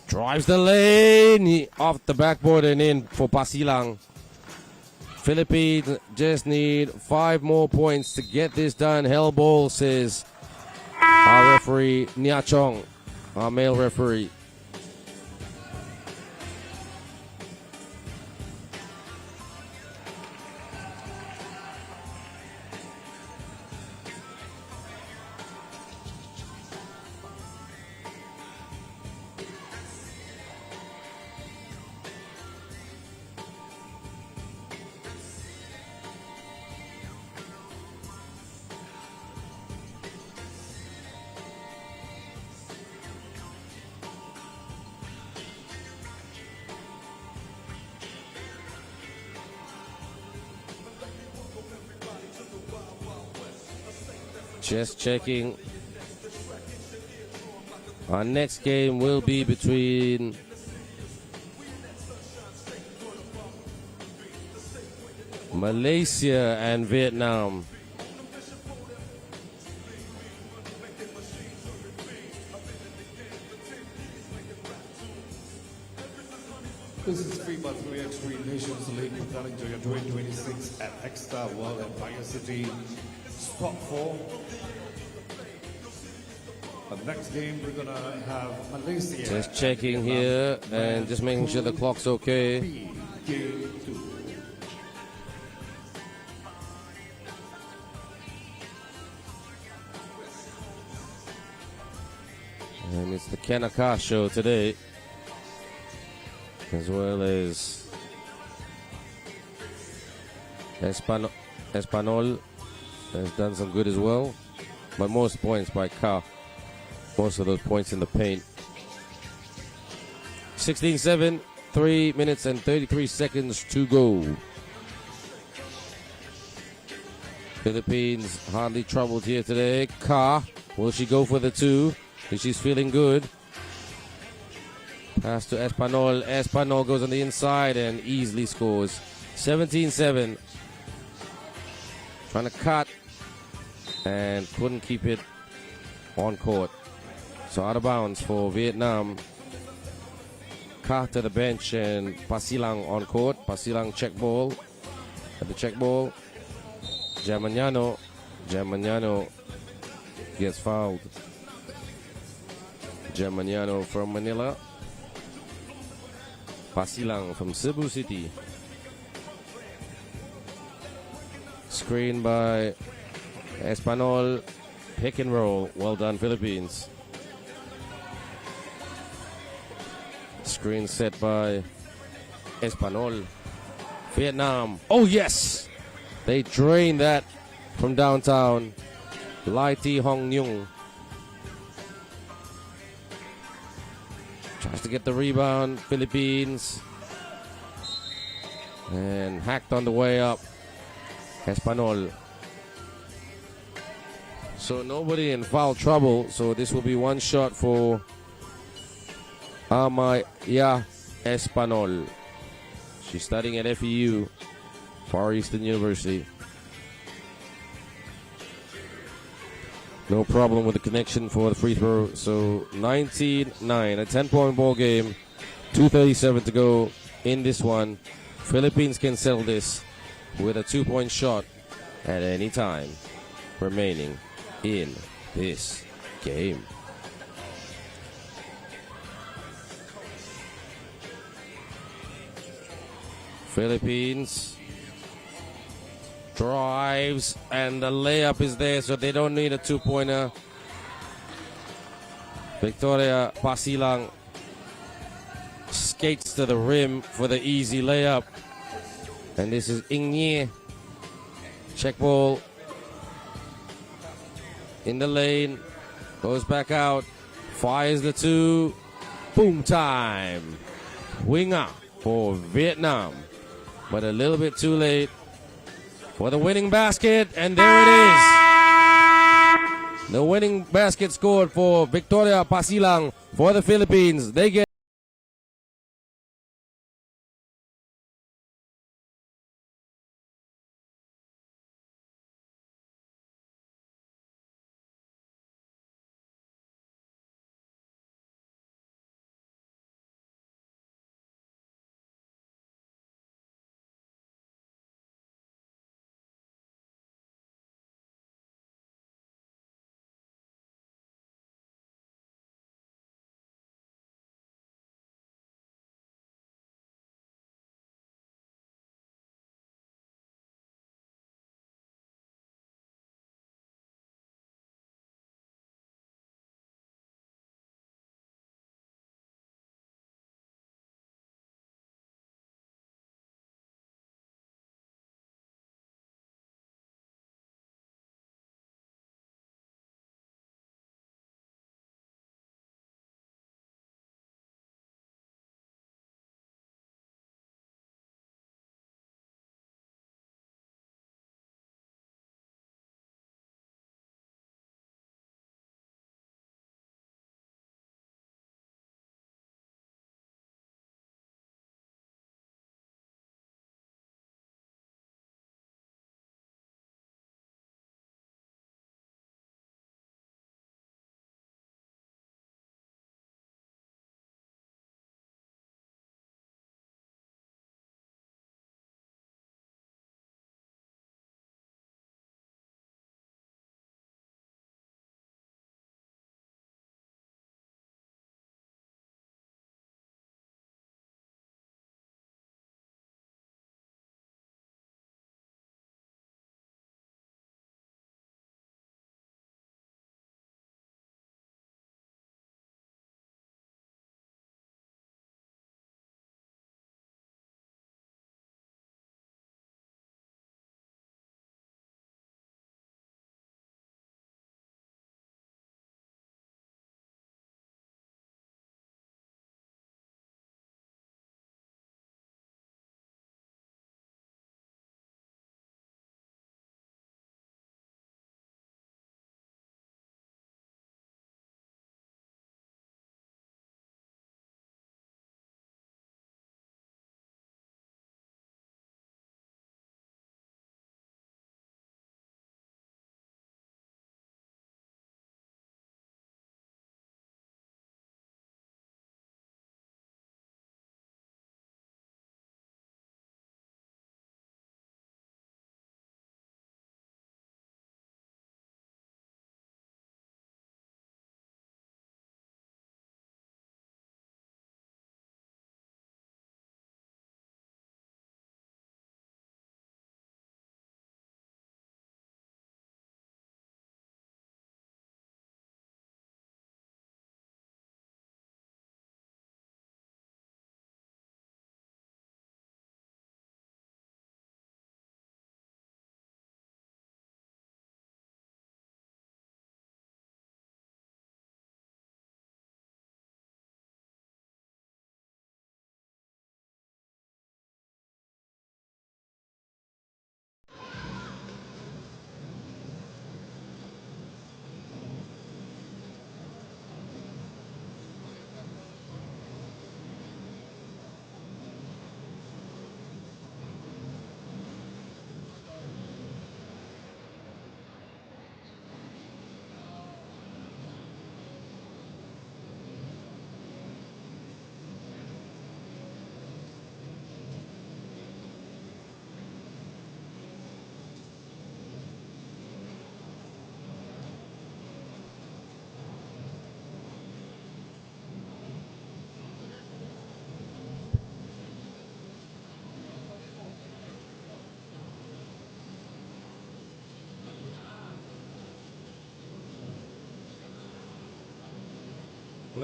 Drives the lane. Off the backboard and in for Pasilang. Philippines just need 5 more points to get this done. Hell ball, says our referee, Nia Chong. Our male referee. Just checking. Our next game will be between Malaysia and Vietnam. This is FIBA 3x3 Nations League Petaling Jaya 2026 at Hexstar World Empire City. Spot 4. The next game we're gonna have Malaysia. Just checking here and just making sure the clock's okay. Game 2. And it's the Kanaka show today, as well as Espanol has done some good as well, but most points by Ka. Most of those points in the paint. 16-7, 3 minutes and 33 seconds to go. Philippines hardly troubled here today. Ka, will she go for the 2? She's feeling good. Pass to Espanol. Espanol goes on the inside and easily scores. 17-7. Trying to cut and couldn't keep it on court. So out of bounds for Vietnam. Ka to the bench and Pasilang on court. Pasilang check ball. At the check ball. Jamaniano gets fouled. Jamaniano from Manila. Pasilang from Cebu City. Screen by Espanol. Pick and roll. Well done, Philippines. Screen set by Espanol. Vietnam. Oh, yes! They drained that from downtown. Lai Ti Hong Nyung tries to get the rebound. Philippines. And hacked on the way up. Espanol. So nobody in foul trouble. So this will be one shot for Amaya Espanol. She's studying at FEU, Far Eastern University. No problem with the connection for the free throw. So 19-9, a 10-point ball game. 2:37 to go in this one. Philippines can settle this with a 2-point shot at any time remaining in this game. Philippines drives and the layup is there, so they don't need a 2-pointer. Victoria Pasilang skates to the rim for the easy layup. And this is Ingne. Check ball in the lane. Goes back out. Fires the 2. Boom time. Winger for Vietnam. But a little bit too late for the winning basket. And there it is. The winning basket scored for Victoria Pasilang for the Philippines. They get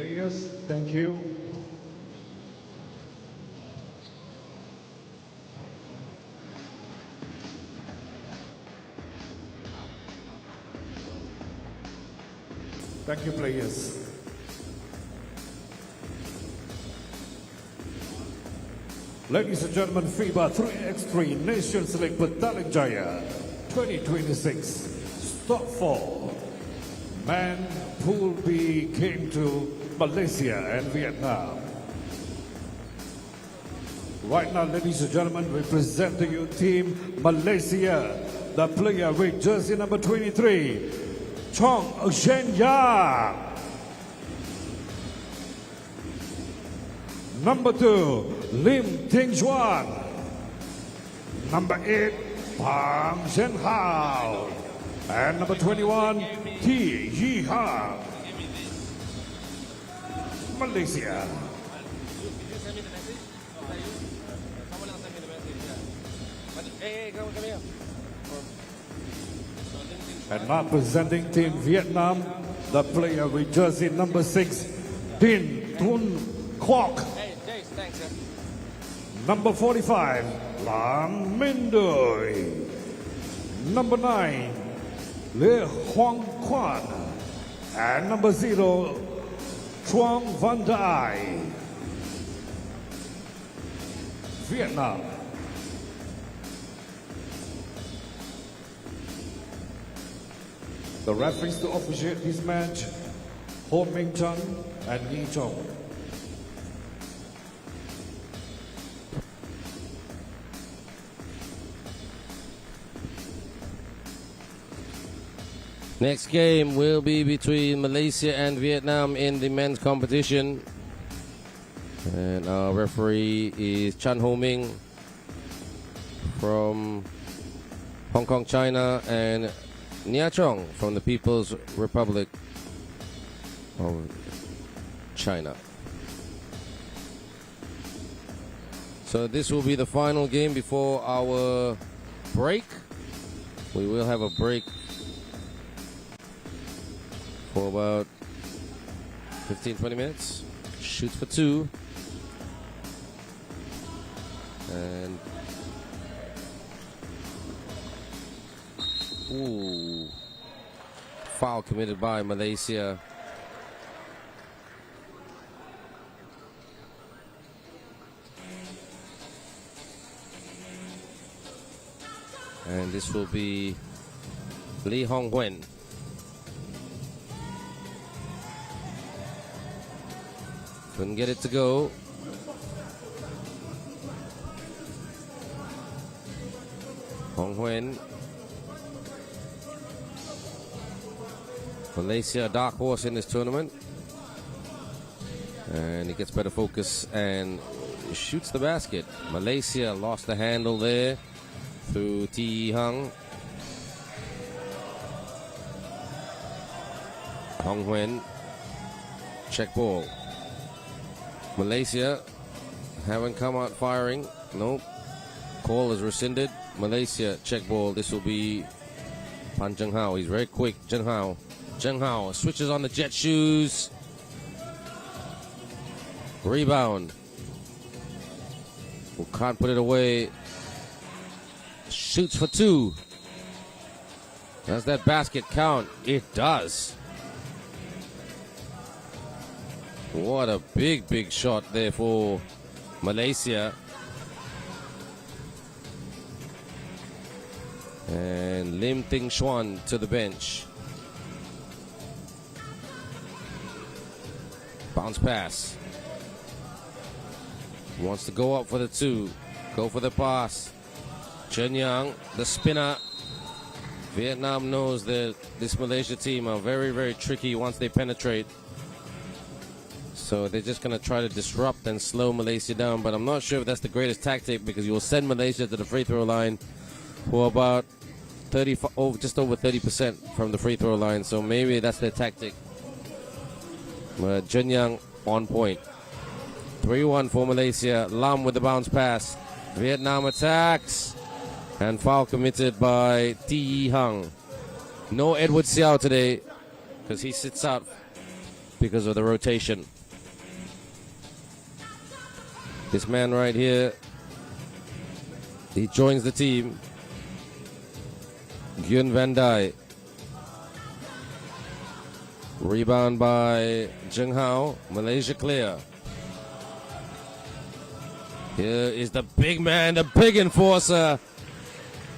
players. Thank you. Thank you, players. Ladies and gentlemen, FIBA 3x3 Nations League Petaling Jaya 2026. Stop 4. Man Pool B came to Malaysia and Vietnam. Right now, ladies and gentlemen, we present to you Team Malaysia. The player with jersey number 23, Chong Shenya. Number 2, Lim Ting Xuan. Number 8, Pang Shen Hao. And number 21, T Yi Ha. Malaysia. And now presenting Team Vietnam, the player with jersey number 6, Din Thun Quoc. Number 45, Lam Minh Doi. Number 9, Le Huang Quan. And number 0, Truong Van Dai. Vietnam. The referees to officiate this match, Ho Ming Chun and Yi Chong. Next game will be between Malaysia and Vietnam in the men's competition. And our referee is Chan Ho Ming from Hong Kong, China, and Nia Chong from the People's Republic of China. So this will be the final game before our break. We will have a break for about 15-20 minutes. Shoots for 2. And ooh, foul committed by Malaysia. And this will be Lee Hong Wen. Couldn't get it to go. Hong Wen. Malaysia, a dark horse in this tournament. And he gets better focus and shoots the basket. Malaysia lost the handle there through T. Hung. Hong Wen. Check ball. Malaysia haven't come out firing. Nope. Call is rescinded. Malaysia check ball. This will be Pan Zheng Hao. He's very quick. Zheng Hao. Zheng Hao switches on the jet shoes. Rebound. Who can't put it away. Shoots for 2. Does that basket count? It does. What a big, big shot there for Malaysia. And Lim Ting Xuan to the bench. Bounce pass. Wants to go up for the 2. Go for the pass. Chen Yang, the spinner. Vietnam knows that this Malaysia team are very, very tricky once they penetrate. So they're just going to try to disrupt and slow Malaysia down. But I'm not sure if that's the greatest tactic, because you will send Malaysia to the free throw line for about just over 30% from the free throw line. So maybe that's their tactic. But Chen Yang on point. 3-1 for Malaysia. Lam with the bounce pass. Vietnam attacks. And foul committed by T. Yi Hung. No Edward Xiao today, because he sits out because of the rotation. This man right here, he joins the team. Gyun Van Dai. Rebound by Jung Hao. Malaysia clear. Here is the big man, the big enforcer.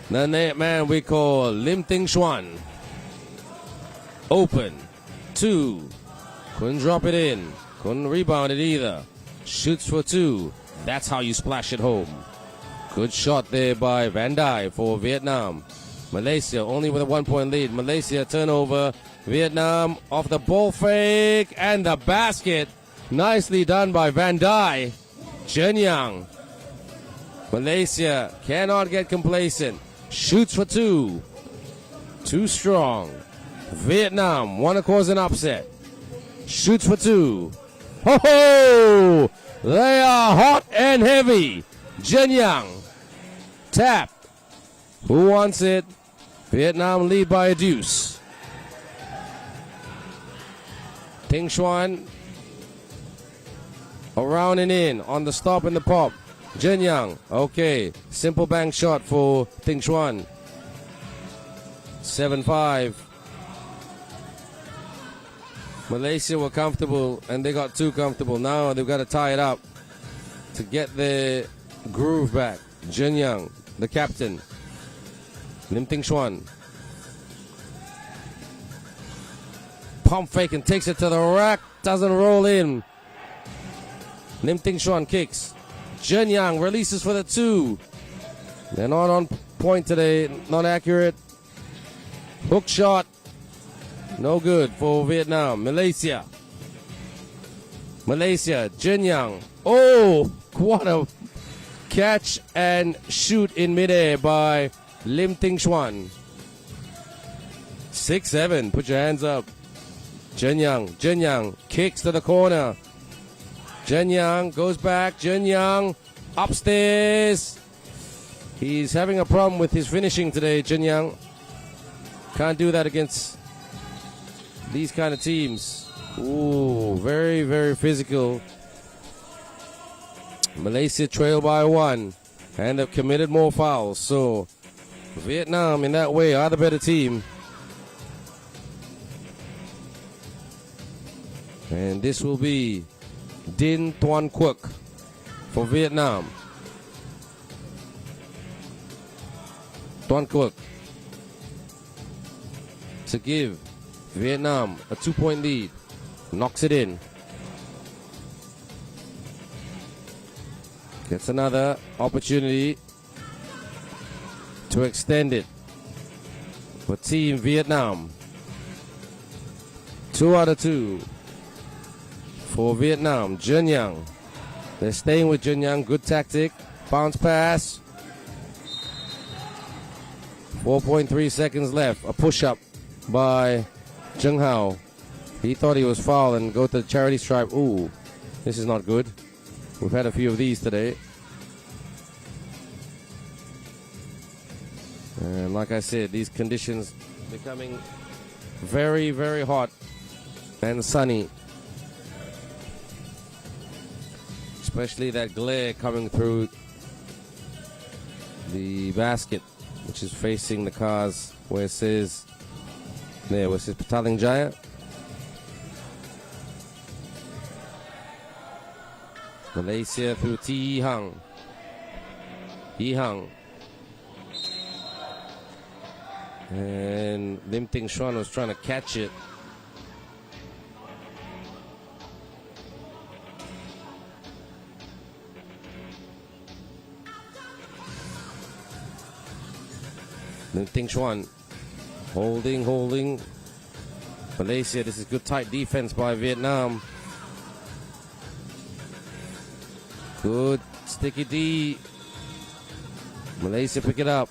The man we call Lim Ting Xuan. Open. 2. Couldn't drop it in. Couldn't rebound it either. Shoots for 2. That's how you splash it home. Good shot there by Van Dai for Vietnam. Malaysia only with a 1-point lead. Malaysia turnover. Vietnam off the ball fake and the basket. Nicely done by Van Dai. Chen Yang. Malaysia cannot get complacent. Shoots for 2. Too strong. Vietnam want to cause an upset. Shoots for 2. Ho ho! They are hot and heavy. Chen Yang. Tap. Who wants it? Vietnam lead by a deuce. Ting Xuan. Around and in on the stop and the pop. Chen Yang. Okay. Simple bank shot for Ting Xuan. 7-5. Malaysia were comfortable and they got too comfortable. Now they've got to tie it up to get their groove back. Chen Yang, the captain. Lim Ting Xuan. Pump fake and takes it to the rack. Doesn't roll in. Lim Ting Xuan kicks. Chen Yang releases for the 2. They're not on point today. Not accurate. Hook shot. No good for Vietnam. Malaysia. Chen Yang. Oh, what a catch and shoot in midair by Lim Ting Xuan. 6-7. Put your hands up. Chen Yang kicks to the corner. Chen Yang goes back. Chen Yang upstairs. He's having a problem with his finishing today, Chen Yang. Can't do that against these kind of teams. Ooh, very, very physical. Malaysia trail by 1 and have committed more fouls. So Vietnam in that way are the better team. And this will be Din Tuan Quoc for Vietnam. Tuan Quoc to give Vietnam a 2-point lead. Knocks it in. Gets another opportunity to extend it for Team Vietnam. 2 out of 2 for Vietnam. Chen Yang. They're staying with Chen Yang. Good tactic. Bounce pass. 4.3 seconds left. A push-up by Jung Hao. He thought he was fouled and go to the charity stripe. Ooh, this is not good. We've had a few of these today. And like I said, these conditions becoming very, very hot and sunny. Especially that glare coming through the basket, which is facing the cars where it says, there, where it says Petaling Jaya. Malaysia through Yi Hang. Yi Hang. And Lim Ting Xuan was trying to catch it. Lim Ting Xuan holding. Malaysia, this is good tight defense by Vietnam. Good sticky D. Malaysia pick it up.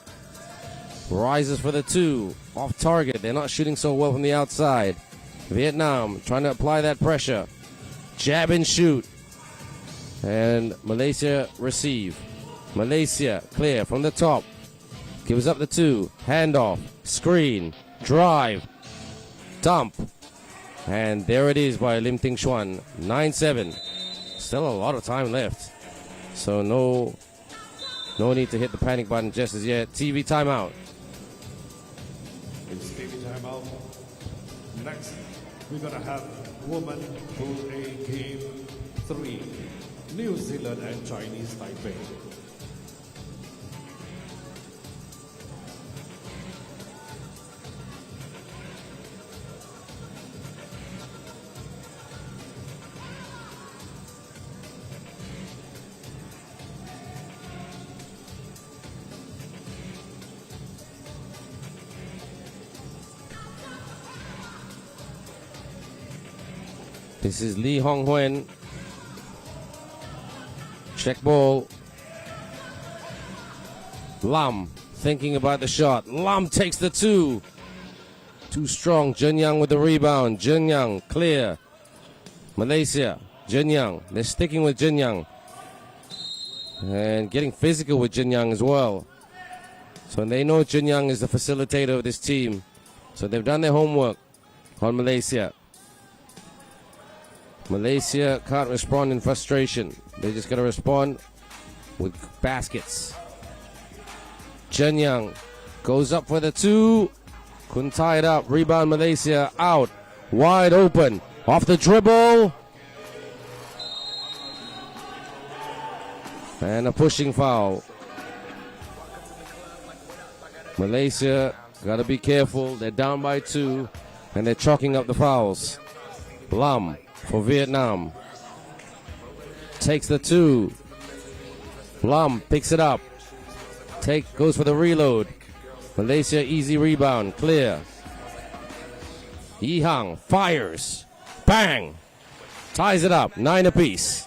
Rises for the 2. Off target. They're not shooting so well from the outside. Vietnam trying to apply that pressure. Jab and shoot. And Malaysia receive. Malaysia clear from the top. Gives up the 2. Handoff. Screen. Drive. Dump. And there it is by Lim Ting Xuan. 9-7. Still a lot of time left. So no need to hit the panic button just as yet. TV timeout. It's TV timeout. Next, we're going to have Women Pool A Game 3. New Zealand and Chinese Taipei. This is Lee Hong Huen. Check ball. Lam thinking about the shot. Lam takes the two. Too strong. Jun Yang with the rebound. Jun Yang clear. Malaysia. Jun Yang. They're sticking with Jun Yang. And getting physical with Jun Yang as well. So they know Jun Yang is the facilitator of this team. So they've done their homework on Malaysia. Malaysia can't respond in frustration. They just got to respond with baskets. Chen Yang goes up for the two. Couldn't tie it up. Rebound Malaysia out. Wide open. Off the dribble. And a pushing foul. Malaysia got to be careful. They're down by 2. And they're chalking up the fouls. Lam for Vietnam. Takes the 2. Lam picks it up. Goes for the reload. Malaysia easy rebound. Clear. Yi Hang fires. Bang. Ties it up. 9 apiece.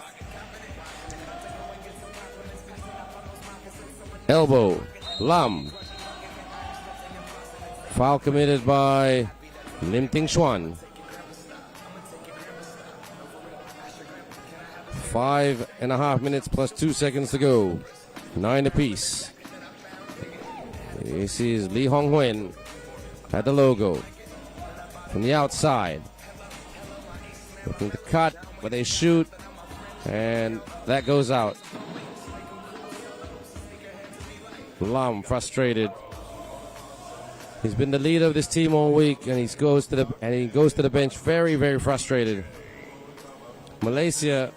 Elbow. Lam. Foul committed by Lim Ting Xuan. 5.5 minutes plus 2 seconds to go. 9 apiece. This is Lee Hong Huen at the logo. From the outside. Looking to cut, but they shoot. And that goes out. Lam frustrated. He's been the leader of this team all week, and he goes to the bench very, very frustrated. Malaysia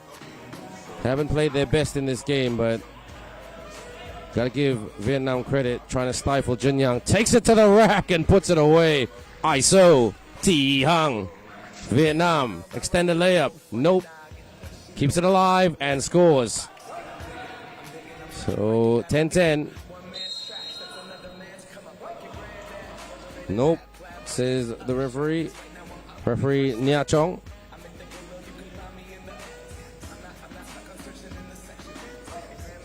haven't played their best in this game, but gotta give Vietnam credit, trying to stifle Jun Yang. Takes it to the rack and puts it away. ISO. T. Hung. Vietnam. Extended layup. Nope. Keeps it alive and scores. So 10-10. Nope, says the referee. Referee Nia Chong.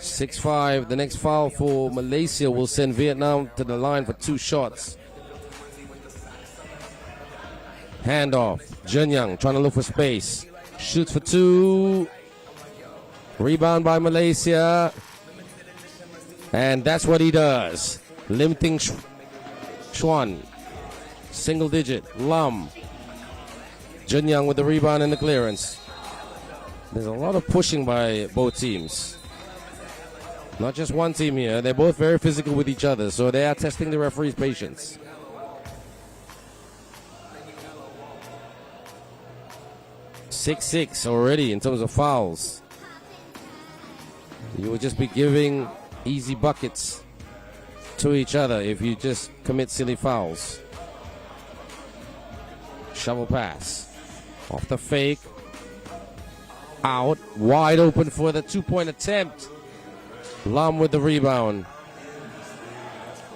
(6-5). The next foul for Malaysia will send Vietnam to the line for 2 shots. Handoff. Jun Yang trying to look for space. Shoots for 2. Rebound by Malaysia. And that's what he does. Lim Ting Xuan. Single digit. Lam. Jun Yang with the rebound and the clearance. There's a lot of pushing by both teams. Not just one team here. They're both very physical with each other, so they are testing the referee's patience. (6-6) already in terms of fouls. You would just be giving easy buckets to each other if you just commit silly fouls. Shovel pass. Off the fake. Out. Wide open for the 2-point attempt. Lam with the rebound.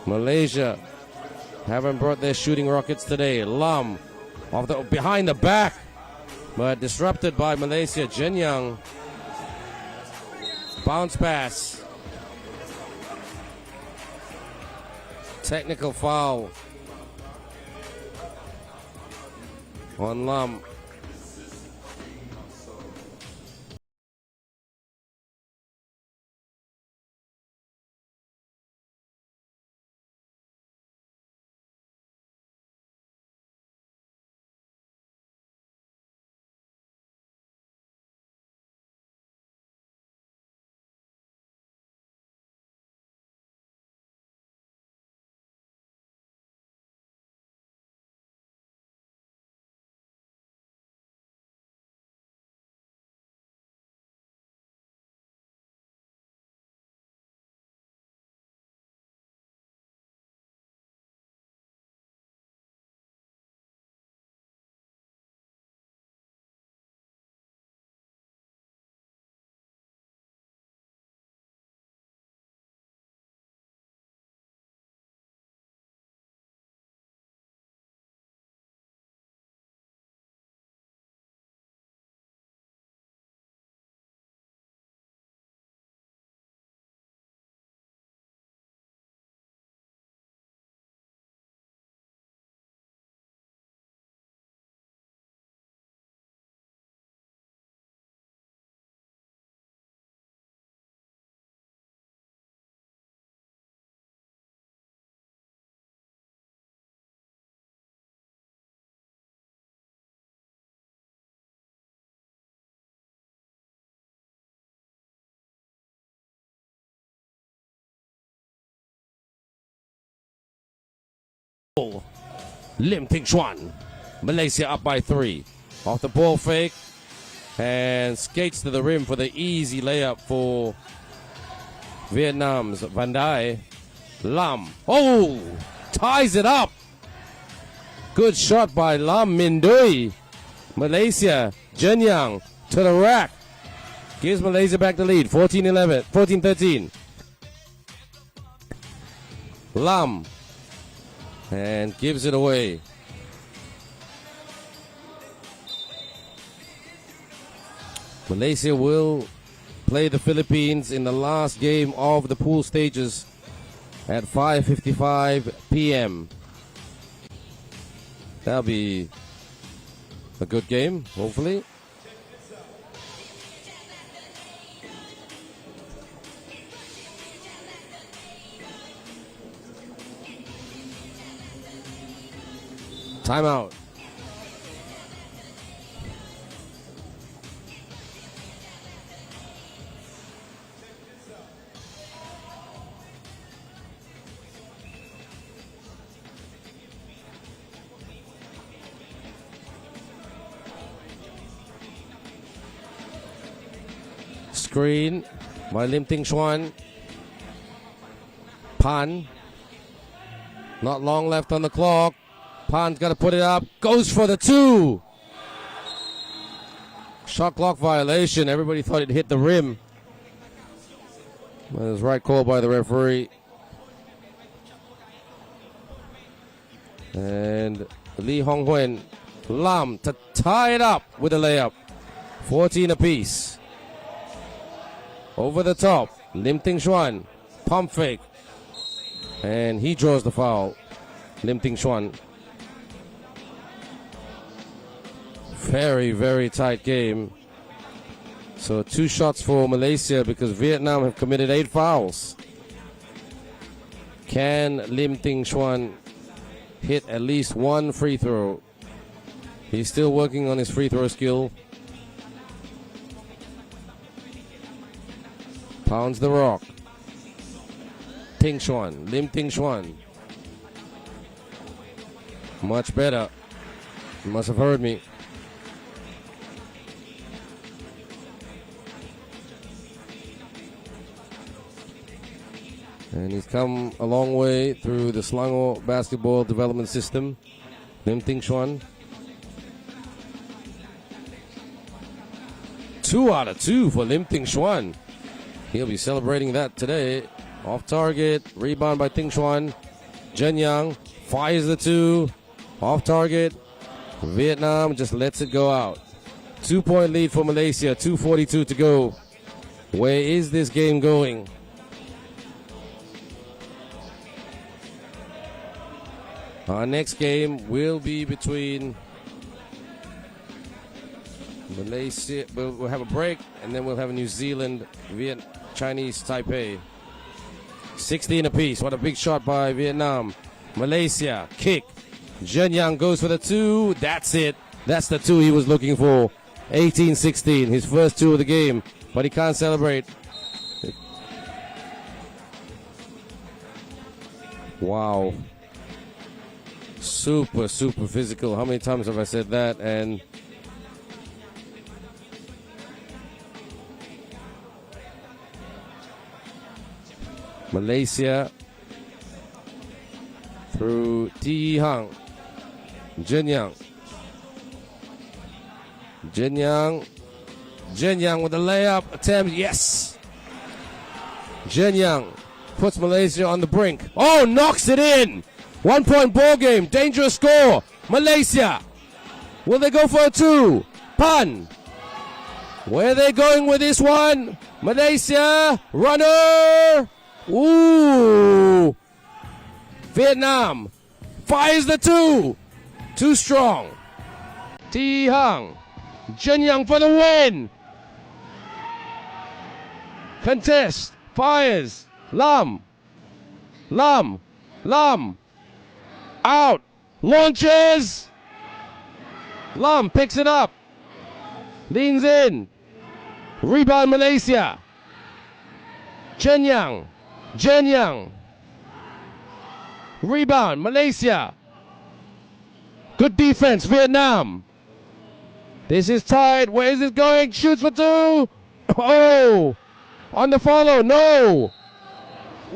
Malaysia haven't brought their shooting rockets today. Lam behind the back, but disrupted by Malaysia. Jun Yang. Bounce pass. Technical foul on Lam. Lim Ting Chuan. Malaysia up by 3. Off the ball fake. And skates to the rim for the easy layup for Vietnam's Van Dai. Lam. Oh! Ties it up. Good shot by Lam Min Dui. Malaysia. Jenyang to the rack. Gives Malaysia back the lead. 14-11. 14-13. Lam. And gives it away. Malaysia will play the Philippines in the last game of the pool stages at 5:55 p.m. That'll be a good game, hopefully. Timeout. Screen by Lim Ting Chuan. Pan. Not long left on the clock. Pan's got to put it up. Goes for the 2. Shot clock violation. Everybody thought it hit the rim. That was right call by the referee. And Lee Hong Huen. Lam to tie it up with a layup. 14 apiece. Over the top. Lim Ting Chuan. Pump fake. And he draws the foul. Lim Ting Chuan. Very, very tight game. So 2 shots for Malaysia because Vietnam have committed 8 fouls. Can Lim Ting Chuan hit at least 1 free throw? He's still working on his free throw skill. Pounds the rock. Ting Chuan. Lim Ting Chuan. Much better. You must have heard me. And he's come a long way through the Selangor basketball development system. Lim Ting Chuan. 2 out of 2 for Lim Ting Chuan. He'll be celebrating that today. Off target. Rebound by Ting Chuan. Jenyang fires the 2. Off target. Vietnam just lets it go out. 2-point lead for Malaysia. 2:42 to go. Where is this game going? Our next game will be between Malaysia. We'll have a break, and then we'll have a New Zealand, Chinese Taipei. 16 apiece. What a big shot by Vietnam. Malaysia, kick. Jenyang goes for the 2. That's it. That's the 2 he was looking for. 18-16, his first 2 of the game, but he can't celebrate. Wow. Super, super physical. How many times have I said that? And Malaysia through T. Hang. Jenyang. Jenyang with the layup attempt. Yes. Jenyang puts Malaysia on the brink. Oh, knocks it in. 1-point ball game. Dangerous score. Malaysia. Will they go for a 2? Pan. Where are they going with this one? Malaysia. Runner. Ooh. Vietnam fires the 2. Too strong. T. Hang. Jenyang for the win. Contest. Fires. Lam. Out. Launches. Lam picks it up. Leans in. Rebound Malaysia. Jenyang. Rebound Malaysia. Good defense, Vietnam. This is tied. Where is it going? Shoots for two. Oh, on the follow. No.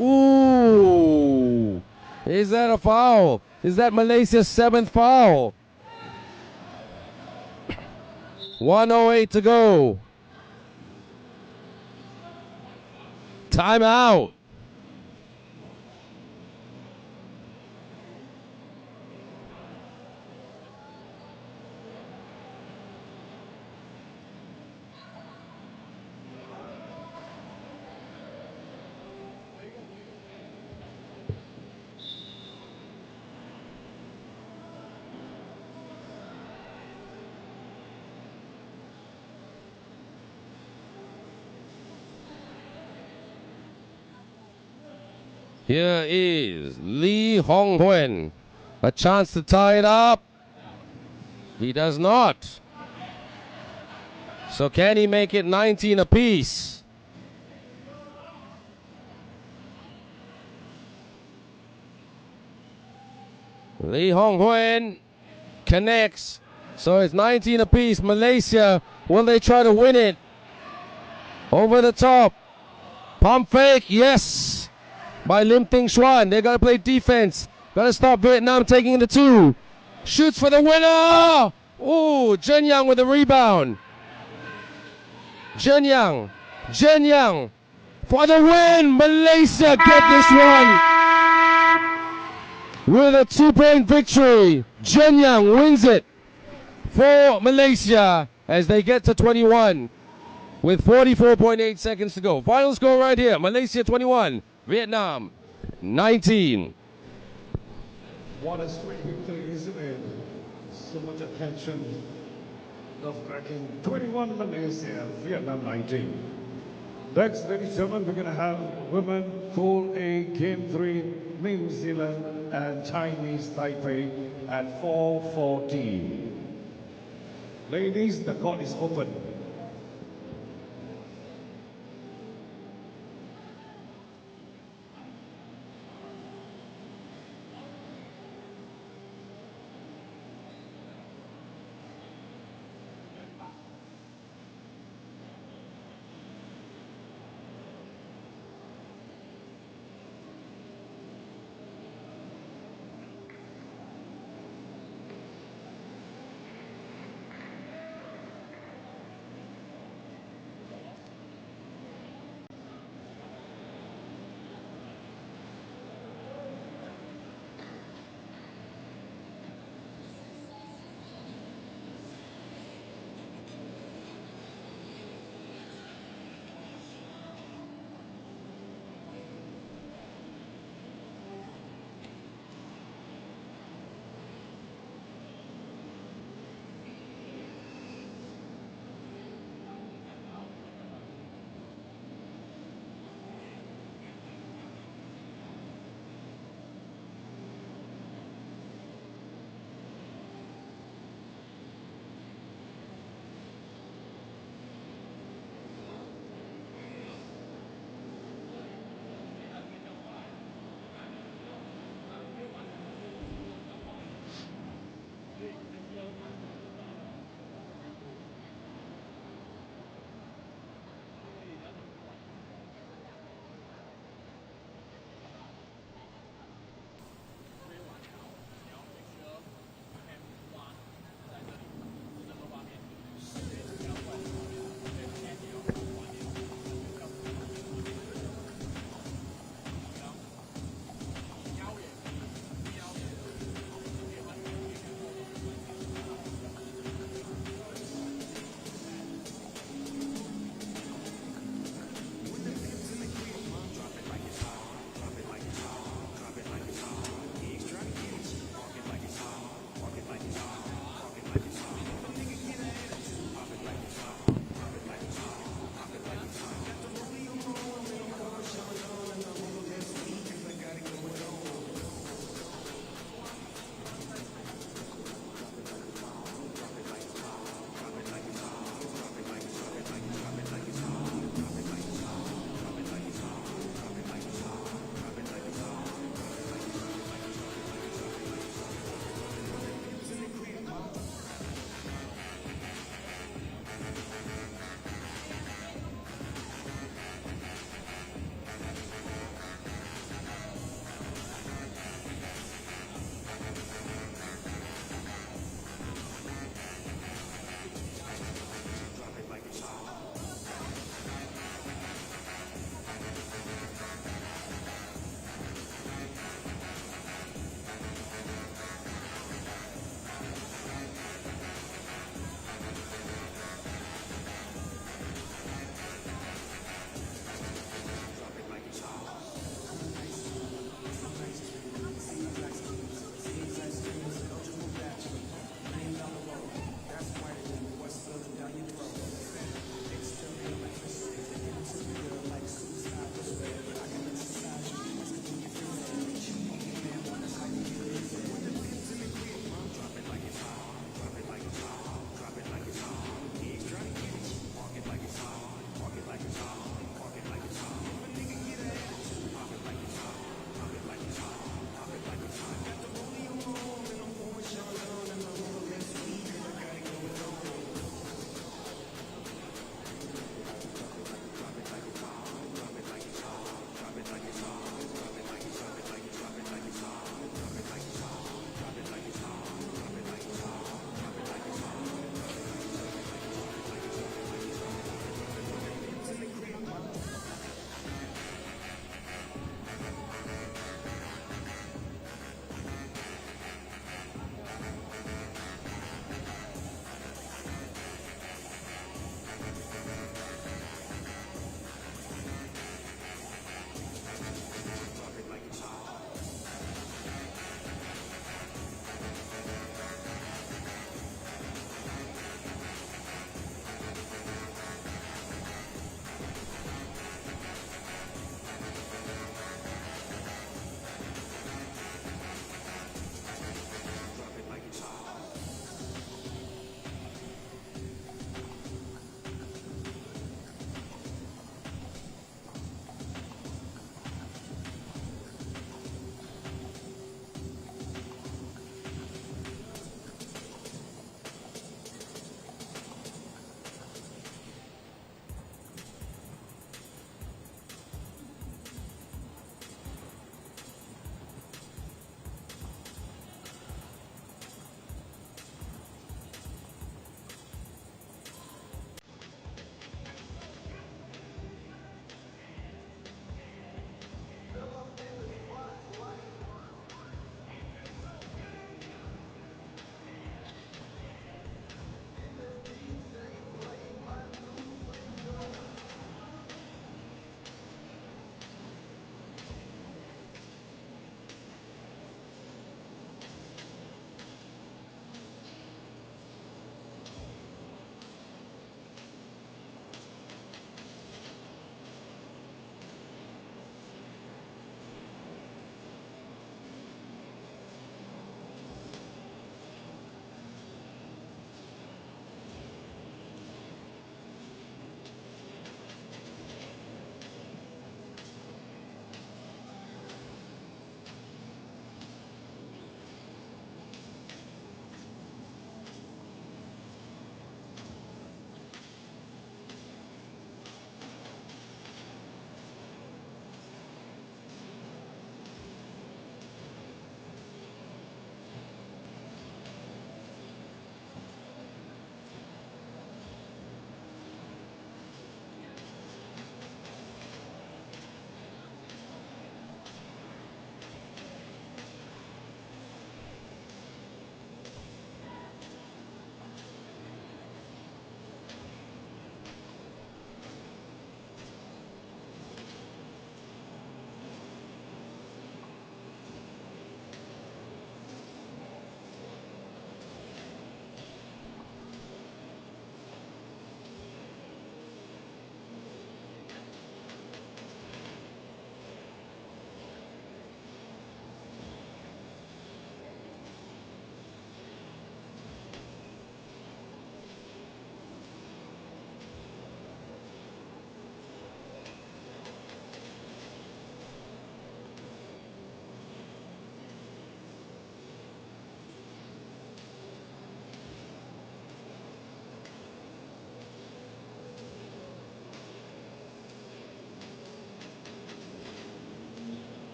Ooh. Is that a foul? Is that Malaysia's 7th foul? 1:08 to go. Timeout. Here is Lee Hong Huen. A chance to tie it up. He does not. So can he make it 19 apiece? Lee Hong Huen connects. So it's 19 apiece. Malaysia, will they try to win it? Over the top. Pump fake, yes. By Lim Ting Xuan. They got to play defense. Got to stop Vietnam taking the two. Shoots for the winner. Ooh, Chen Yang with a rebound. Chen Yang for the win. Malaysia get this one with a 2-point victory. Chen Yang wins it for Malaysia as they get to 21 with 44.8 seconds to go. Final score right here. Malaysia 21, Vietnam 19. What a sweet victory, isn't it? So much attention. Love cracking. 21 Malaysia, Vietnam 19. Next, ladies and gentlemen, we're going to have women Pool A Game 3, New Zealand and Chinese Taipei at 4:40. Ladies, the court is open.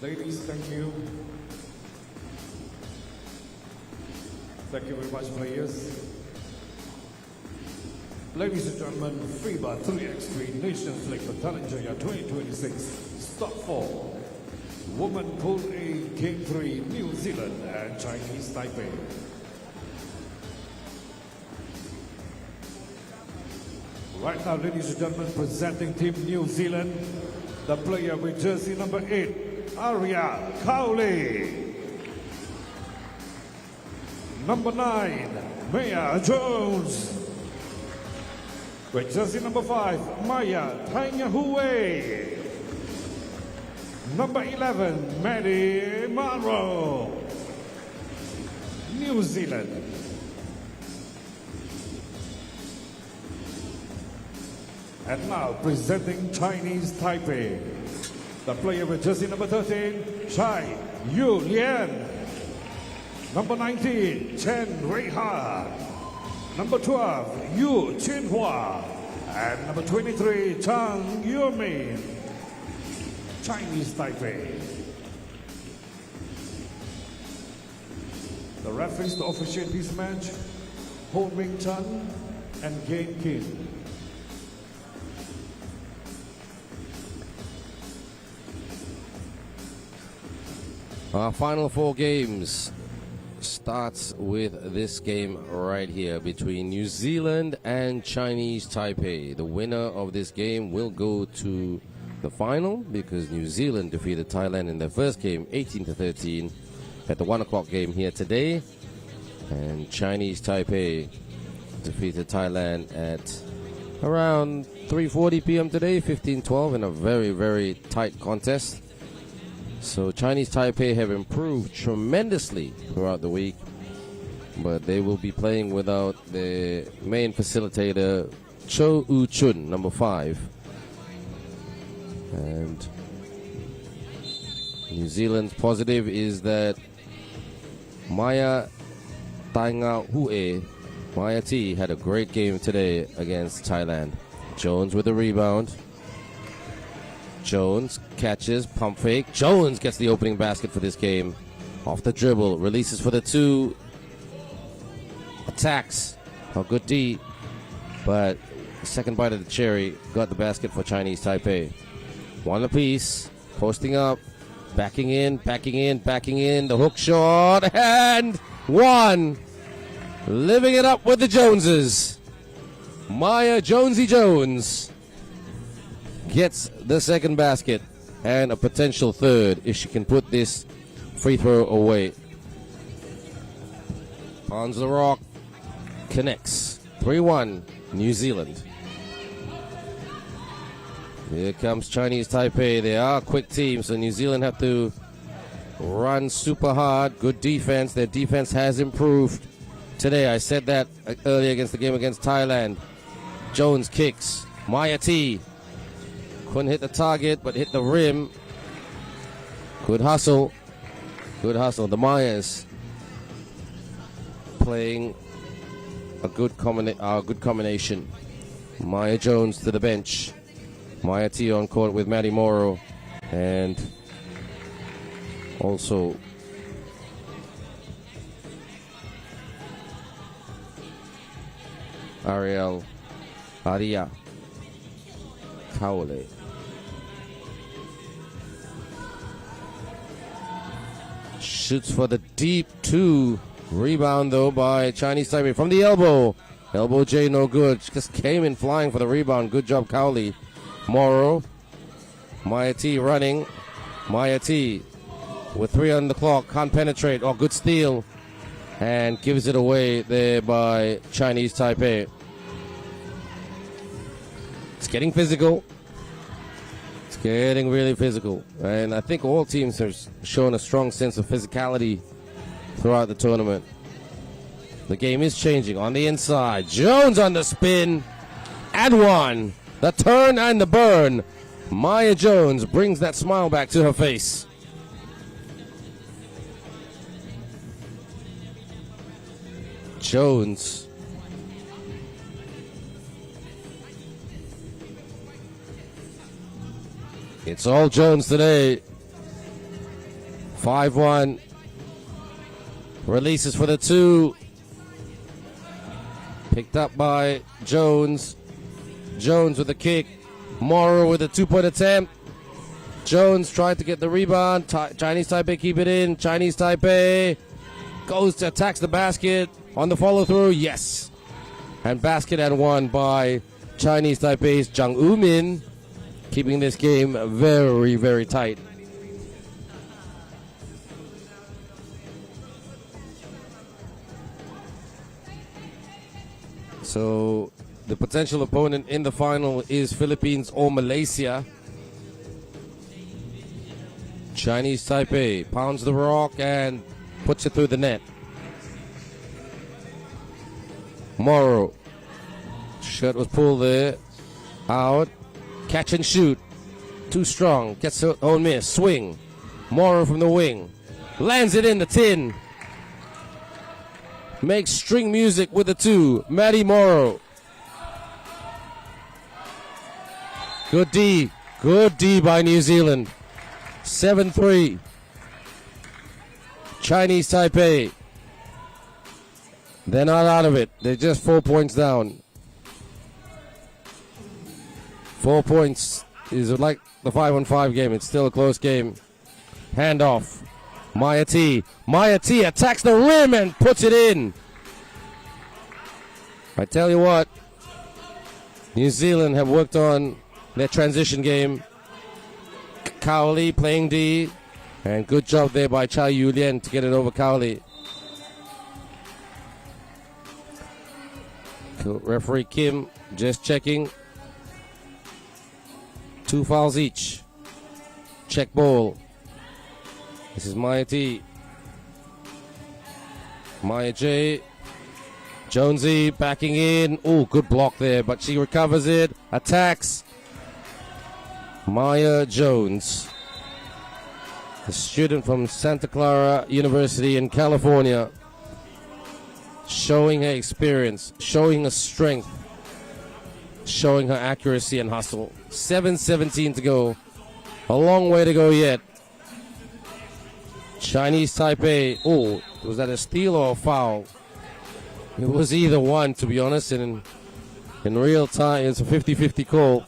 Ladies, thank you. Thank you very much, players. Ladies and gentlemen, FIBA 3x3 Nations League Petaling Jaya 2026, Stop 4. Women Pool A, Game 3, New Zealand and Chinese Taipei. Right now, ladies and gentlemen, presenting Team New Zealand, the player with jersey number 8, Aria Cowley. Number 9, Maya Jones. With jersey number 5, Maya Tainahue. Number 11, Maddie Monroe. New Zealand. And now presenting Chinese Taipei, the player with jersey number 13, Chai Yu Lian. Number 19, Chen Reiha. Number 12, Yu Chinhua. And number 23, Chang Yumin. Chinese Taipei. The referees to officiate this match, Ho Ming Chan and Gain Kim. Our final 4 games starts with this game right here between New Zealand and Chinese Taipei. The winner of this game will go to the final because New Zealand defeated Thailand in their first game 18-13 at the 1 o'clock game here today, and Chinese Taipei defeated Thailand at around 3:40 p.m. today, 15-12, in a very, very tight contest. So Chinese Taipei have improved tremendously throughout the week, but they will be playing without the main facilitator, Cho U-chun, number 5. And New Zealand's positive is that Maya Tainahue, Maya T, had a great game today against Thailand. Jones with a rebound. Jones catches, pump fake. Jones gets the opening basket for this game. Off the dribble, releases for the 2. Attacks. A good D. But second bite of the cherry, got the basket for Chinese Taipei. 1 apiece. Posting up. Backing in, backing in, backing in. The hook shot. And 1. Living it up with the Joneses. Maya Jonesy Jones gets the second basket and a potential third if she can put this free throw away. Pounds the rock, connects. 3-1, New Zealand. Here comes Chinese Taipei. They are a quick team, so New Zealand have to run super hard. Good defense. Their defense has improved today. I said that earlier against the game against Thailand. Jones kicks. Maya T couldn't hit the target, but hit the rim. Good hustle. Good hustle. The Mayas playing a good combination. Maya Jones to the bench. Maya T on court with Maddie Morrow. And also Aria Cowley. Shoots for the deep 2. Rebound though by Chinese Taipei from the elbow. Elbow J no good. Just came in flying for the rebound. Good job, Cowley. Morrow. Maya T running. Maya T with 3 on the clock. Can't penetrate. Oh, good steal. And gives it away there by Chinese Taipei. It's getting physical. It's getting really physical. And I think all teams have shown a strong sense of physicality throughout the tournament. The game is changing on the inside. Jones on the spin. And 1. The turn and the burn. Maya Jones brings that smile back to her face. Jones. It's all Jones today. 5-1. Releases for the 2. Picked up by Jones. Jones with the kick. Morrow with a 2-point attempt. Jones tried to get the rebound. Chinese Taipei keep it in. Chinese Taipei goes to attacks the basket. On the follow through, yes. And basket and one by Chinese Taipei's Zhang Umin, keeping this game very, very tight. So the potential opponent in the final is Philippines or Malaysia. Chinese Taipei pounds the rock and puts it through the net. Morrow. Shirt was pulled there. Out. Catch and shoot. Too strong. Gets her own miss. Swing. Morrow from the wing. Lands it in the tin. Makes string music with the 2. Matty Morrow. Good D. Good D by New Zealand. 7-3. Chinese Taipei. They're not out of it. They're just 4 points down. 4 points is like the 5-on-5 game. It's still a close game. Handoff. Maya T. Maya T attacks the rim and puts it in. I tell you what, New Zealand have worked on their transition game. Cowley playing D. And good job there by Chai Yu Lian to get it over Cowley. Referee Kim just checking. 2 fouls each. Check ball. This is Maya T. Maya J. Jonesy backing in. Oh, good block there, but she recovers it. Attacks. Maya Jones, a student from Santa Clara University in California, showing her experience, showing her strength, showing her accuracy and hustle. 7:17 to go. A long way to go yet. Chinese Taipei. Oh, was that a steal or a foul? It was either one, to be honest. And in real time, it's a 50-50 call.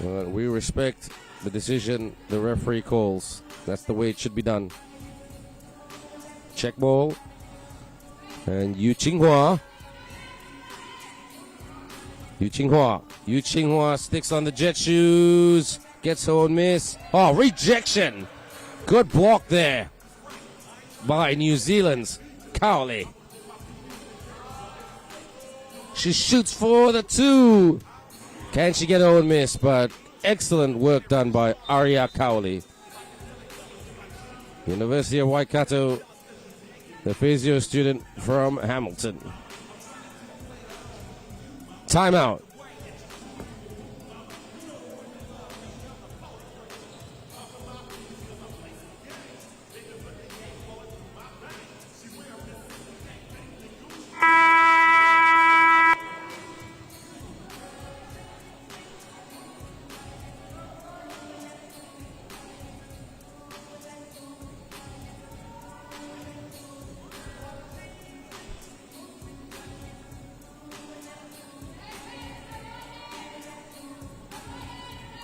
We respect the decision the referee calls. That's the way it should be done. Check ball. And Yu Qinghua. Yu Qinghua sticks on the jet shoes. Gets her own miss. Oh, rejection. Good block there by New Zealand's Cowley. She shoots for the 2. Can she get her own miss? But excellent work done by Arya Cowley. University of Waikato, the physio student from Hamilton. Timeout.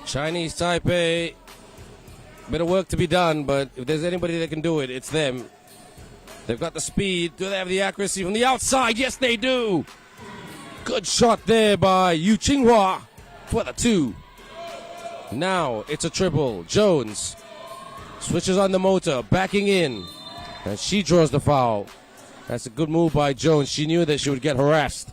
Chinese Taipei, bit of work to be done, but if there's anybody that can do it, it's them. They've got the speed. Do they have the accuracy from the outside? Yes, they do. Good shot there by Yu Qinghua for the 2. Now it's a triple. Jones switches on the motor, backing in, and she draws the foul. That's a good move by Jones. She knew that she would get harassed.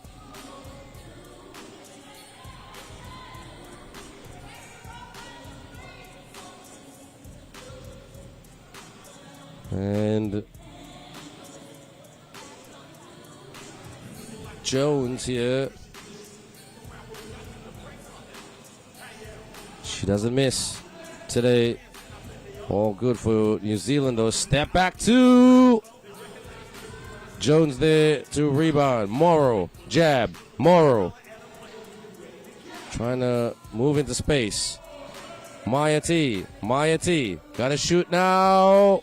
And Jones here. She doesn't miss today. All good for New Zealand though. Step back 2. Jones there to rebound. Morrow, jab. Morrow trying to move into space. Maya T. Gotta shoot now.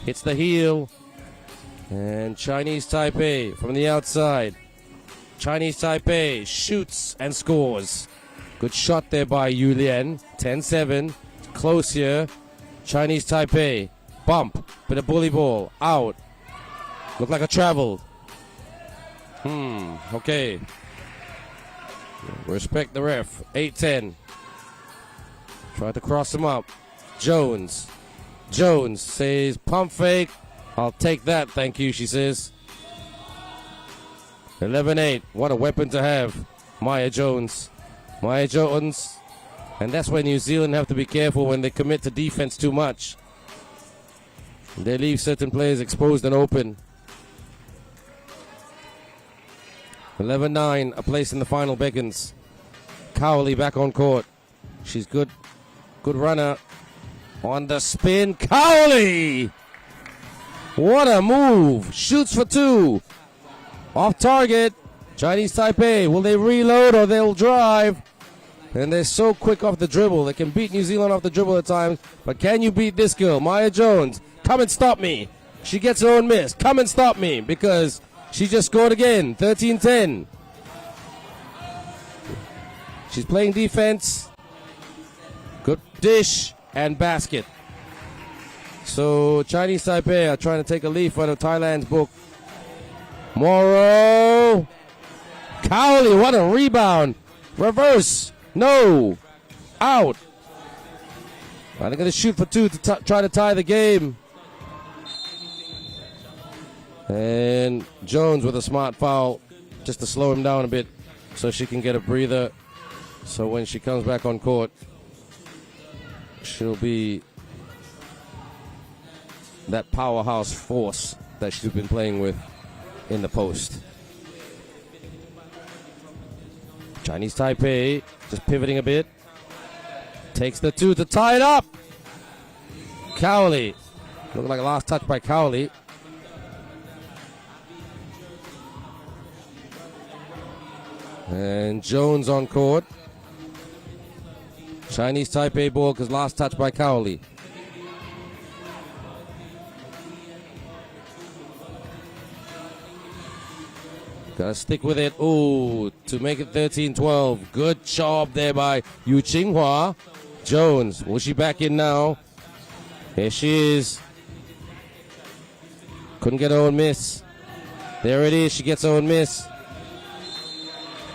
Hits the heel. And Chinese Taipei from the outside. Chinese Taipei shoots and scores. Good shot there by Yu Lian. 10-7. Close here. Chinese Taipei. Bump. Bit of bully ball. Out. Looked like a travel. Okay. Respect the ref. 8-10. Tried to cross him up. Jones says pump fake. I'll take that, thank you, she says. 11-8. What a weapon to have. Maya Jones. And that's why New Zealand have to be careful when they commit to defense too much. They leave certain players exposed and open. 11-9. A place in the final beckons. Cowley back on court. She's good. Good runner. On the spin. Cowley! What a move. Shoots for two. Off target. Chinese Taipei. Will they reload or they'll drive? And they're so quick off the dribble. They can beat New Zealand off the dribble at times. But can you beat this girl? Maya Jones. Come and stop me. She gets her own miss. Come and stop me. Because she just scored again. 13-10. She's playing defense. Good dish and basket. So Chinese Taipei are trying to take a leaf out of Thailand's book. Morrow. Cowley, what a rebound. Reverse. No. Out. They're going to shoot for two to try to tie the game. And Jones with a smart foul just to slow him down a bit so she can get a breather. So when she comes back on court, she'll be that powerhouse force that she's been playing with in the post. Chinese Taipei just pivoting a bit. Takes the two to tie it up. Cowley. Looked like a last touch by Cowley. And Jones on court. Chinese Taipei ball because last touch by Cowley. Gotta stick with it. Ooh, to make it 13-12. Good job there by Yu Qinghua. Jones, will she back in now? Here she is. Couldn't get her own miss. There it is, she gets her own miss.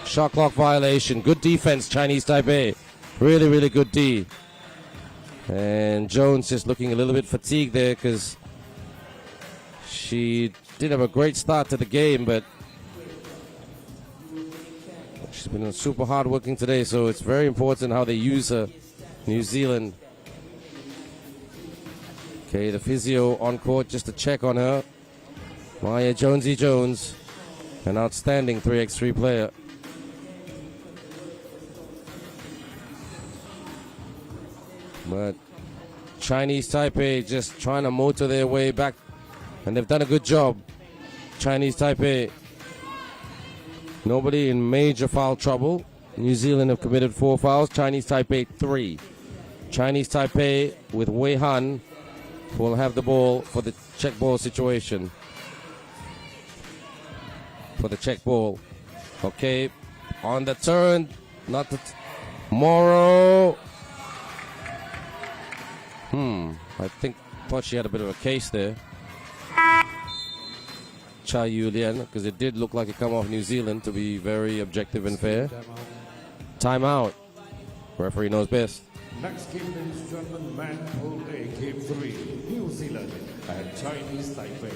Shot clock violation. Good defense, Chinese Taipei. Really, really good D. And Jones just looking a little bit fatigued there because she did have a great start to the game, but she's been super hard working today, so it's very important how they use her. New Zealand. Okay, the physio on court just to check on her. Maya Jonesy Jones, an outstanding 3x3 player. But Chinese Taipei just trying to motor their way back, and they've done a good job. Chinese Taipei, nobody in major foul trouble. New Zealand have committed 4 fouls. Chinese Taipei 3. Chinese Taipei with Wei Han will have the ball for the check ball situation. For the check ball. Okay, on the turn, not the Morrow. I thought she had a bit of a case there. Cha Yu Lian, because it did look like it come off New Zealand, to be very objective and fair. Timeout. Referee knows best. Next game, ladies and gentlemen, man pool A, game 3, New Zealand and Chinese Taipei.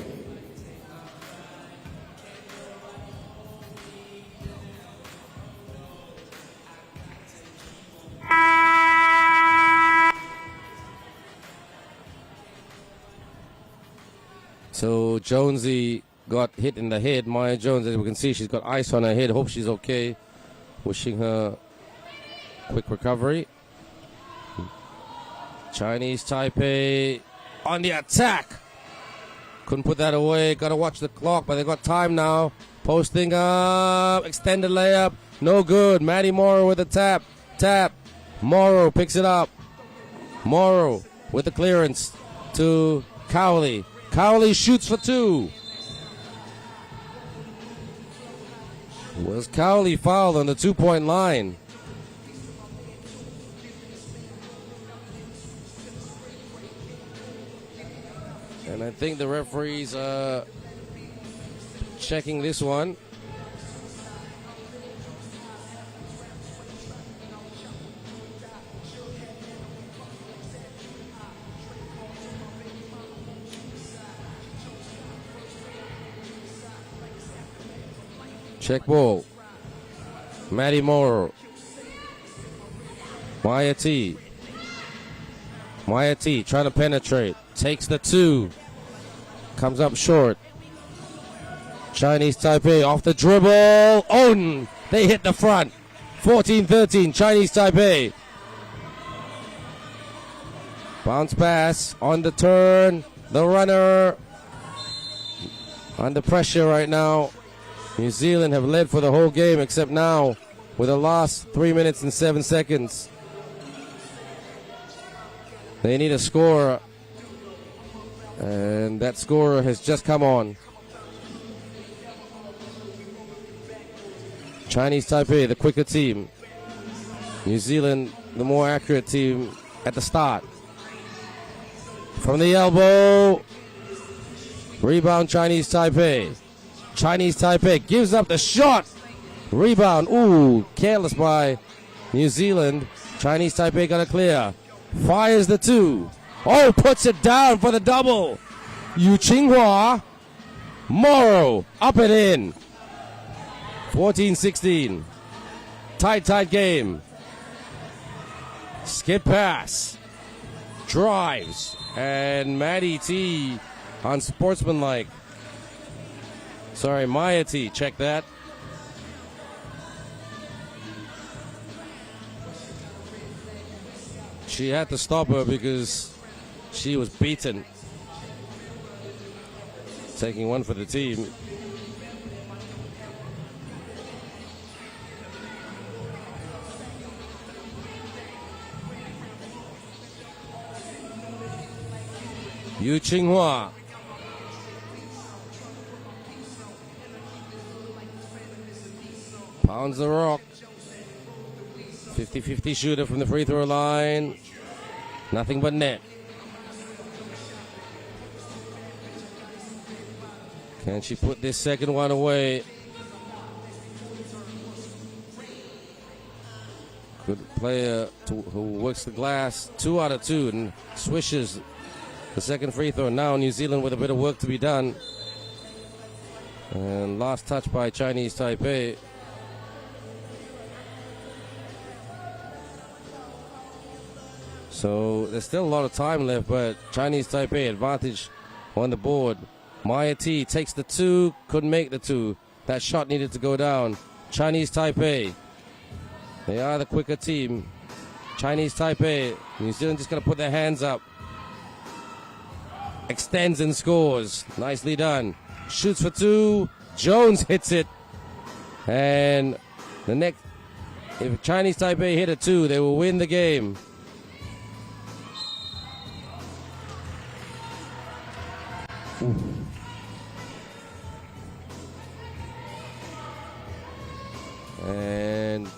So Jonesy got hit in the head. Maya Jones, as we can see, she's got ice on her head. Hope she's okay. Wishing her quick recovery. Chinese Taipei on the attack. Couldn't put that away. Got to watch the clock, but they got time now. Posting up. Extended layup. No good. Maddie Morrow with a tap. Morrow picks it up. Morrow with the clearance to Cowley. Cowley shoots for two. Was Cowley fouled on the 2-point line? And I think the referees are checking this one. Check ball. Matty Morrow. Maya T trying to penetrate. Takes the two. Comes up short. Chinese Taipei off the dribble. Oh, they hit the front. 14-13, Chinese Taipei. Bounce pass on the turn. The runner under pressure right now. New Zealand have led for the whole game except now with the last 3 minutes and 7 seconds. They need a scorer, and that scorer has just come on. Chinese Taipei, the quicker team. New Zealand, the more accurate team at the start. From the elbow. Rebound Chinese Taipei. Chinese Taipei gives up the shot. Rebound. Ooh, careless by New Zealand. Chinese Taipei got to clear. Fires the two. Oh, puts it down for the double. Yu Qinghua. Morrow up and in. 14-16. Tight game. Skip pass. Drives. And Matty T unsportsmanlike. Sorry, Maya T. Check that. She had to stop her because she was beaten. Taking one for the team. Yu Qinghua. Pounds the rock. 50-50 shooter from the free throw line. Nothing but net. Can she put this second one away? Good player who works the glass. 2 out of 2 and swishes the second free throw. Now New Zealand with a bit of work to be done. And last touch by Chinese Taipei. So there's still a lot of time left, but Chinese Taipei advantage on the board. Maya T takes the two, couldn't make the two. That shot needed to go down. Chinese Taipei, they are the quicker team. Chinese Taipei, New Zealand just got to put their hands up. Extends and scores. Nicely done. Shoots for two. Jones hits it. And the next, if Chinese Taipei hit a two, they will win the game. And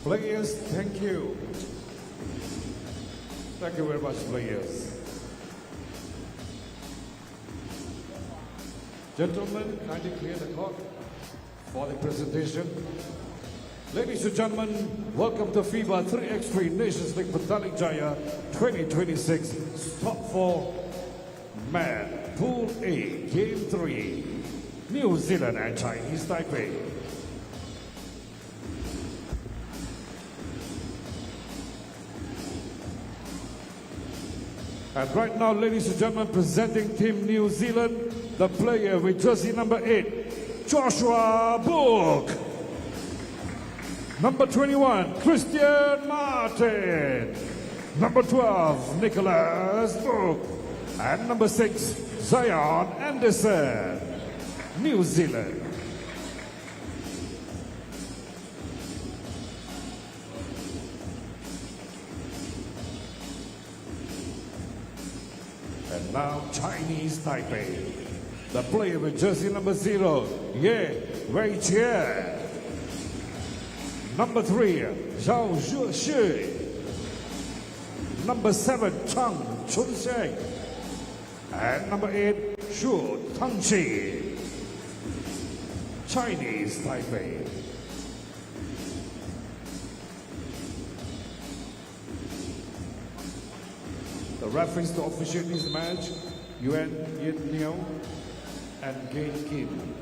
Players, thank you. Thank you very much, players. Gentlemen, kindly clear the court for the presentation. Ladies and gentlemen, welcome to FIBA 3x3 Nations League Petaling Jaya 2026 Top 4 Man Pool A Game 3 New Zealand and Chinese Taipei. And right now, ladies and gentlemen, presenting Team New Zealand, the player with jersey number 8, Joshua Book. Number 21, Christian Martin. Number 12, Nicholas Book. And number 6, Zion Anderson, New Zealand. And now Chinese Taipei. The player with jersey number 0, Ye Weijie. Number 3, Zhao Zhushi. Number 7, Chang Chunsheng. And number 8, Shu Tangqi. Chinese Taipei. The referees to officiate this match, Yuan Yin Niu and Gain Kim.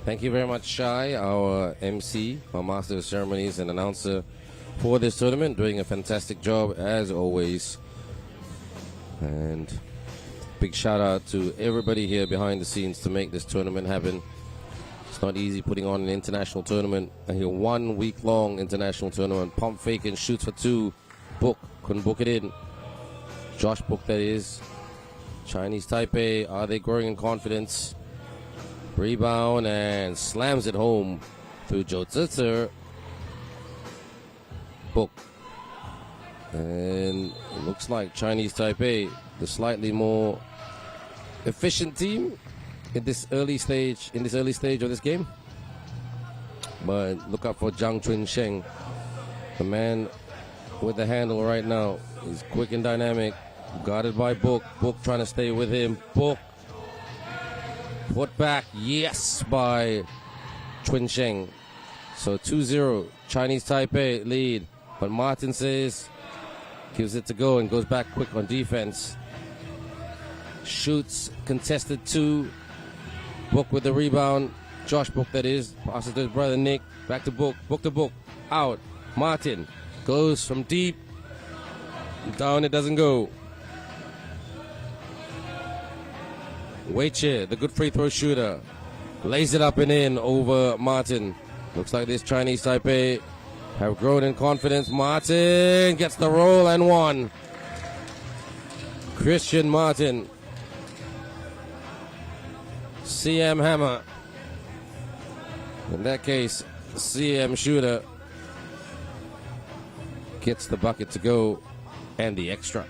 Thank you very much, Shai, our MC, our Master of Ceremonies and announcer for this tournament, doing a fantastic job as always. And big shout out to everybody here behind the scenes to make this tournament happen. It's not easy putting on an international tournament, a 1 week long international tournament. Pump fake and shoots for 2. Book, couldn't book it in. Josh Book, that is. Chinese Taipei, are they growing in confidence? Rebound and slams it home through Zhou Zizhi. Book. And it looks like Chinese Taipei, the slightly more efficient team in this early stage of this game. But look out for Zhang Chunsheng, the man with the handle right now. He's quick and dynamic, guarded by Book. Book trying to stay with him. Book put back, yes, by Chunsheng. So 2-0, Chinese Taipei lead. But Martin says, gives it to go and goes back quick on defense. Shoots, contested 2. Book with the rebound. Josh Book, that is. Passes to his brother Nick. Back to Book. Book to Book. Out. Martin goes from deep. Down it doesn't go. Weijie, the good free throw shooter, lays it up and in over Martin. Looks like this Chinese Taipei have grown in confidence. Martin gets the roll and 1. Christian Martin. CM Hammer. In that case, CM shooter gets the bucket to go and the extra.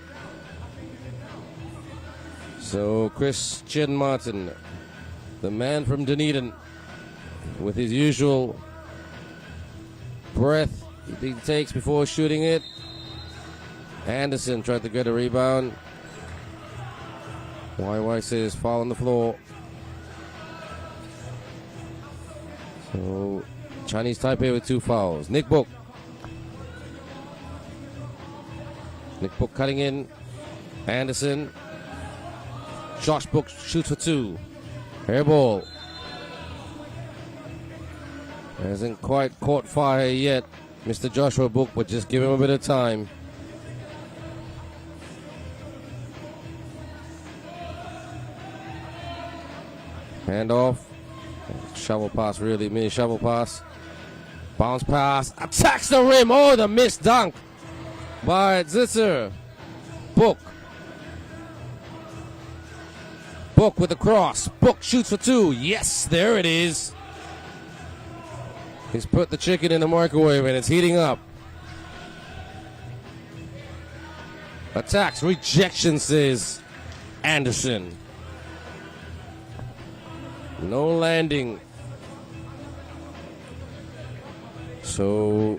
So Christian Martin, the man from Dunedin, with his usual breath he takes before shooting it. Anderson tried to get a rebound. YY says foul on the floor. So Chinese Taipei with 2 fouls. Nick Book. Nick Book cutting in. Anderson. Josh Book shoots for 2. Air ball. Hasn't quite caught fire yet, Mr. Joshua Book, but just give him a bit of time. Hand off. Shovel pass, really, mini shovel pass. Bounce pass. Attacks the rim. Oh, the missed dunk by Zizhi. Book. Book with the cross. Book shoots for two. Yes, there it is. He's put the chicken in the microwave and it's heating up. Attacks, rejection, says Anderson. No landing. So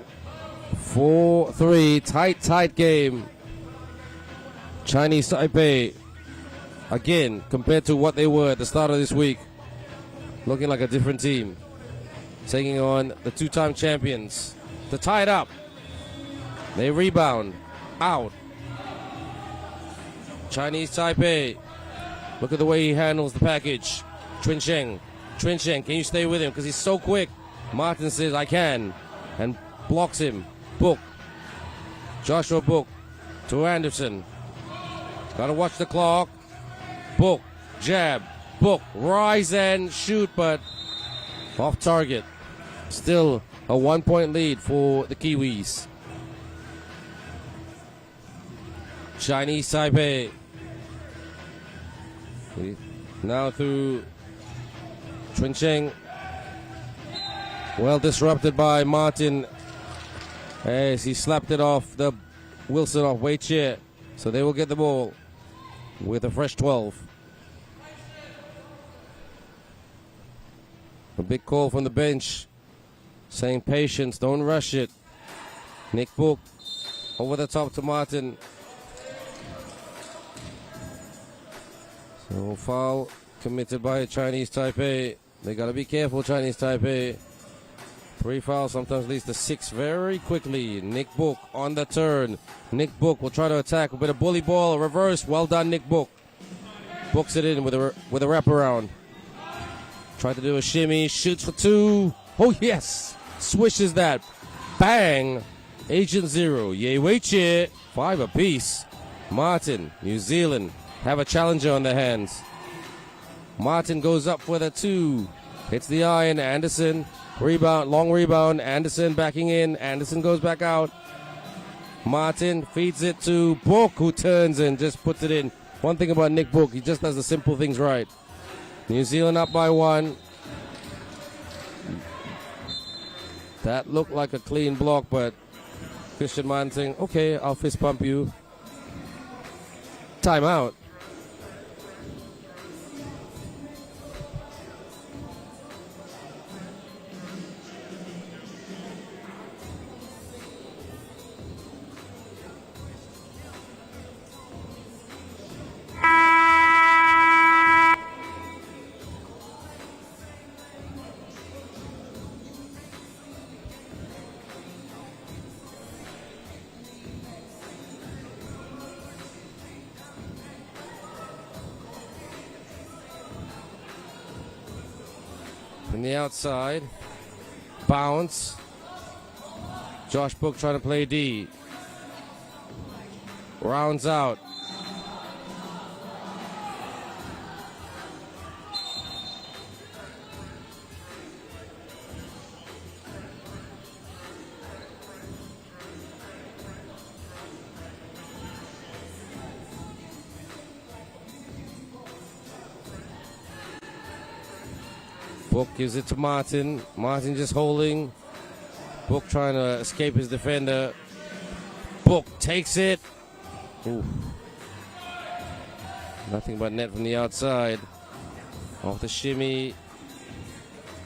4-3, tight game. Chinese Taipei, again, compared to what they were at the start of this week, looking like a different team. Taking on the two-time champions to tie it up. They rebound. Out. Chinese Taipei. Look at the way he handles the package. Chun Sheng, can you stay with him? Because he's so quick. Martin says, I can. And blocks him. Book. Joshua Book to Anderson. Gotta watch the clock. Book. Jab. Book. Rise and shoot, but off target. Still a 1-point lead for the Kiwis. Chinese Taipei. Now through Chun Sheng. Well disrupted by Martin as he slapped it off the Wilson off Wei Chia. So they will get the ball with a fresh 12. A big call from the bench saying patience, don't rush it. Nick Book over the top to Martin. So foul committed by Chinese Taipei. They got to be careful, Chinese Taipei. 3 fouls sometimes leads to 6 very quickly. Nick Book on the turn. Nick Book will try to attack a bit of bully ball, reverse. Well done, Nick Book. Books it in with a wraparound. Tried to do a shimmy, shoots for 2. Oh yes, swishes that. Bang. Agent 0. Ye Wei Chia. 5 apiece. Martin, New Zealand, have a challenger on their hands. Martin goes up for the 2. Hits the iron. Anderson. Rebound, long rebound. Anderson backing in. Anderson goes back out. Martin feeds it to Book, who turns and just puts it in. One thing about Nick Book, he just does the simple things right. New Zealand up by 1. That looked like a clean block, but Christian Martin saying, okay, I'll fist pump you. Timeout. From the outside, bounce. Josh Book trying to play D. Rounds out. Book gives it to Martin. Martin just holding. Book trying to escape his defender. Book takes it. Ooh. Nothing but net from the outside. Off the shimmy.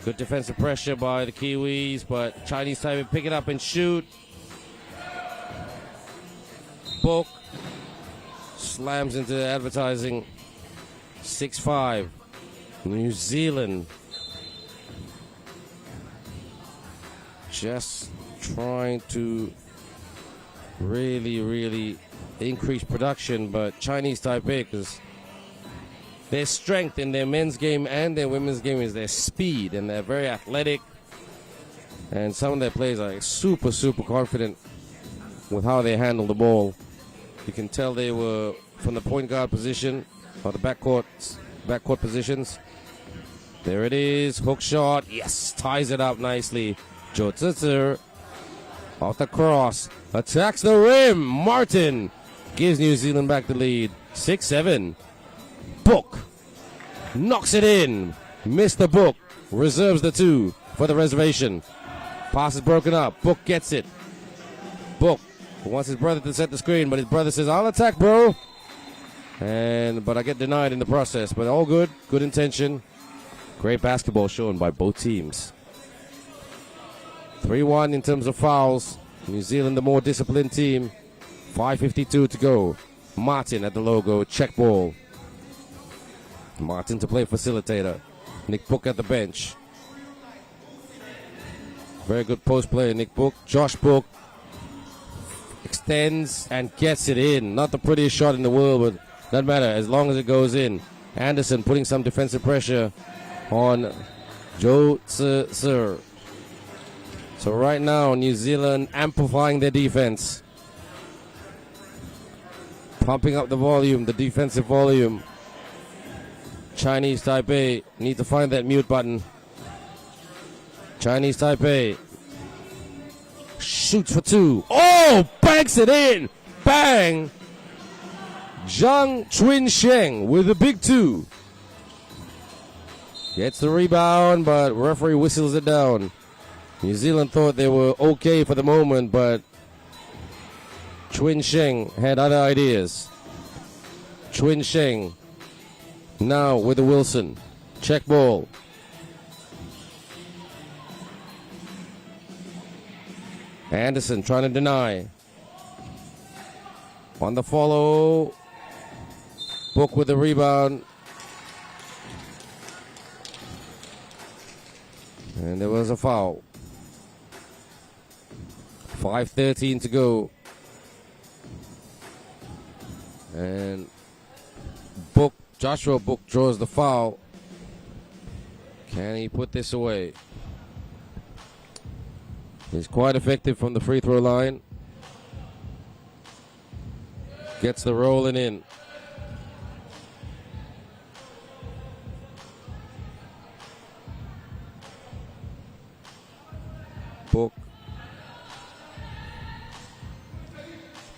Good defensive pressure by the Kiwis, but Chinese Taipei pick it up and shoot. Book slams into the advertising. 6-5. New Zealand. Just trying to really increase production, but Chinese Taipei, because their strength in their men's game and their women's game is their speed, and they're very athletic, and some of their players are super confident with how they handle the ball. You can tell they were from the point guard position or the backcourt positions. There it is, hook shot, yes, ties it up nicely. Zhou Zizi off the cross, attacks the rim. Martin gives New Zealand back the lead. 6-7. Book knocks it in. Missed the Book. Reserves the 2 for the reservation. Pass is broken up. Book gets it. Book wants his brother to set the screen, but his brother says, I'll attack, bro. But I get denied in the process. But all good. Good intention. Great basketball shown by both teams. 3-1 in terms of fouls. New Zealand, the more disciplined team. 5:52 to go. Martin at the logo. Check ball. Martin to play facilitator. Nick Book at the bench. Very good post player, Nick Book. Josh Book extends and gets it in. Not the prettiest shot in the world, but doesn't matter as long as it goes in. Anderson putting some defensive pressure on Joe Sir. So right now, New Zealand amplifying their defense. Pumping up the volume, the defensive volume. Chinese Taipei need to find that mute button. Chinese Taipei shoots for 2. Oh, banks it in. Bang. Zhang Chun-sheng with a big 2. Gets the rebound, but referee whistles it down. New Zealand thought they were okay for the moment, but Chun-sheng had other ideas. Chun-sheng now with the Wilson. Check ball. Anderson trying to deny. On the follow. Book with the rebound. And there was a foul. 5:13 to go. And Joshua Book draws the foul. Can he put this away? He's quite effective from the free throw line. Gets the rolling in.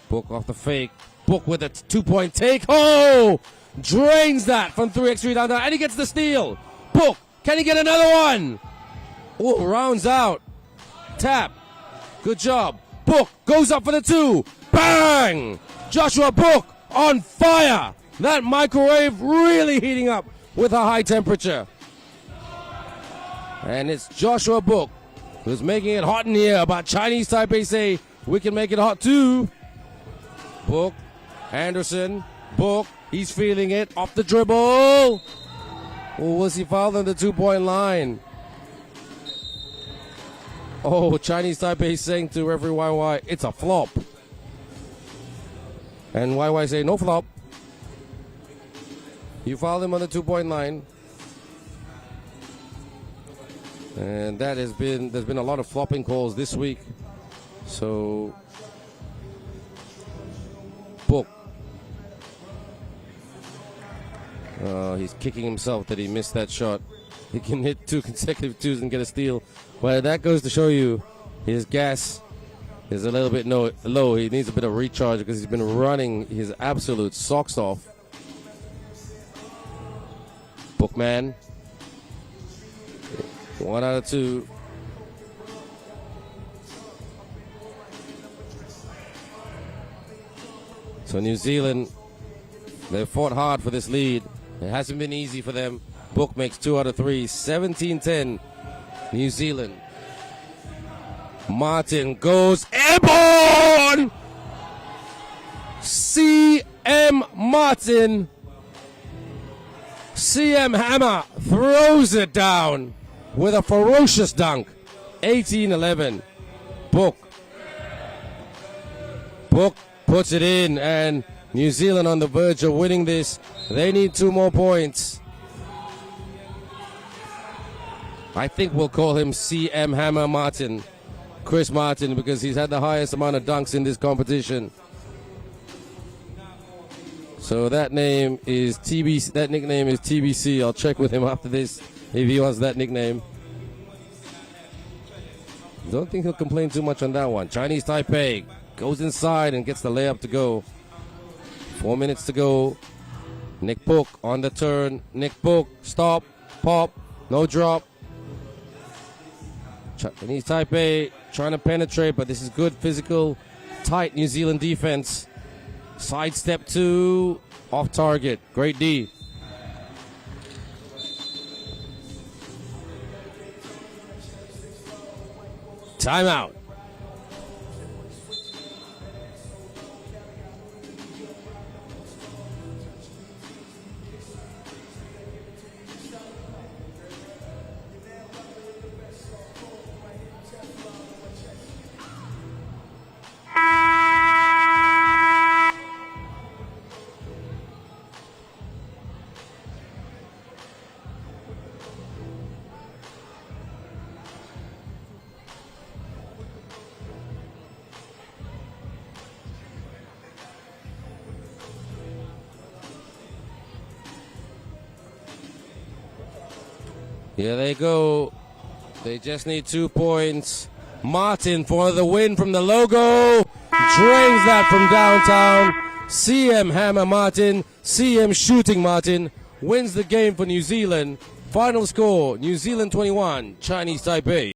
Book off the fake. Book with a 2-point take. Oh! Drains that from 3x3 down there. And he gets the steal. Book. Can he get another one? Oh, rounds out. Tap. Good job. Book goes up for the 2. Bang! Joshua Book on fire. That microwave really heating up with a high temperature. And it's Joshua Book who's making it hot in here. But Chinese Taipei say we can make it hot too. Book. Anderson. Book. He's feeling it. Off the dribble. Oh, was he fouled on the 2-point line? Oh, Chinese Taipei saying to referee YY, it's a flop. And YY say, no flop. You fouled him on the 2-point line. And there's been a lot of flopping calls this week. So, Book. He's kicking himself that he missed that shot. He can hit 2 consecutive 2s and get a steal. Well, that goes to show you his gas is a little bit low. He needs a bit of recharge because he's been running his absolute socks off. Bookman. 1 out of 2. So New Zealand, they've fought hard for this lead. It hasn't been easy for them. Book makes 2 out of 3. 17-10. New Zealand. Martin goes airborne! C.M. Martin. C.M. Hammer throws it down with a ferocious dunk. 18-11. Book puts it in, and New Zealand on the verge of winning this. They need 2 more points. I think we'll call him C.M. Hammer Martin, Chris Martin, because he's had the highest amount of dunks in this competition. So that name is TBC. That nickname is TBC. I'll check with him after this if he wants that nickname. Don't think he'll complain too much on that one. Chinese Taipei goes inside and gets the layup to go. 4 minutes to go. Nick Book on the turn. Nick Book, stop, pop, no drop. Chinese Taipei trying to penetrate, but this is good physical, tight New Zealand defense. Sidestep 2, off target. Great D. Timeout. Here they go. They just need 2 points. Martin for the win from the logo. Drains that from downtown. CM Hammer Martin. CM Shooting Martin wins the game for New Zealand. Final score, New Zealand 21, Chinese Taipei.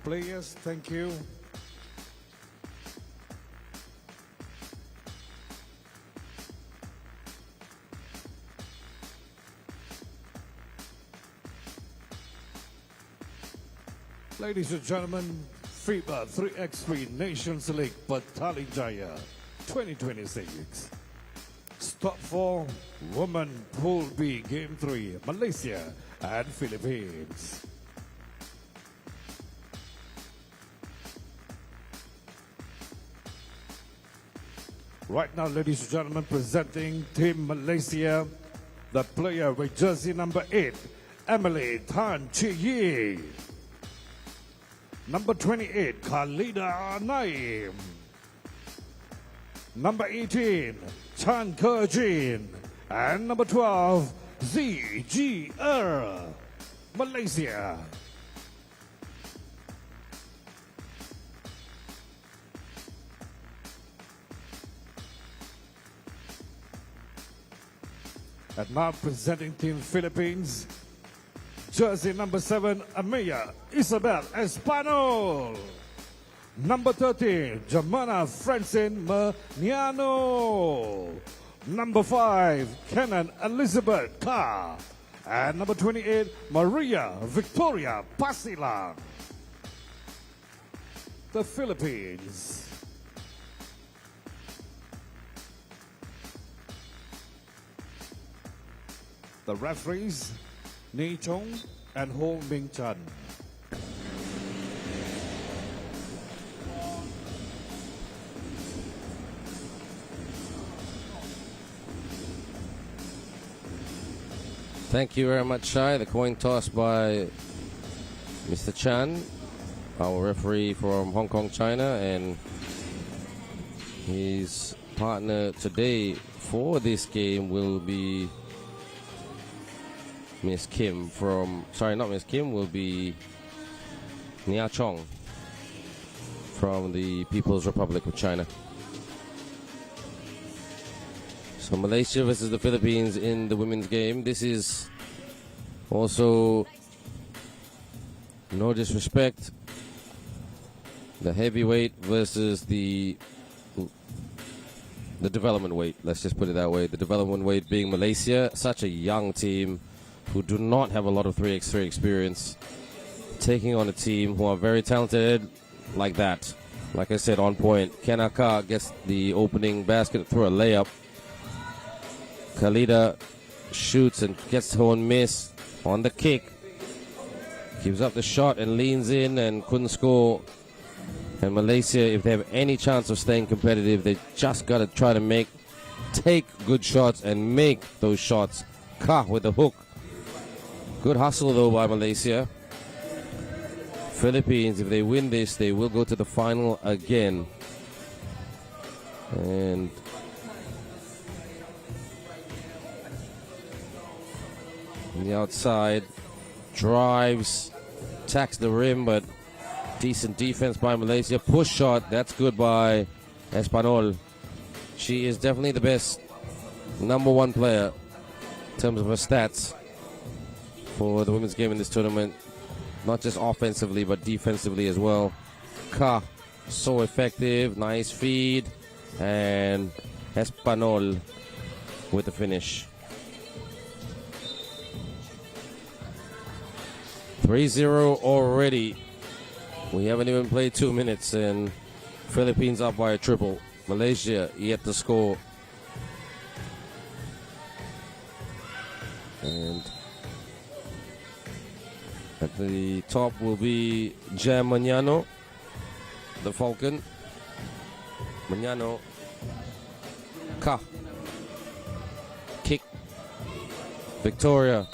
Players, thank you. Ladies and gentlemen, FIBA 3x3 Nations League Petaling Jaya 2026. Stop 4, Women Pool B Game 3, Malaysia and Philippines. Right now, ladies and gentlemen, presenting Team Malaysia, the player with jersey number 8, Emily Tan Chi Yi. Number 28, Khalida Naim. Number 18, Chan Ke Jin. And number 12, ZG Malaysia. And now presenting Team Philippines, jersey number 7, Amaya Isabel Espanol. Number 13, Jamana Francine Maniano. Number 5, Kenan Elizabeth Ka. And number 28, Maria Victoria Pasilang. The Philippines. The referees, Ni Chong and Ho Ming Chan. Thank you very much, Shai. The coin toss by Mr. Chan, our referee from Hong Kong, China, and his partner today for this game will be Miss Kim from, sorry, not Miss Kim, will be Nia Chong from the People's Republic of China. So Malaysia versus the Philippines in the women's game. This is also, no disrespect, the heavyweight versus the development weight. Let's just put it that way. The development weight being Malaysia, such a young team who do not have a lot of 3x3 experience, taking on a team who are very talented like that. Like I said, on point. Kenaka gets the opening basket through a layup. Khalida shoots and gets her own miss on the kick. Gives up the shot and leans in and couldn't score. And Malaysia, if they have any chance of staying competitive, they just got to try to take good shots and make those shots. Ka with the hook. Good hustle, though, by Malaysia. Philippines, if they win this, they will go to the final again. And on the outside, drives, attacks the rim, but decent defense by Malaysia. Push shot, that's good by Espanol. She is definitely the best number 1 player in terms of her stats for the women's game in this tournament, not just offensively but defensively as well. Ka, so effective, nice feed, and Espanol with the finish. 3-0 already. We haven't even played 2 minutes and Philippines up by a triple. Malaysia yet to score. And at the top will be Jam Maniano, the Falcon. Maniano. Ka. Kick. Victoria.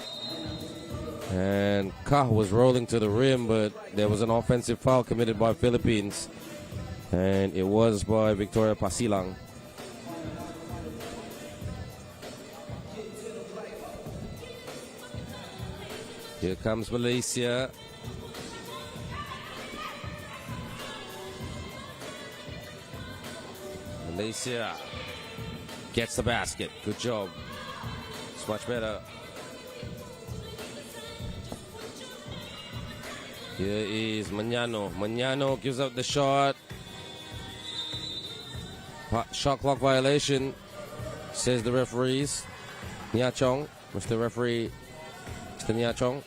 And Ka was rolling to the rim, but there was an offensive foul committed by Philippines. And it was by Victoria Pasilang. Here comes Malaysia. Malaysia gets the basket. Good job. It's much better. Here is Mañano. Mañano gives up the shot. Shot clock violation, says the referees. Nia Chong, Mr. Referee, Mr. Nia Chong.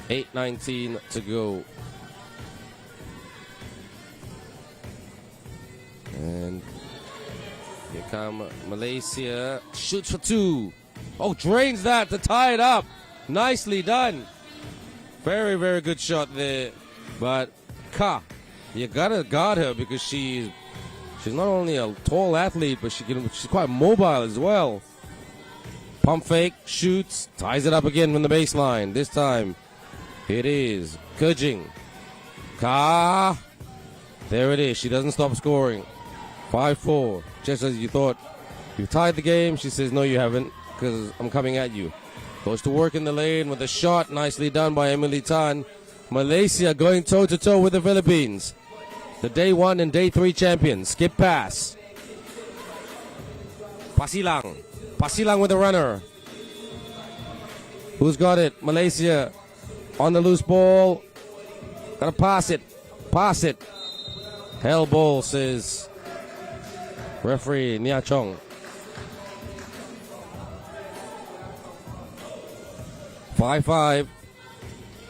8:19 to go. And here come Malaysia. Shoots for two. Oh, drains that to tie it up. Nicely done. Very, very good shot there. But Ka, you gotta guard her because she's not only a tall athlete, but she's quite mobile as well. Pump fake, shoots, ties it up again from the baseline. This time, it is Kejing. Ka. There it is. She doesn't stop scoring. 5-4. Just as you thought you tied the game, she says, no, you haven't, because I'm coming at you. Goes to work in the lane with a shot. Nicely done by Emily Tan. Malaysia going toe-to-toe with the Philippines. The day 1 and day 3 champions. Skip pass. Pasilang. Pasilang with the runner. Who's got it? Malaysia on the loose ball. Gotta pass it. Pass it. Hell ball, says referee Nia Chong. 5-5.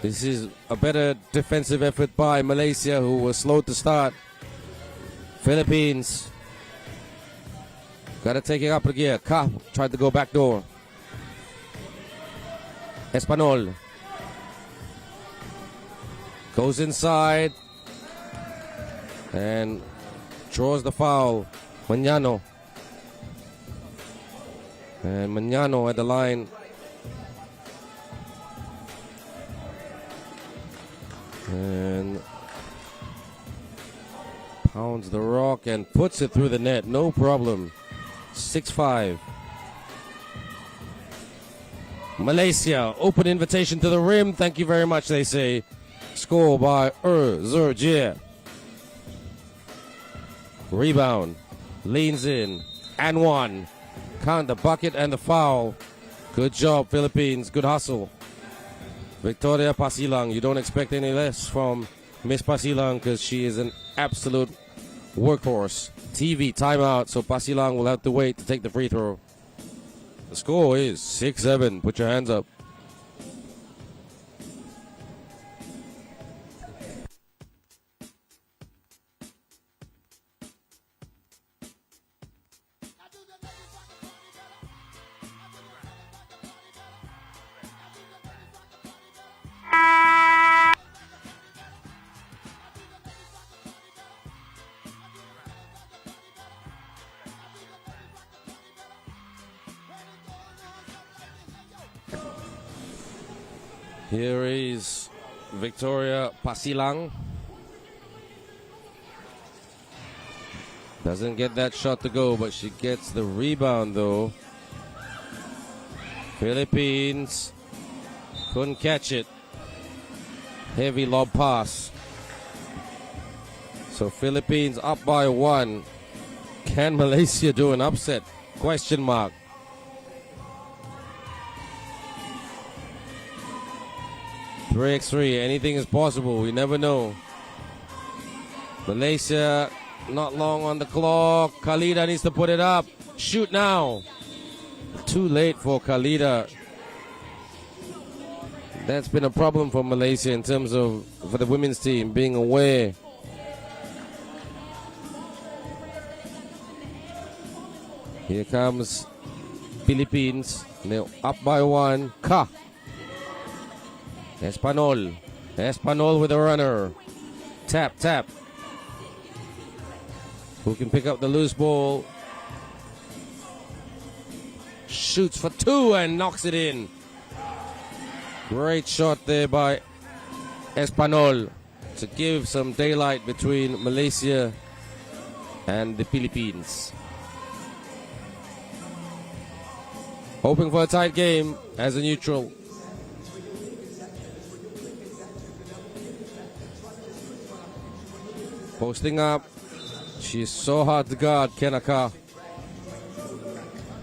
This is a better defensive effort by Malaysia, who was slow to start. Philippines got to take it up a gear. Ka tried to go back door. Espanol goes inside and draws the foul. Mañano. And Mañano at the line. And pounds the rock and puts it through the net. No problem. 6-5. Malaysia, open invitation to the rim. Thank you very much, they say. Score by Zerjie. Rebound. Leans in. And one. Count the bucket and the foul. Good job, Philippines. Good hustle. Victoria Pasilang, you don't expect any less from Miss Pasilang because she is an absolute workhorse. TV timeout, so Pasilang will have to wait to take the free throw. The score is 6-7. Put your hands up. Here is Victoria Pasilang. Doesn't get that shot to go, but she gets the rebound though. Philippines couldn't catch it. Heavy lob pass. So Philippines up by 1. Can Malaysia do an upset? Question mark. X3, anything is possible. We never know. Malaysia not long on the clock. Khalida needs to put it up. Shoot now. Too late for Khalida. That's been a problem for Malaysia in terms of for the women's team being away. Here comes Philippines. They're up by 1. Ka. Espanol. Espanol with a runner. Tap, tap. Who can pick up the loose ball? Shoots for 2 and knocks it in. Great shot there by Espanol to give some daylight between Malaysia and the Philippines. Hoping for a tight game as a neutral. Posting up. She's so hard to guard, Kenaka.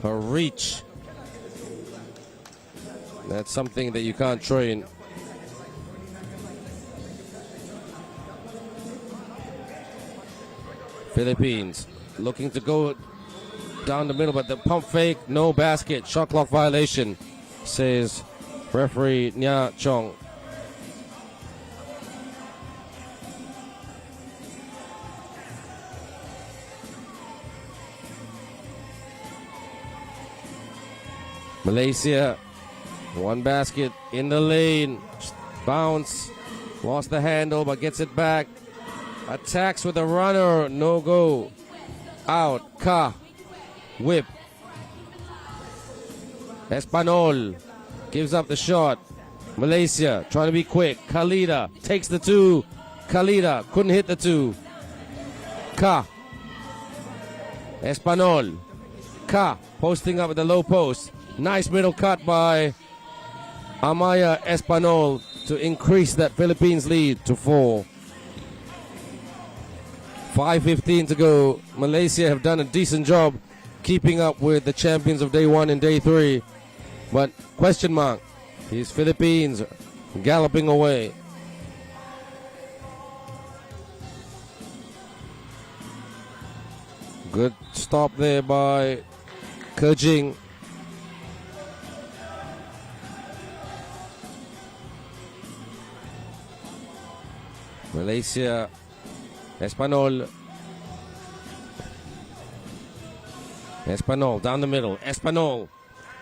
Her reach. That's something that you can't train. Philippines looking to go down the middle, but the pump fake, no basket, shot clock violation, says referee Nya Chong. Malaysia, one basket in the lane, bounce, lost the handle but gets it back, attacks with a runner, no go, out, Ka, whip, Espanol gives up the shot, Malaysia trying to be quick, Khalida takes the two, Khalida couldn't hit the two, Ka, Espanol, Ka posting up at the low post. Nice middle cut by Amaya Espanol to increase that Philippines lead to 4. 5:15 to go. Malaysia have done a decent job keeping up with the champions of day 1 and day 3. But question mark, these Philippines galloping away. Good stop there by Kejing. Malaysia, Espanol down the middle, Espanol,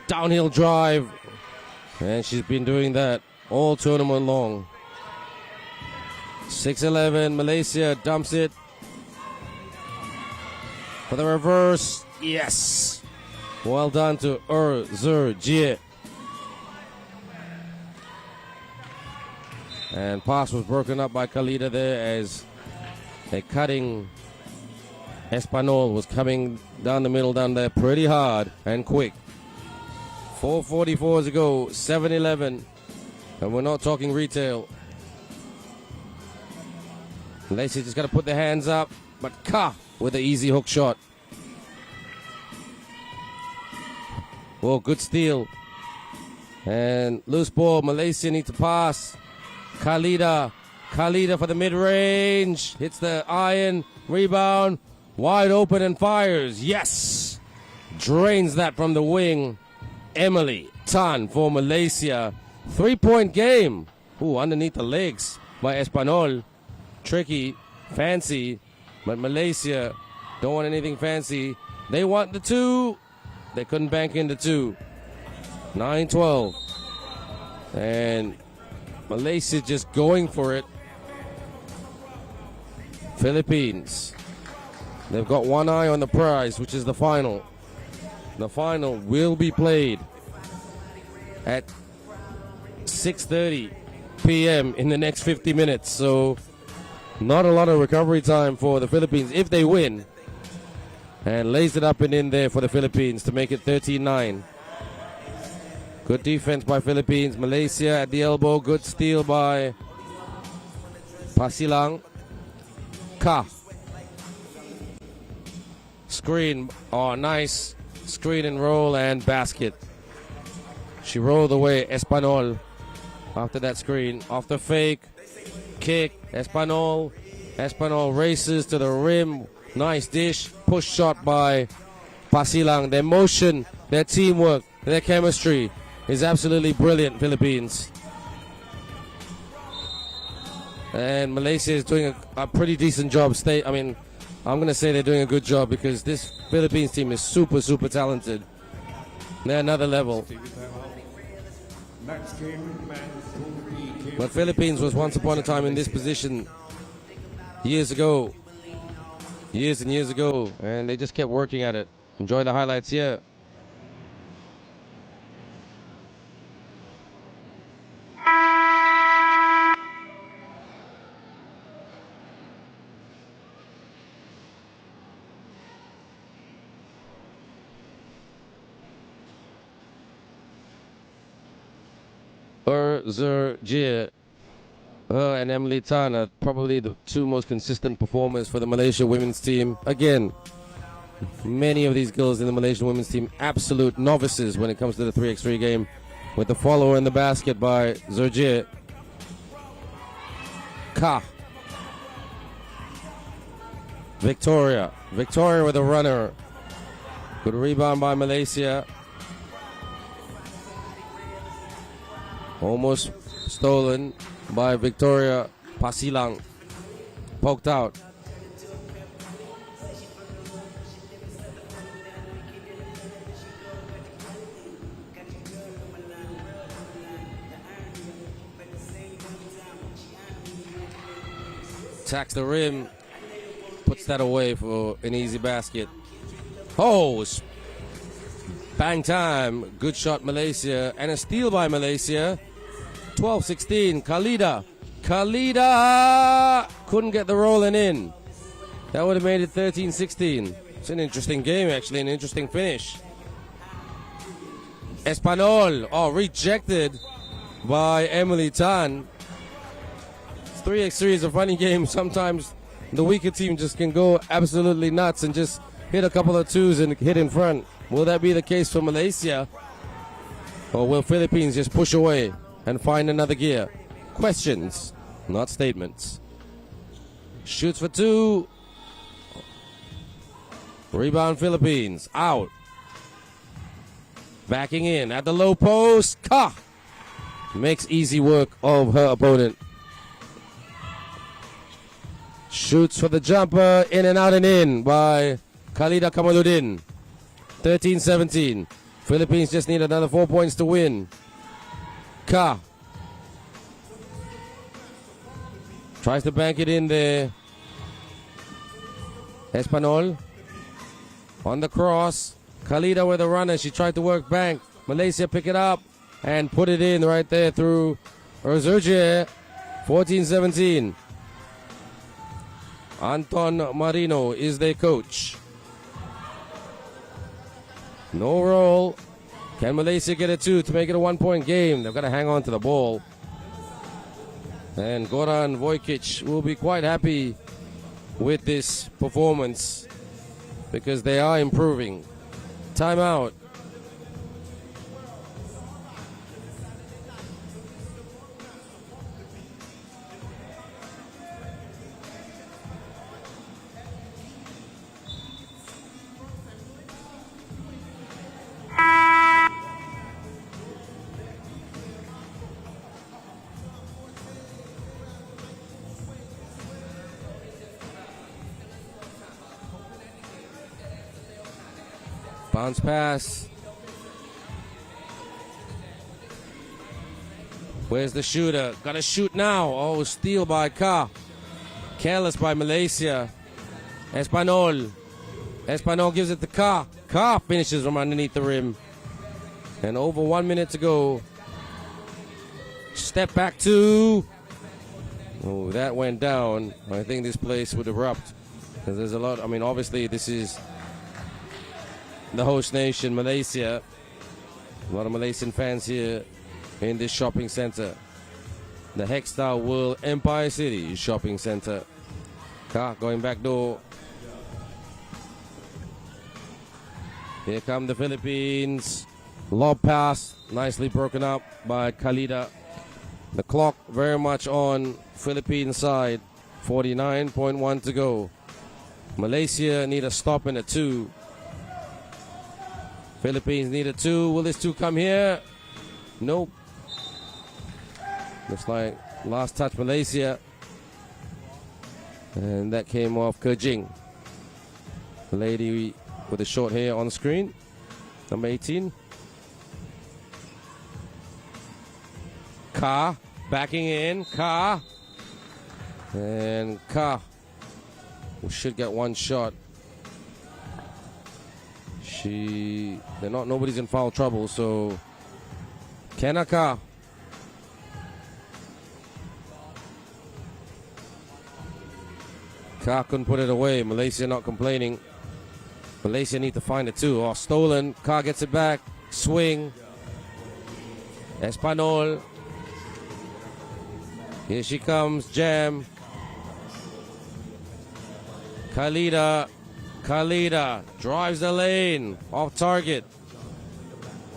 downhill drive, and she's been doing that all tournament long. 6-11, Malaysia dumps it for the reverse, yes, well done to Zer Jie. And pass was broken up by Khalida there as a cutting Espanol was coming down the middle down there pretty hard and quick. 4:44 to go, 7-11, and we're not talking retail. Malaysia just got to put their hands up, but Ka with an easy hook shot. Oh, good steal. And loose ball, Malaysia need to pass. Khalida for the mid-range, hits the iron, rebound, wide open and fires, yes! Drains that from the wing. Emily Tan for Malaysia. 3-point game. Ooh, underneath the legs by Espanol. Tricky, fancy, but Malaysia don't want anything fancy. They want the 2. They couldn't bank in the 2. 9-12. And Malaysia just going for it. Philippines, they've got one eye on the prize, which is the final. The final will be played at 6:30 p.m. in the next 50 minutes. So not a lot of recovery time for the Philippines if they win. And lays it up and in there for the Philippines to make it 13-9. Good defense by Philippines. Malaysia at the elbow. Good steal by Pasilang. Ka. Screen. Oh, nice. Screen and roll and basket. She rolled away Espanol after that screen. Off the fake. Kick. Espanol. Espanol races to the rim. Nice dish. Push shot by Pasilang. Their motion, their teamwork, their chemistry is absolutely brilliant, Philippines. And Malaysia is doing a pretty decent job. I'm going to say they're doing a good job because this Philippines team is super, super talented. They're another level. But Philippines was once upon a time in this position years ago. Years and years ago. And they just kept working at it. Enjoy the highlights here. Zer Jie and Emily Tan are probably the 2 most consistent performers for the Malaysia women's team. Again, many of these girls in the Malaysian women's team absolute novices when it comes to the 3x3 game, with the follower in the basket by Zer Jie. Ka. Victoria. Victoria with a runner. Good rebound by Malaysia. Almost stolen by Victoria Pasilang. Poked out. Attacks the rim. Puts that away for an easy basket. Oh, bang time. Good shot, Malaysia. And a steal by Malaysia. 12-16. Khalida. Khalida couldn't get the rolling in. That would have made it 13-16. It's an interesting game, actually. An interesting finish. Espanol. Oh, rejected by Emily Tan. 3x3 is a funny game. Sometimes the weaker team just can go absolutely nuts and just hit a couple of twos and hit in front. Will that be the case for Malaysia? Or will Philippines just push away and find another gear? Questions, not statements. Shoots for two. Rebound Philippines. Out. Backing in at the low post. Ka! Makes easy work of her opponent. Shoots for the jumper. In and out and in by Khalida Kamaluddin. 13-17. Philippines just need another 4 points to win. Ka. Tries to bank it in there. Espanol. On the cross. Khalida with a runner. She tried to work bank. Malaysia pick it up and put it in right there through Erzurje. 14-17. Anton Marino is their coach. No roll. Can Malaysia get a two to make it a 1 point game? They've got to hang on to the ball. And Goran Vojkic will be quite happy with this performance because they are improving. Timeout. Bounce pass. Where's the shooter? Got to shoot now. Oh, steal by Ka. Careless by Malaysia. Espanol. Espanol gives it to Ka. Ka finishes from underneath the rim. And over 1 minute to go. Step back two. Oh, that went down. I think this place would erupt. Because there's a lot. I mean, obviously, this is the host nation, Malaysia. A lot of Malaysian fans here in this shopping center. The Hexstar World Empire City Shopping Center. Ka going back door. Here come the Philippines. Lob pass, nicely broken up by Khalida. The clock very much on Philippine side. 49.1 to go. Malaysia need a stop and a two. Philippines need a two. Will this two come here? Nope. Looks like last touch Malaysia. And that came off Kejing. The lady with the short hair on the screen. Number 18. Ka backing in. Ka. And Ka. We should get one shot. Nobody's in foul trouble, so Kanaka. Ka couldn't put it away. Malaysia not complaining. Malaysia need to find a two. Oh, stolen. Ka gets it back. Swing. Espanol. Here she comes. Jam. Khalida. Khalida drives the lane, off target.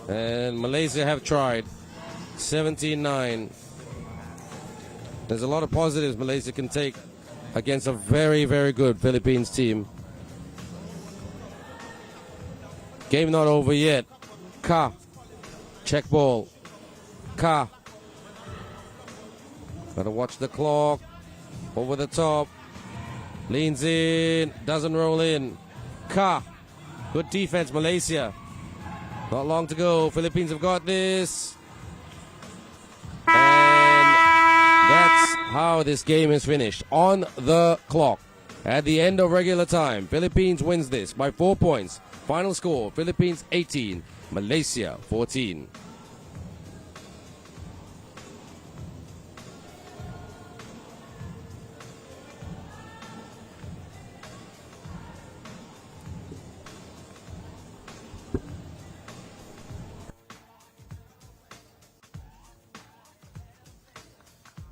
And Malaysia have tried. 17-9. There's a lot of positives Malaysia can take against a very, very good Philippines team. Game not over yet. Ka. Check ball. Ka. Gotta watch the clock. Over the top. Leans in. Doesn't roll in. Ka. Good defense, Malaysia. Not long to go. Philippines have got this. And that's how this game is finished. On the clock. At the end of regular time, Philippines wins this by 4 points. Final score, Philippines 18, Malaysia 14.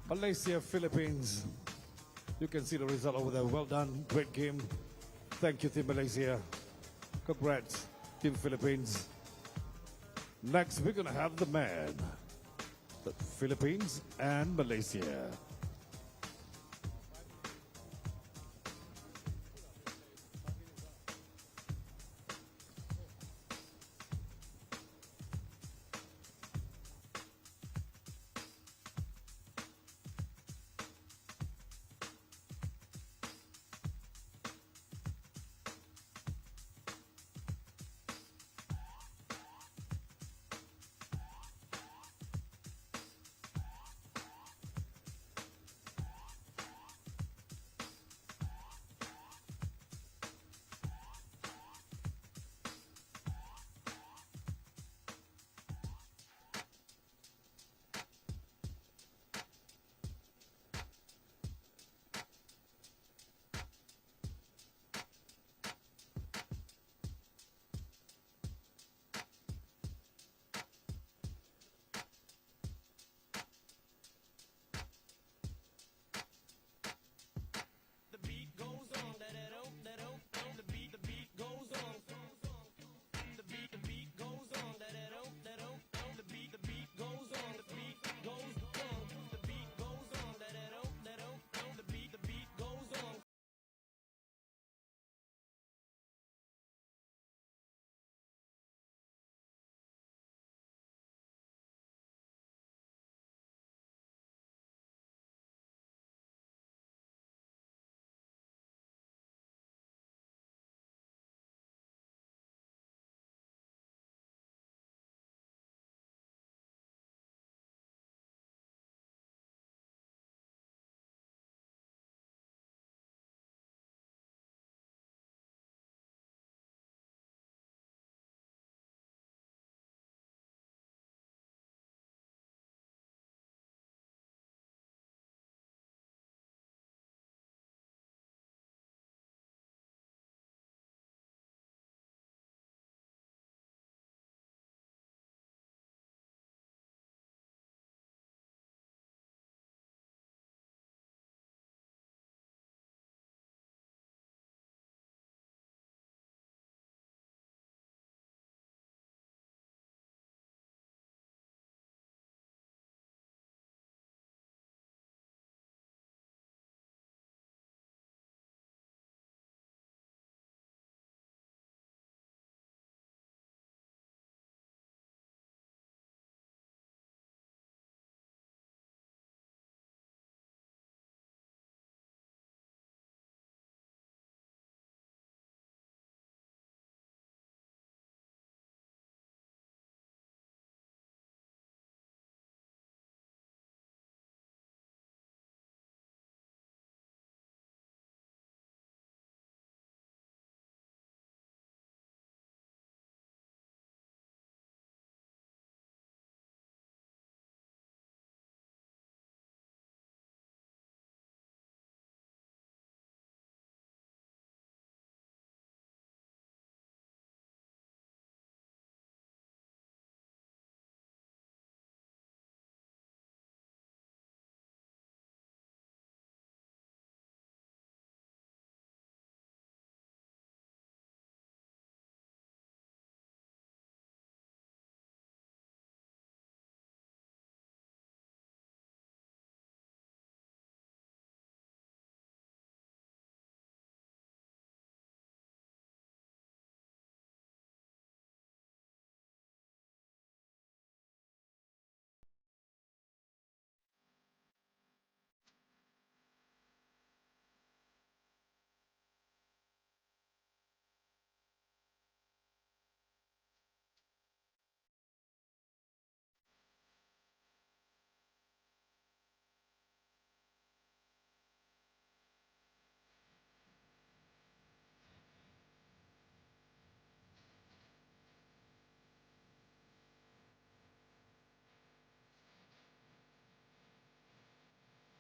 Malaysia, Philippines. You can see the result over there. Well done. Great game. Thank you, Team Malaysia. Congrats, Team Philippines. Next, we're going to have the man. The Philippines and Malaysia.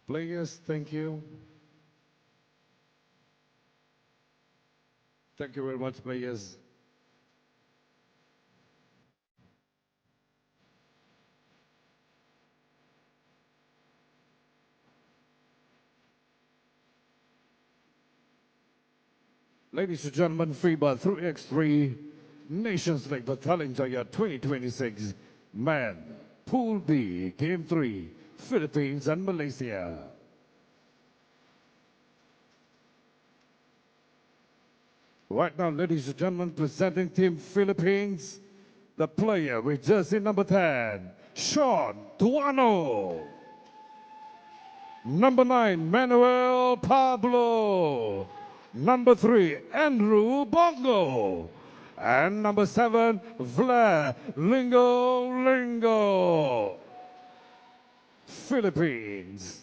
Players, thank you. Thank you very much, players. Ladies and gentlemen, FIBA 3x3 Nations League Petaling Jaya 2026 Man Pool B Game 3 Philippines and Malaysia. Right now, ladies and gentlemen, presenting Team Philippines, the player with jersey number 10, Sean Tuano. Number 9, Manuel Pablo. Number 3, Andrew Bongo. And number 7, Vlad Lingo. Philippines.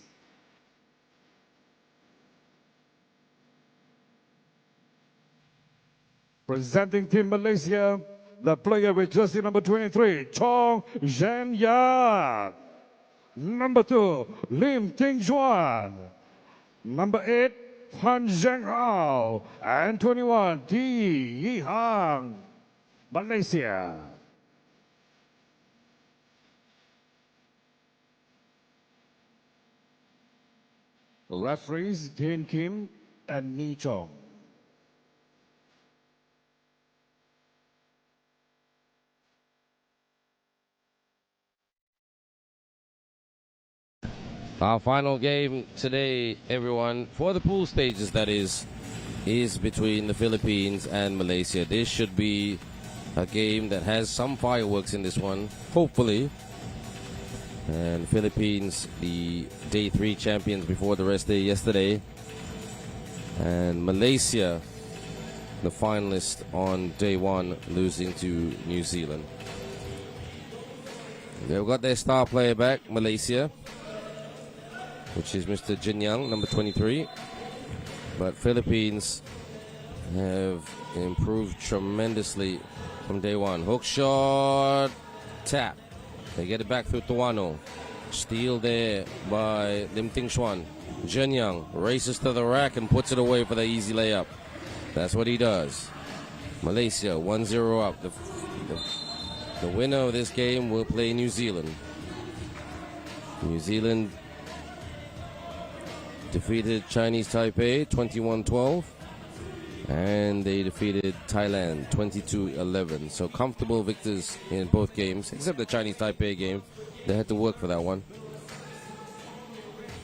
Presenting Team Malaysia, the player with jersey number 23, Chong Zhen Yan. Number 2, Lim Ting Juan. Number 8, Han Zheng Hao. And 21, Di Yi Hang. Malaysia. Referees, Jane Kim and Ni Chong. Our final game today, everyone, for the pool stages, that is between the Philippines and Malaysia. This should be a game that has some fireworks in this one, hopefully. And Philippines, the day 3 champions before the rest day yesterday. And Malaysia, the finalist on day 1, losing to New Zealand. They've got their star player back, Malaysia, which is Mr. Jin Young, number 23. But Philippines have improved tremendously from day 1. Hook shot, tap. They get it back through Tuano. Steal there by Lim Ting Xuan. Jin Young races to the rack and puts it away for the easy layup. That's what he does. Malaysia 1-0 up. The winner of this game will play New Zealand. New Zealand defeated Chinese Taipei 21-12, and they defeated Thailand 22-11. So comfortable victors in both games, except the Chinese Taipei game. They had to work for that one.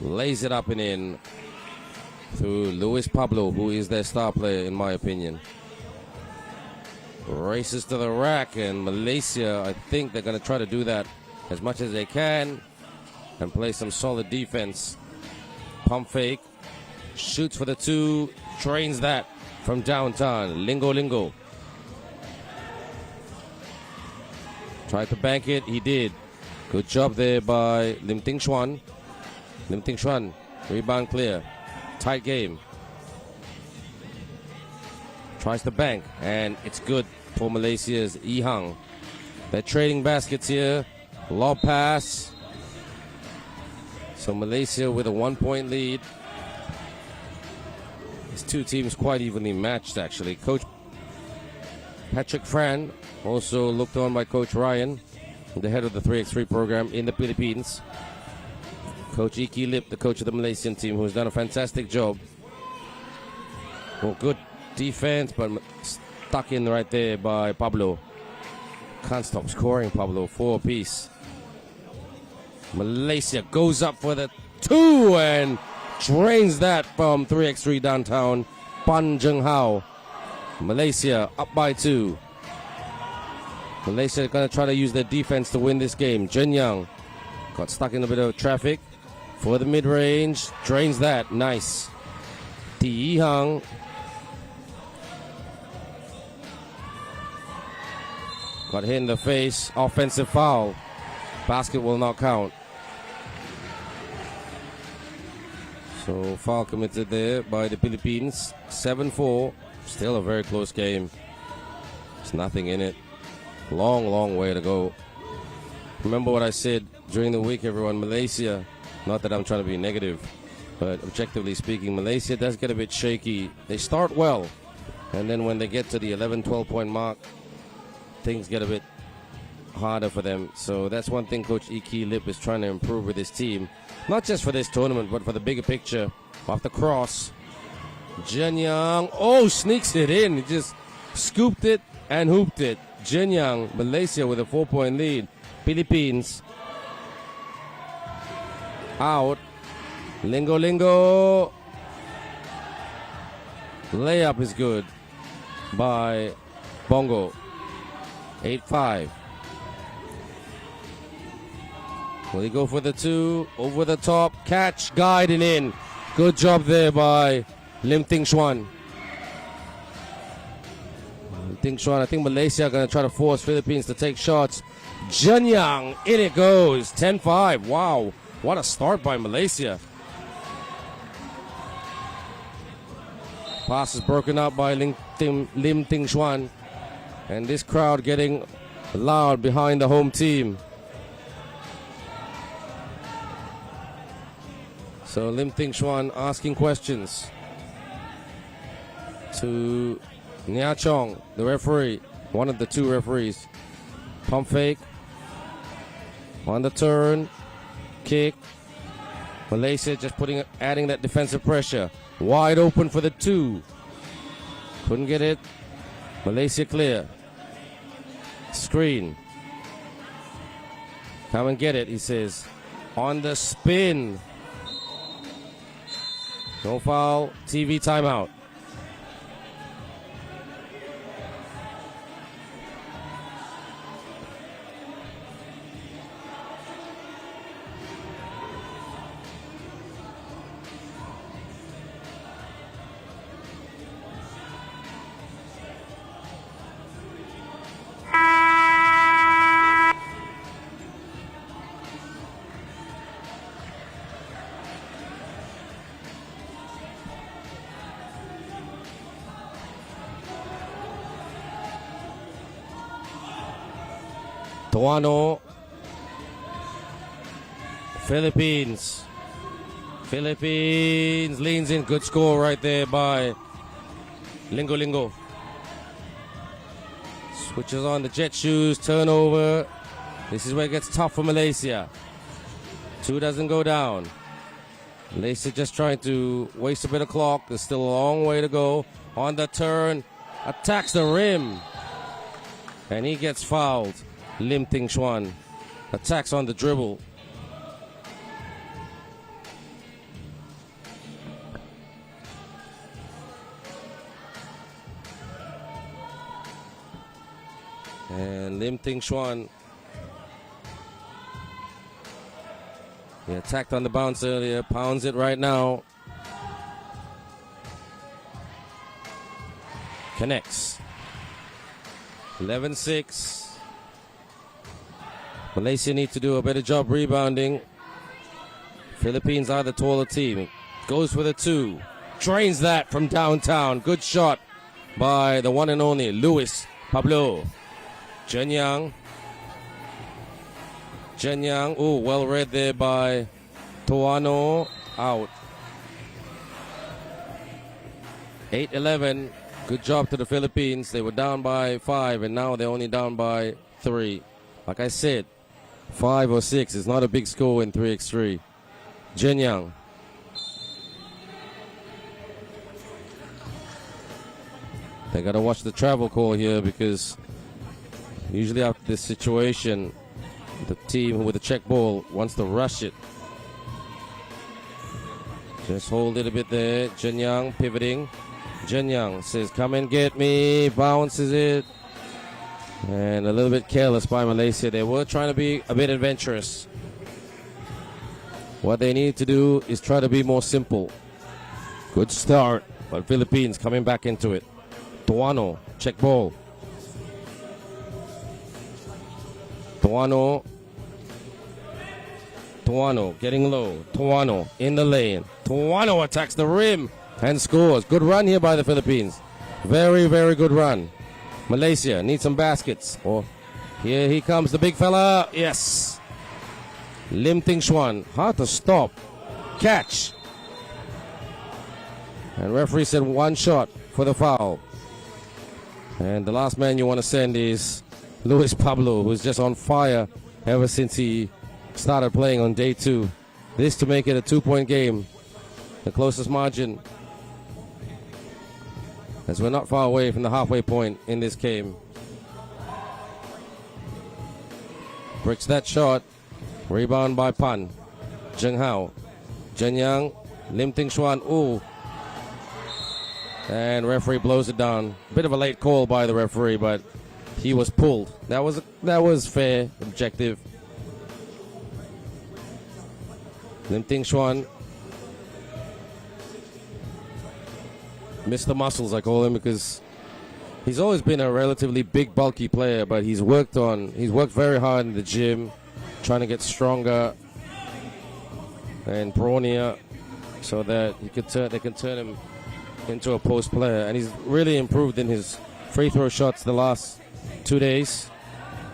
Lays it up and in through Luis Pablo, who is their star player in my opinion. Races to the rack, and Malaysia, I think they're going to try to do that as much as they can and play some solid defense. Pump fake, shoots for the 2, drains that from downtown. Lingo. Tried to bank it, he did. Good job there by Lim Ting Xuan. Lim Ting Xuan, rebound clear. Tight game. Tries to bank, and it's good for Malaysia's Yi Hang. They're trading baskets here. Lob pass. So Malaysia with a 1-point lead. These two teams quite evenly matched, actually. Coach Patrick Fran, also looked on by Coach Ryan, the head of the 3x3 program in the Philippines. Coach Iki Lip, the coach of the Malaysian team, who's done a fantastic job. Well, good defense, but stuck in right there by Pablo. Can't stop scoring, Pablo. 4 apiece. Malaysia goes up for the 2 and drains that from 3x3 downtown. Pan Jeng Hao. Malaysia up by 2. Malaysia are going to try to use their defense to win this game. Jin Young got stuck in a bit of traffic for the mid-range. Drains that. Nice. Di Yi Hang. Got hit in the face. Offensive foul. Basket will not count. So foul committed there by the Philippines. 7-4. Still a very close game. There's nothing in it. Long way to go. Remember what I said during the week, everyone. Malaysia Not that I'm trying to be negative, but objectively speaking, Malaysia does get a bit shaky. They start well, and then when they get to the 11, 12 point mark, things get a bit harder for them. So that's one thing Coach Iki Lip is trying to improve with his team. Not just for this tournament, but for the bigger picture. Off the cross, Jenyang, sneaks it in. He just scooped it and hooped it. Jenyang, Malaysia with a 4-point lead. Philippines out. Lingo. Layup is good by Bongo. 8-5. Will he go for the 2? Over the top. Catch. Guiding in. Good job there by Lim Ting Xuan. I think Malaysia are going to try to force Philippines to take shots. Jenyang. In it goes. 10-5. Wow. What a start by Malaysia. Pass is broken up by Lim Ting Xuan. And this crowd getting loud behind the home team. So Lim Ting Xuan asking questions to Nia Chong, the referee, one of the two referees. Pump fake. On the turn. Kick. Malaysia just adding that defensive pressure. Wide open for the 2. Couldn't get it. Malaysia clear. Screen. Come and get it, he says. On the spin. No foul. TV timeout. Tuano. Philippines leans in. Good score right there by Lingo. Switches on the jet shoes. Turnover. This is where it gets tough for Malaysia. 2 doesn't go down. Malaysia just trying to waste a bit of clock. There's still a long way to go. On the turn. Attacks the rim. And he gets fouled. Lim Ting Xuan attacks on the dribble. And Lim Ting Xuan, he attacked on the bounce earlier, pounds it right now. Connects. 11-6. Malaysia need to do a better job rebounding. Philippines are the taller team. Goes for the 2. Drains that from downtown. Good shot by the one and only Luis Pablo. Jenyang. Well read there by Tuano. Out. 8-11. Good job to the Philippines. They were down by 5 and now they're only down by 3. Like I said, 5 or 6 is not a big score in 3x3. Jenyang. They got to watch the travel call here because usually after this situation, the team with the check ball wants to rush it. Just hold it a bit there. Jenyang pivoting. Jenyang says, come and get me. Bounces it. And a little bit careless by Malaysia. They were trying to be a bit adventurous. What they need to do is try to be more simple. Good start, but Philippines coming back into it. Tuano, check ball. Tuano getting low. Tuano in the lane. Tuano attacks the rim and scores. Good run here by the Philippines. Very, very good run. Malaysia needs some baskets. Oh, here he comes, the big fella. Yes. Lim Ting Xuan, hard to stop. Catch. And referee said 1 shot for the foul. And the last man you want to send is Luis Pablo, who's just on fire ever since he started playing on day 2. This to make it a 2-point game. The closest margin, as we're not far away from the halfway point in this game. Breaks that shot. Rebound by Pan. Zheng Hao. Zhen Yang. Lim Ting Xuan. Ooh. And referee blows it down. Bit of a late call by the referee, but he was pulled. That was fair, objective. Lim Ting Xuan. Mr. Muscles, I call him, because he's always been a relatively big, bulky player, but he's worked very hard in the gym, trying to get stronger and brawnier, so that they can turn him into a post player. And he's really improved in his free throw shots the last 2 days.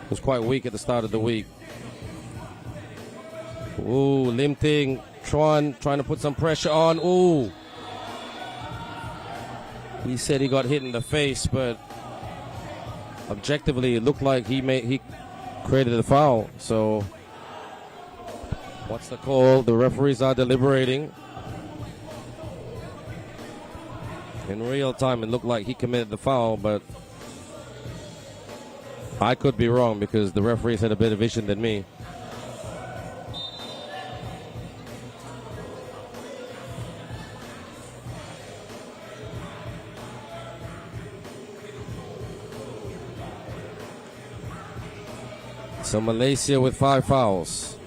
He was quite weak at the start of the week. Ooh, Lim Ting Xuan trying to put some pressure on. Ooh. He said he got hit in the face, but objectively it looked like he created a foul. So what's the call? The referees are deliberating. In real time, it looked like he committed the foul, but I could be wrong because the referees had a better vision than me. So Malaysia with 5 fouls.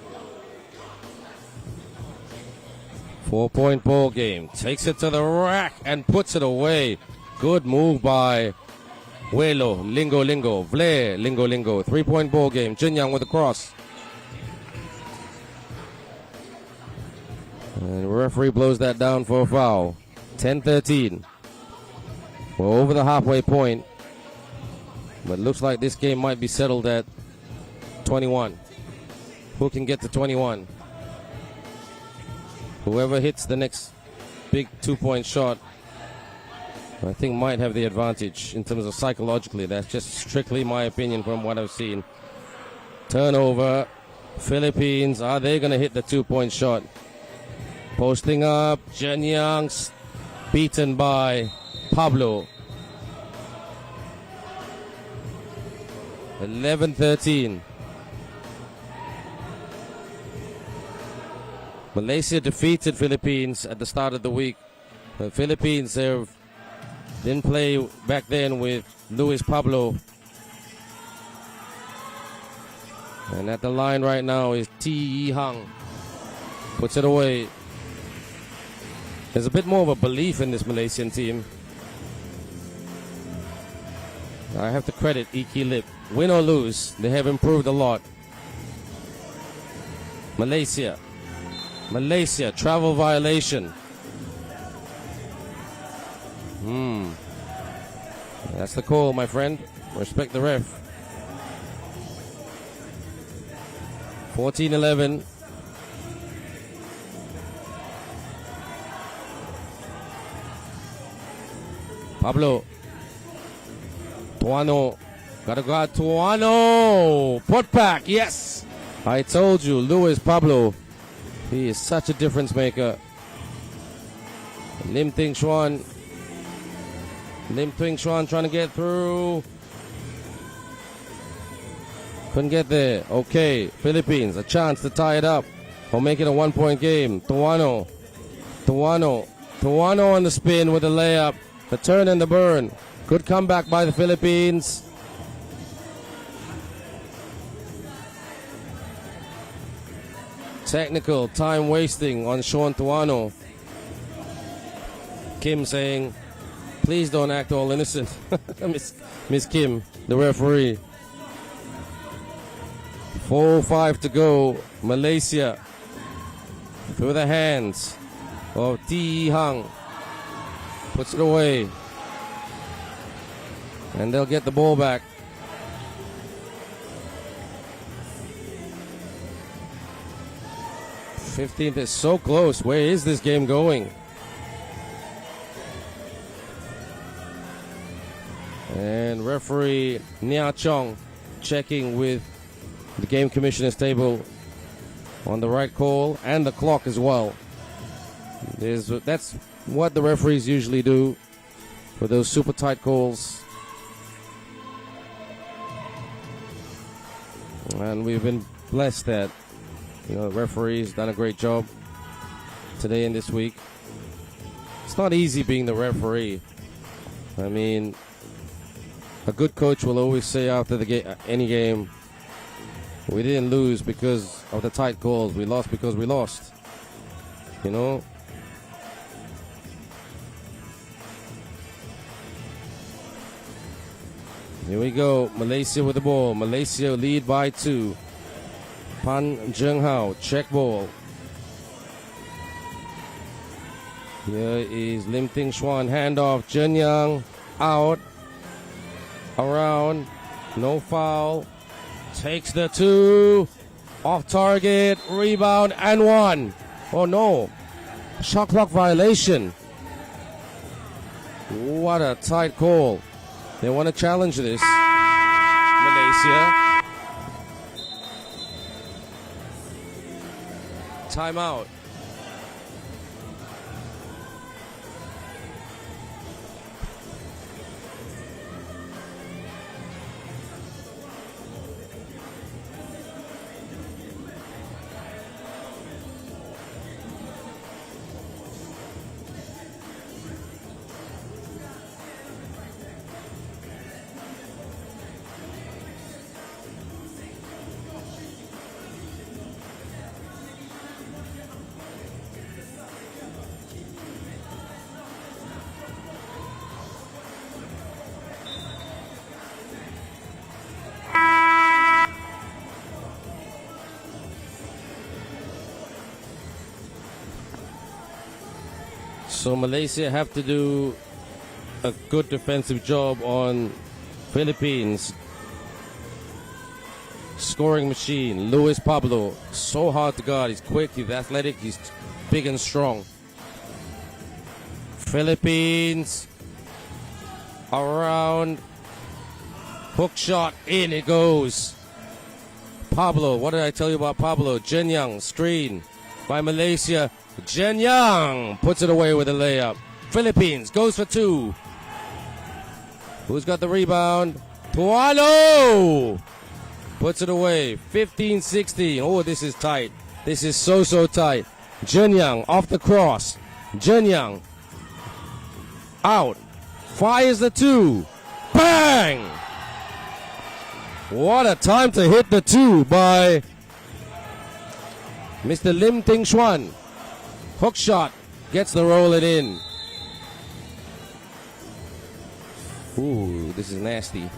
4-point ball game. Takes it to the rack and puts it away. Good move by Welo, Lingo, Vle, Lingo. 3-point ball game. Jin Yang with the cross. And the referee blows that down for a foul. 10-13. We're over the halfway point. But looks like this game might be settled at 21. Who can get to 21? Whoever hits the next big 2-point shot, I think might have the advantage in terms of psychologically. That's just strictly my opinion from what I've seen. Turnover. Philippines, are they going to hit the 2-point shot? Posting up. Zhen Yang beaten by Pablo. 11-13. Malaysia defeated Philippines at the start of the week. The Philippines didn't play back then with Luis Pablo. And at the line right now is T. Yi Hang. Puts it away. There's a bit more of a belief in this Malaysian team. I have to credit Iki Lip. Win or lose, they have improved a lot. Malaysia, travel violation. That's the call, my friend. Respect the ref. 14-11. Pablo. Tuano. Gotta go Tuano. Put back, yes. I told you, Luis Pablo. He is such a difference maker. Lim Ting Xuan trying to get through. Couldn't get there. Okay, Philippines, a chance to tie it up or make it a 1-point game. Tuano on the spin with a layup. The turn and the burn. Good comeback by the Philippines. Technical, time wasting on Sean Tuano. Kim saying, please don't act all innocent. Miss Kim, the referee. 4:05 to go. Malaysia through the hands of T. Hang. Puts it away. And they'll get the ball back. 15th is so close. Where is this game going? And referee Nia Chong checking with the game commissioner's table on the right call and the clock as well. That's what the referees usually do for those super tight calls. And we've been blessed that the referees done a great job today and this week. It's not easy being the referee. I mean, a good coach will always say after any game, we didn't lose because of the tight calls. We lost because we lost. Here we go. Malaysia with the ball. Malaysia lead by 2. Pan Jeng Hao, check ball. Here is Lim Ting Xuan, handoff. Chen Yang out. Around, no foul, takes the 2, off target, rebound, and 1. Oh no, shot clock violation. What a tight call. They want to challenge this. Malaysia. Timeout. So Malaysia have to do a good defensive job on Philippines. Scoring machine, Luis Pablo, so hard to guard. He's quick, he's athletic, he's big and strong. Philippines around, hook shot, in it goes. Pablo, what did I tell you about Pablo? Chen Yang, screen by Malaysia. Chen Yang puts it away with a layup. Philippines goes for 2. Who's got the rebound? Tuano puts it away. 15-16. Oh, this is tight. This is so tight. Chen Yang off the cross. Chen Yang out. Fires the 2. Bang! What a time to hit the 2 by Mr. Lim Ting Xuan. Hook shot, gets the roll it in. Ooh, this is nasty.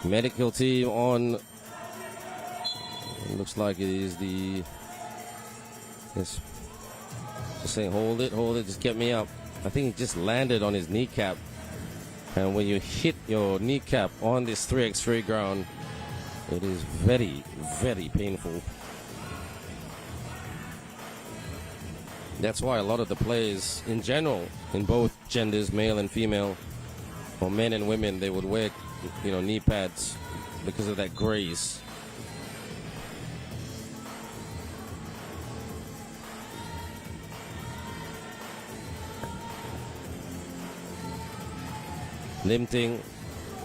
Medical team on. Looks like it is the. Yes. Just saying, hold it, just get me up. I think he just landed on his kneecap. And when you hit your kneecap on this 3x3 ground, it is very, very painful. That's why a lot of the players in general, in both genders, male and female, or men and women, they would wear, knee pads because of that graze. Lim Ting,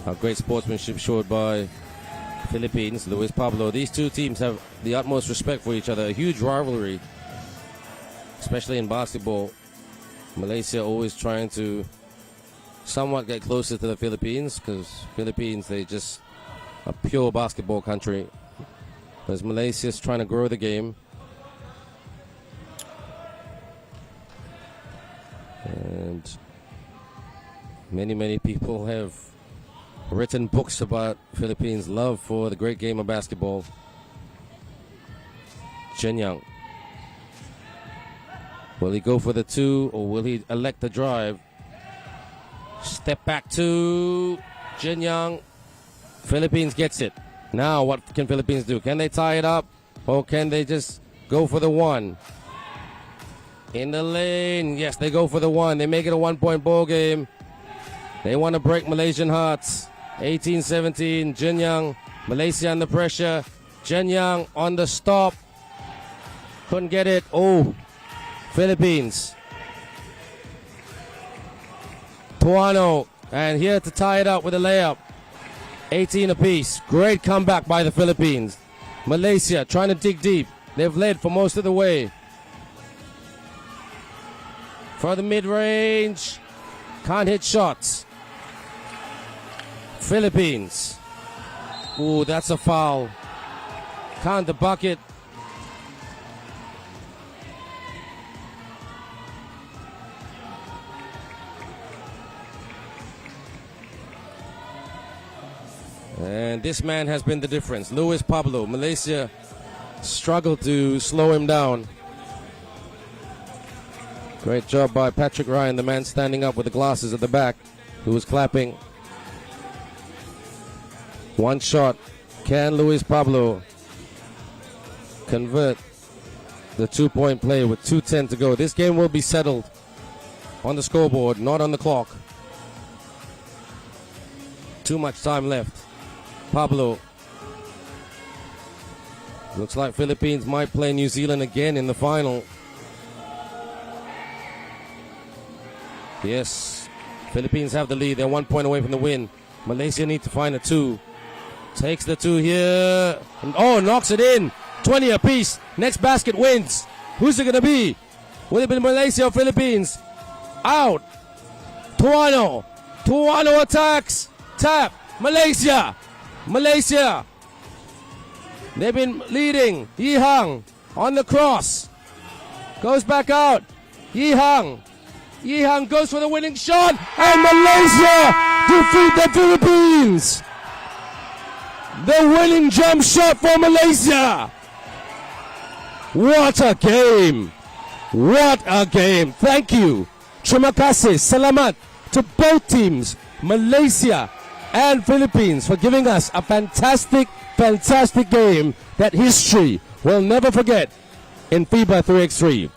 a great sportsmanship showed by Philippines, Luis Pablo. These two teams have the utmost respect for each other, a huge rivalry, especially in basketball. Malaysia always trying to somewhat get closer to the Philippines because Philippines, they just a pure basketball country. Whereas Malaysia is trying to grow the game. And many people have written books about Philippines' love for the great game of basketball. Chen Yang. Will he go for the 2 or will he elect the drive? Step back to Jin Young. Philippines gets it. Now what can Philippines do? Can they tie it up? Or can they just go for the one? In the lane. Yes, they go for the one. They make it a 1-point ball game. They want to break Malaysian hearts. 18-17. Jin Young. Malaysia under pressure. Jin Young on the stop. Couldn't get it. Oh, Philippines. Tuano. And here to tie it up with a layup. 18 apiece. Great comeback by the Philippines. Malaysia trying to dig deep. They've led for most of the way. For the mid-range. Can't hit shots. Philippines. Ooh, that's a foul. Count the bucket. And this man has been the difference. Luis Pablo. Malaysia struggled to slow him down. Great job by Patrick Ryan, the man standing up with the glasses at the back, who was clapping. One shot. Can Luis Pablo convert the 2-point play with 2:10 to go? This game will be settled on the scoreboard, not on the clock. Too much time left. Pablo. Looks like Philippines might play New Zealand again in the final. Yes, Philippines have the lead. They're 1 point away from the win. Malaysia need to find a 2. Takes the 2 here. And knocks it in. 20 apiece. Next basket wins. Who's it going to be? Will it be Malaysia or Philippines? Out. Tuano. Tuano attacks. Tap. Malaysia. Malaysia. They've been leading. Yi Hang on the cross. Goes back out. Yi Hang. Yi Hang goes for the winning shot. And Malaysia defeat the Philippines. The winning jump shot for Malaysia. What a game. What a game. Thank you. Terima kasih. Salamat to both teams, Malaysia and Philippines, for giving us a fantastic game that history will never forget in FIBA 3x3.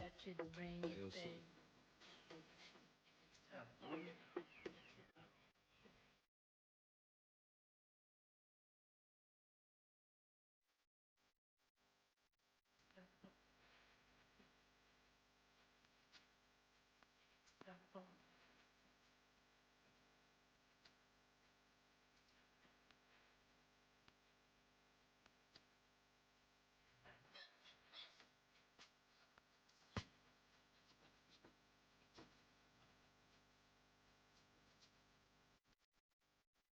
Touch it, bring it back.